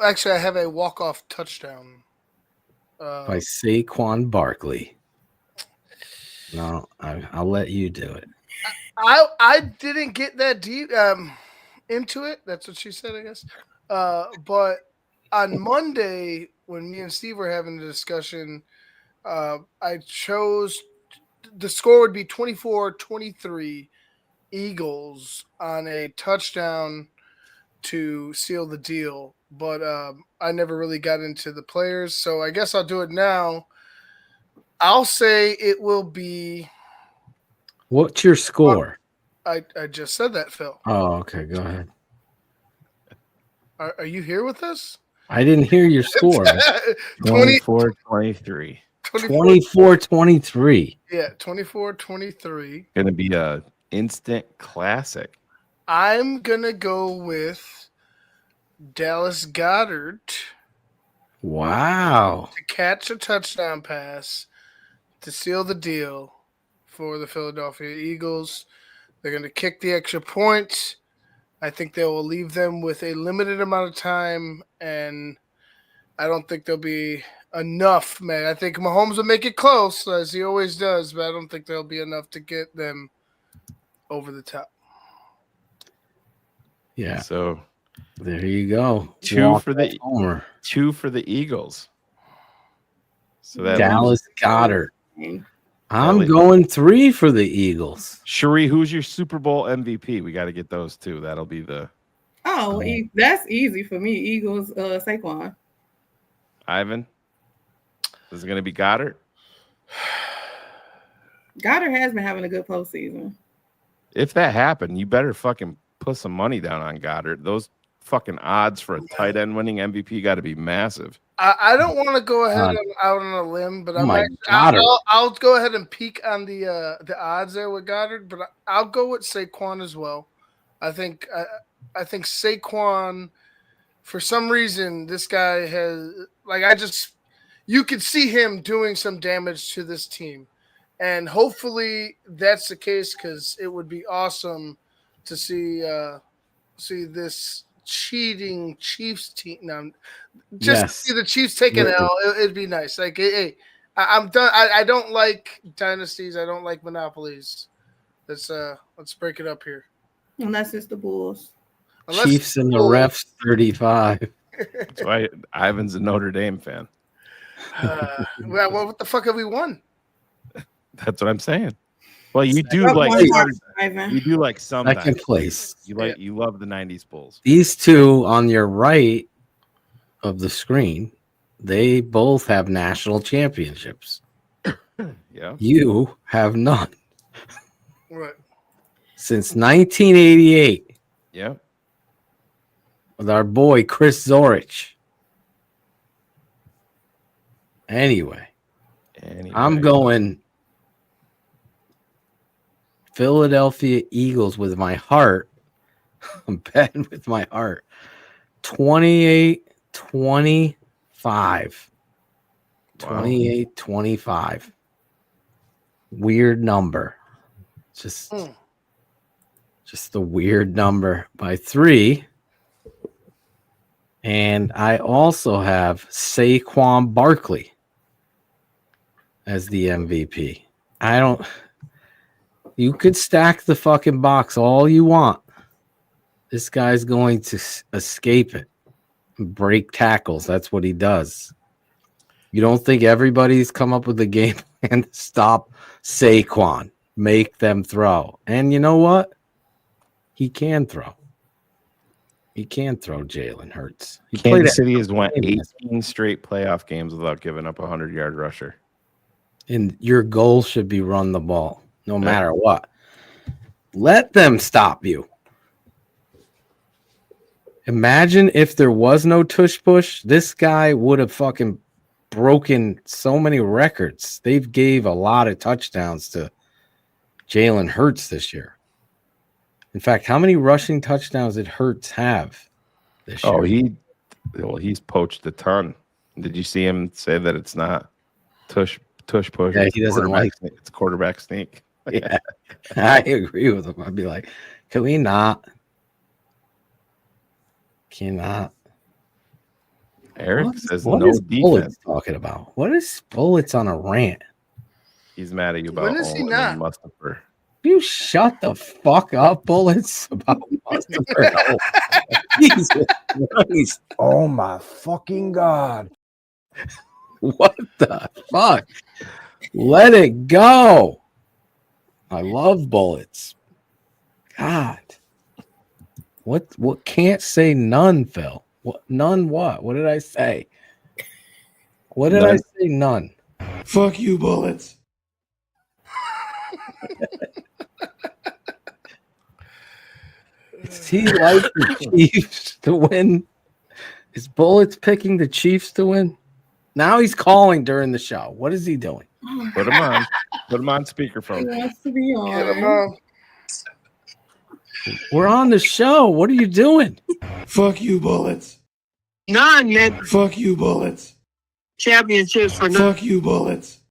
Actually, I have a walk-off touchdown. By Saquon Barkley. No, I'll let you do it. I didn't get that deep into it. That's what she said, I guess. But on Monday, when me and Steve were having a discussion, I chose the score would be 24-23 Eagles on a touchdown to seal the deal. But I never really got into the players, so I guess I'll do it now. I'll say it will be. What's your score? I just said that, Phil. Oh, okay. Go ahead. Are you here with us? I didn't hear your score. 24-23. 24-23. Yeah, 24-23. Gonna be a instant classic. I'm gonna go with Dallas Goedert. Wow. To catch a touchdown pass to seal the deal for the Philadelphia Eagles. They're going to kick the extra points. I think they will leave them with a limited amount of time, and I don't think there'll be enough, man. I think Mahomes will make it close, as he always does, but I don't think there'll be enough to get them over the top. Yeah. So there you go. Two for the Eagles. So that Dallas Goedert. I'm going 3 for the Eagles. Cherie, who's your Super Bowl MVP? We got to get those too. That'll be the. Oh, that's easy for me. Eagles, Saquon. Ivan, is it going to be Goddard? Goddard has been having a good postseason. If that happened, you better fucking put some money down on Goddard. Those fucking odds for a tight end winning MVP got to be massive. I don't want to go ahead out on a limb, but I'll go ahead and peek on the odds there with Goddard, but I'll go with Saquon as well. I think Saquon, for some reason, this guy has you could see him doing some damage to this team, and hopefully that's the case because it would be awesome to see this cheating Chiefs team. No, just to see the Chiefs take an L. It'd be nice. Like, hey, I'm done. I don't like dynasties. I don't like monopolies. Let's break it up here. Unless it's the Bulls. Chiefs and the refs 35. That's why Ivan's a Notre Dame fan. Well, what the fuck have we won? That's what I'm saying. Well, you do like some second place. You love the 90s Bulls. These two on your right of the screen, they both have national championships. Yeah. You have none. Right. Since 1988. Yeah. With our boy Chris Zorich. Anyway. I'm going Philadelphia Eagles with my heart. I'm betting with my heart. 28-25. 28-25. Weird number. Just the weird number by 3. And I also have Saquon Barkley as the MVP. You could stack the fucking box all you want. This guy's going to escape it. Break tackles. That's what he does. You don't think everybody's come up with a game plan to stop Saquon? Make them throw. And you know what? He can throw. He can throw Jalen Hurts. Kansas City has won 18 straight playoff games without giving up a 100-yard rusher. And your goal should be run the ball, no matter what. Let them stop you. Imagine if there was no tush push, this guy would have fucking broken so many records. They've gave a lot of touchdowns to Jalen Hurts this year. In fact, how many rushing touchdowns did Hurts have this year? He's poached a ton. Did you see him say that it's not tush push? Yeah, he doesn't like it. It's quarterback sneak. Yeah, I agree with him. I'd be like, can we not? Cannot. Eric says what no is defense. Bullets talking about? What is Bullets on a rant? He's mad at you about When is he not? Mustafa. You shut the fuck up, Bullets, about Mustafa. No. Jesus Christ. Oh my fucking God. What the fuck? Let it go. I love Bullets. God. What can't say none, Phil? What none what? What did I say? What did I say? None. Fuck you, Bullets. Is he like the Chiefs to win? Is Bullets picking the Chiefs to win? Now he's calling during the show. What is he doing? Put him on. Put him on speakerphone. He wants to be on. Get him on. We're on the show. What are you doing? Fuck you, Bullets. None, man. Fuck you, Bullets. Championships for none. Fuck you, Bullets.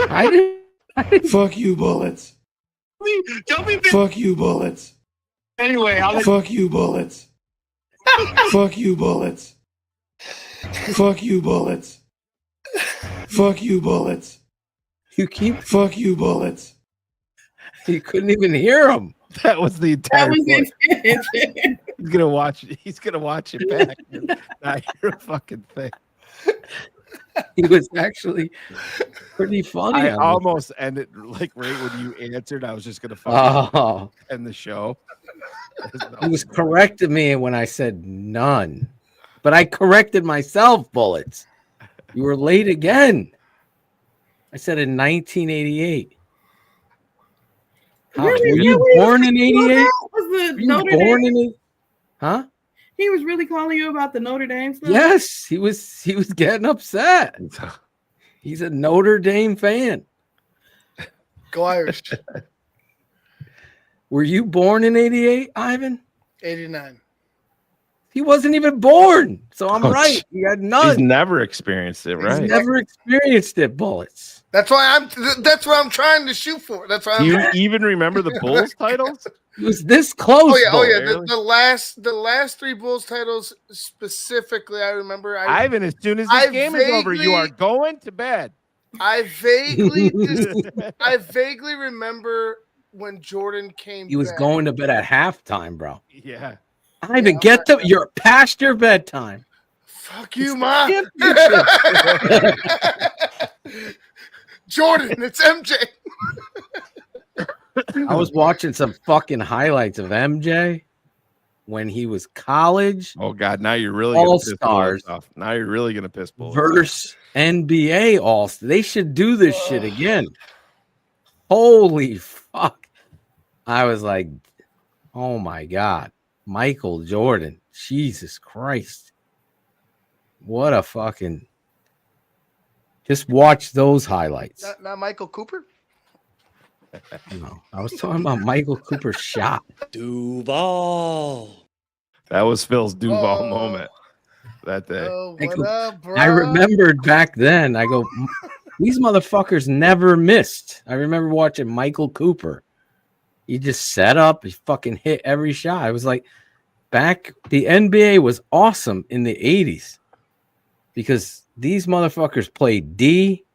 I didn't. Fuck you, Bullets. Don't be. Fuck you, Bullets. Anyway, Fuck you, Bullets. Fuck you, Bullets. Fuck you, Bullets. Fuck you, Bullets. You keep. Fuck you, Bullets. You couldn't even hear him. That was the entire point. It. He's gonna watch it back and not hear a fucking thing. He was actually pretty funny. I almost ended like right when you answered. I was just gonna fucking end the show. He was correcting me when I said none, but I corrected myself. Bullets. You were late again. I said in 1988. Were you born in 88? Was the Were you Notre born Dame? in 8? Huh? He was really calling you about the Notre Dame stuff? Yes, he was getting upset. He's a Notre Dame fan. Go Irish. Were you born in 88, Ivan? 89. He wasn't even born. So I'm Oh, right. He had none. He's never experienced it, right? He's never experienced it, bullets. That's why that's what I'm trying to shoot for. That's why Do you even remember the Bulls titles? He was this close. Oh yeah. Barely. The last 3 Bulls titles specifically, I remember. Ivan, as soon as this game is over, you are going to bed. I vaguely remember when Jordan came. He was back. going to bed at halftime, bro. Yeah. Ivan, you're past your bedtime. Fuck you, Ma. Jordan, it's MJ. I was watching some fucking highlights of MJ when he was college. Oh God, now you're really All-Stars off. Now you're really gonna piss Bullets versus NBA All. They should do this shit again. Holy fuck! I was like, oh my God, Michael Jordan, Jesus Christ, what a fucking! Just watch those highlights. Not Michael Cooper. No, I was talking about Michael Cooper's shot. Duval. That was Phil's Duval moment that day. Oh, what up, bro? I remembered back then. I go, these motherfuckers never missed. I remember watching Michael Cooper. He just set up, he fucking hit every shot. I was like, back the NBA was awesome in the 80s because these motherfuckers played D.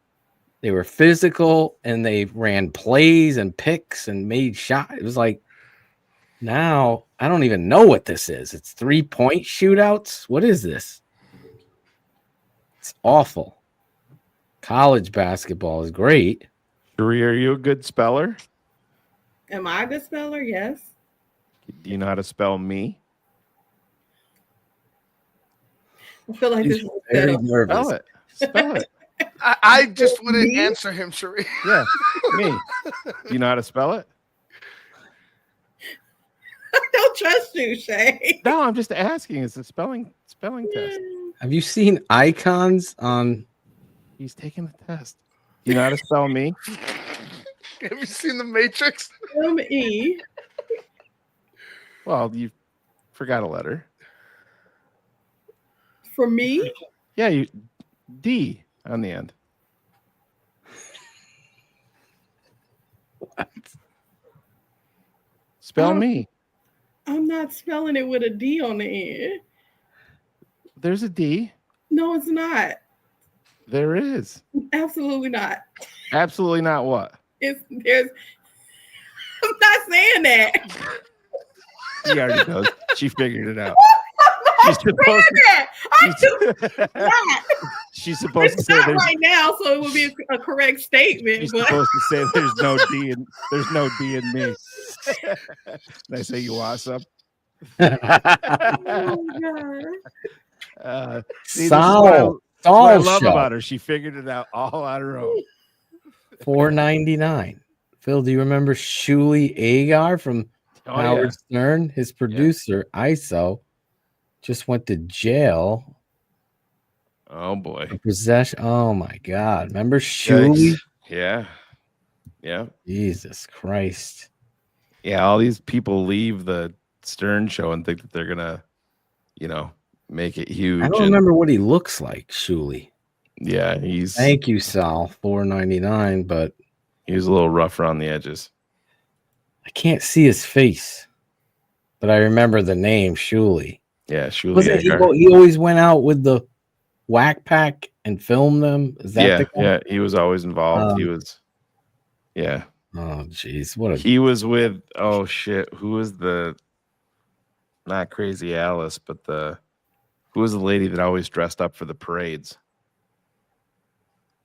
They were physical and they ran plays and picks and made shots. It was like, now I don't even know what this is. It's 3-point shootouts. What is this? It's awful. College basketball is great. Sheree, are you a good speller? Am I a good speller? Yes. Do you know how to spell me? I feel like He's this is very set up. nervous. Spell it. Spell it. I just wouldn't answer him, Sheree. Yeah, me. Do you know how to spell it? I don't trust you, Shay. No, I'm just asking. It's a spelling test. Have you seen icons on? He's taking the test. Do you know how to spell me? Have you seen The Matrix? M-E. Well, you forgot a letter. For me? Yeah, you D on the end. What? Spell me. I'm not spelling it with a D on the end. There's a D. No, it's not. There is. Absolutely not. Absolutely not what? There's. I'm not saying that. She already knows. She figured it out. I'm She's supposed to say not there's right now, so it would be a correct statement. She's But supposed to say there's no D in me. Did I say you want some? oh God. See, Saul what I love show. about her. She figured it out all on her own. $4.99. Phil, do you remember Shuli Agar from Howard Stern? His producer, ISO, just went to jail. Oh boy. For possession. Oh my God. Remember Shuli? Yeah. Yeah. Jesus Christ. Yeah. All these people leave the Stern show and think that they're gonna, make it huge. I don't remember what he looks like, Shuli. Yeah, he's. Thank you, Sal. $4.99, but he was a little rough around the edges. I can't see his face, but I remember the name Shuli. Yeah, Shuli. Wasn't he always went out with the whack pack and filmed them? Is that the guy? Yeah, he was always involved. He was. Yeah. Oh, jeez. What a. He was with. Oh shit! Who was the? Not Crazy Alice, but who was the lady that always dressed up for the parades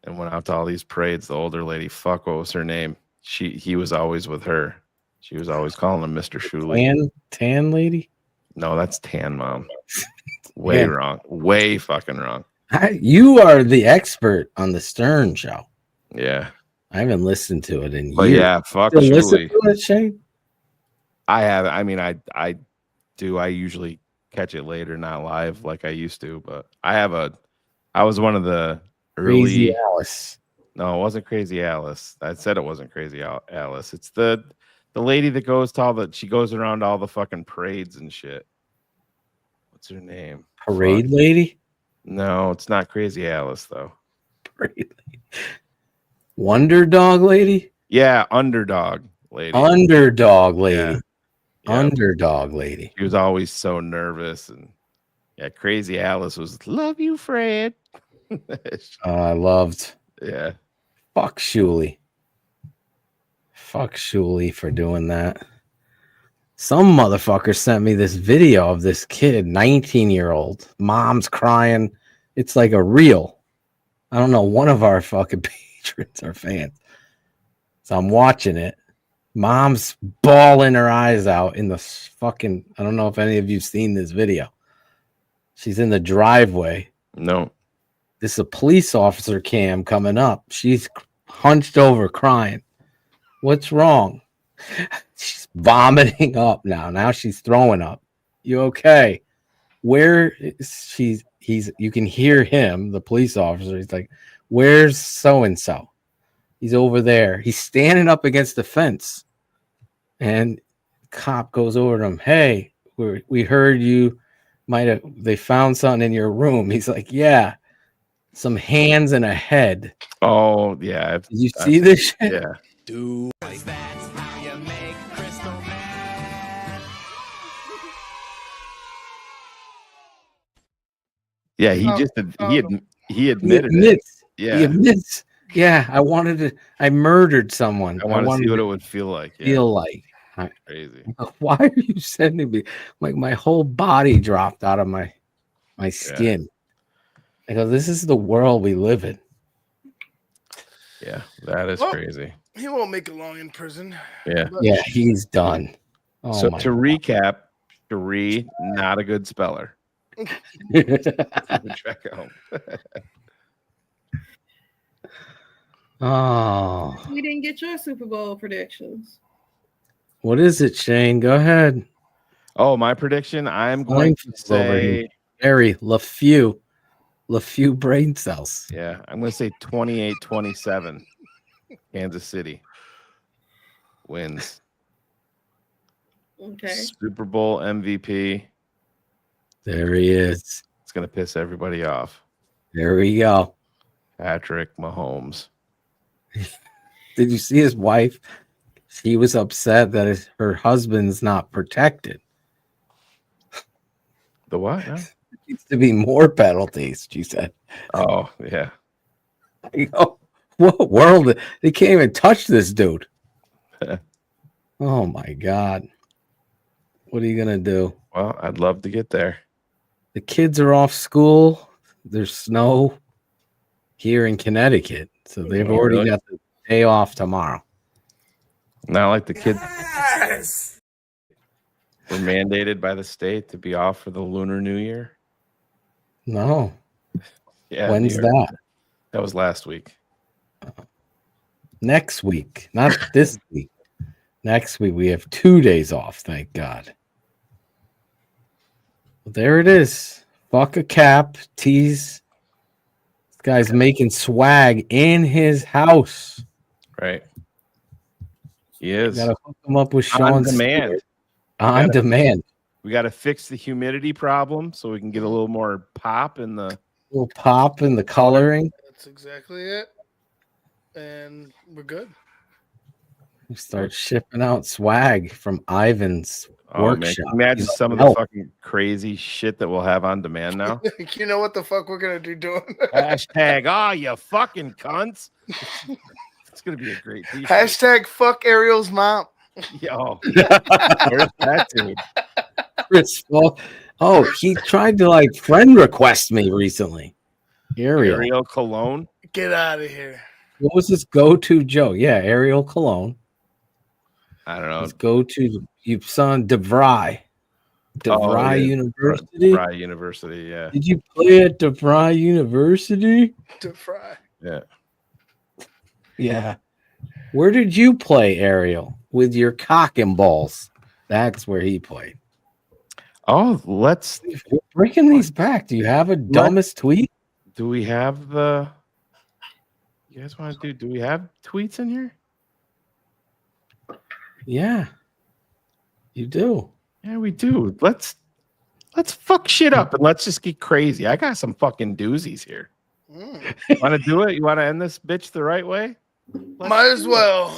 and went out to all these parades? The older lady. Fuck, what was her name? He was always with her. She was always calling him Mr. Shuli. Tan lady? No, that's Tan Mom. Way wrong. Way fucking wrong. You are the expert on the Stern show. Yeah. I haven't listened to it in years. But yeah, fuck listen Shuli. to it, Shane? I have. I mean, I do. I usually catch it later, not live like I used to. But I was one of the Crazy early. Alice. No, it wasn't Crazy Alice. I said it wasn't Crazy Alice. It's the lady that goes to she goes around to all the fucking parades and shit. What's her name? Parade lady? No, it's not Crazy Alice though. Parade lady. Wonder Dog lady? Yeah, Underdog lady. Underdog lady. Yeah. Underdog lady. She was always so nervous, and Crazy Alice was "Love you, Fred." I loved. Yeah. Fuck Shuley. Fuck Shuley for doing that. Some motherfucker sent me this video of this kid, 19-year-old. Mom's crying. It's like a reel. I don't know. One of our fucking patrons are fans. So I'm watching it. Mom's bawling her eyes out in the fucking. I don't know if any of you've seen this video. She's in the driveway. No. This is a police officer cam coming up. She's hunched over crying. What's wrong? She's vomiting up now. Now she's throwing up. You okay? Where is you can hear him, the police officer. He's like, where's so-and-so? He's over there. He's standing up against the fence. And cop goes over to him. Hey, we heard you they found something in your room. He's like, yeah, some hands and a head. Oh, yeah. Did you see this shit? Yeah. Do. Yeah, he admitted it. Yeah. He admits. Yeah, I murdered someone. I want to see what it would feel like. Yeah. Feel like. Crazy. Why are you sending me? Like my whole body dropped out of my skin. I go, this is the world we live in. Yeah, that is crazy. He won't make it long in prison. Yeah. Yeah, he's done. Oh, so to recap, Cherie, not a good speller. Oh. We didn't get your Super Bowl predictions. What is it, Shane? Go ahead. Oh, my prediction. I'm going to say Harry LeFew brain cells. Yeah, I'm going to say 28-27. Kansas City wins. Okay. Super Bowl MVP. There he is. It's going to piss everybody off. There we go. Patrick Mahomes. Did you see his wife? She was upset that her husband's not protected. The what? No? There needs to be more penalties, she said. Oh, yeah. I go, what world? They can't even touch this dude. Oh, my God. What are you going to do? Well, I'd love to get there. The kids are off school. There's snow here in Connecticut. So they've already got the day off tomorrow. Not like the kids were mandated by the state to be off for the Lunar New Year. No. Yeah. When's that? That was last week. Next week, not this week. Next week, we have 2 days off. Thank God. Well, there it is. Fuck a cap. Tease. This guy's making swag in his house. Right. He is. Got to hook him up with On Sean's demand. On demand. We got to fix the humidity problem so we can get a little more pop in the little pop in the coloring. That's exactly it. And we're good. We start shipping out swag from Ivan's workshop. Man. Imagine some of the fucking crazy shit that we'll have on demand now. You know what the fuck we're gonna be doing? Hashtag, oh, you fucking cunts. It's gonna be a great t-shirt. Hashtag fuck Ariel's mom. Yo, where's that dude? Chris, oh, he tried to like friend request me recently. Ariel Cologne. Get out of here. What was his go-to joke? Yeah, Ariel Cologne. I don't know. His go-to you son DeVry. DeVry University. DeVry University, yeah. Did you play at DeVry University? DeVry. Yeah. Yeah. Where did you play, Ariel? With your cock and balls. That's where he played. Oh, let's. You're breaking these back. Do you have a dumbest tweet? Do we have the? You guys want to do? Do we have tweets in here? Yeah, you do. Yeah, we do. Let's fuck shit up and let's just get crazy. I got some fucking doozies here. Want to do it? You want to end this bitch the right way? Might as well.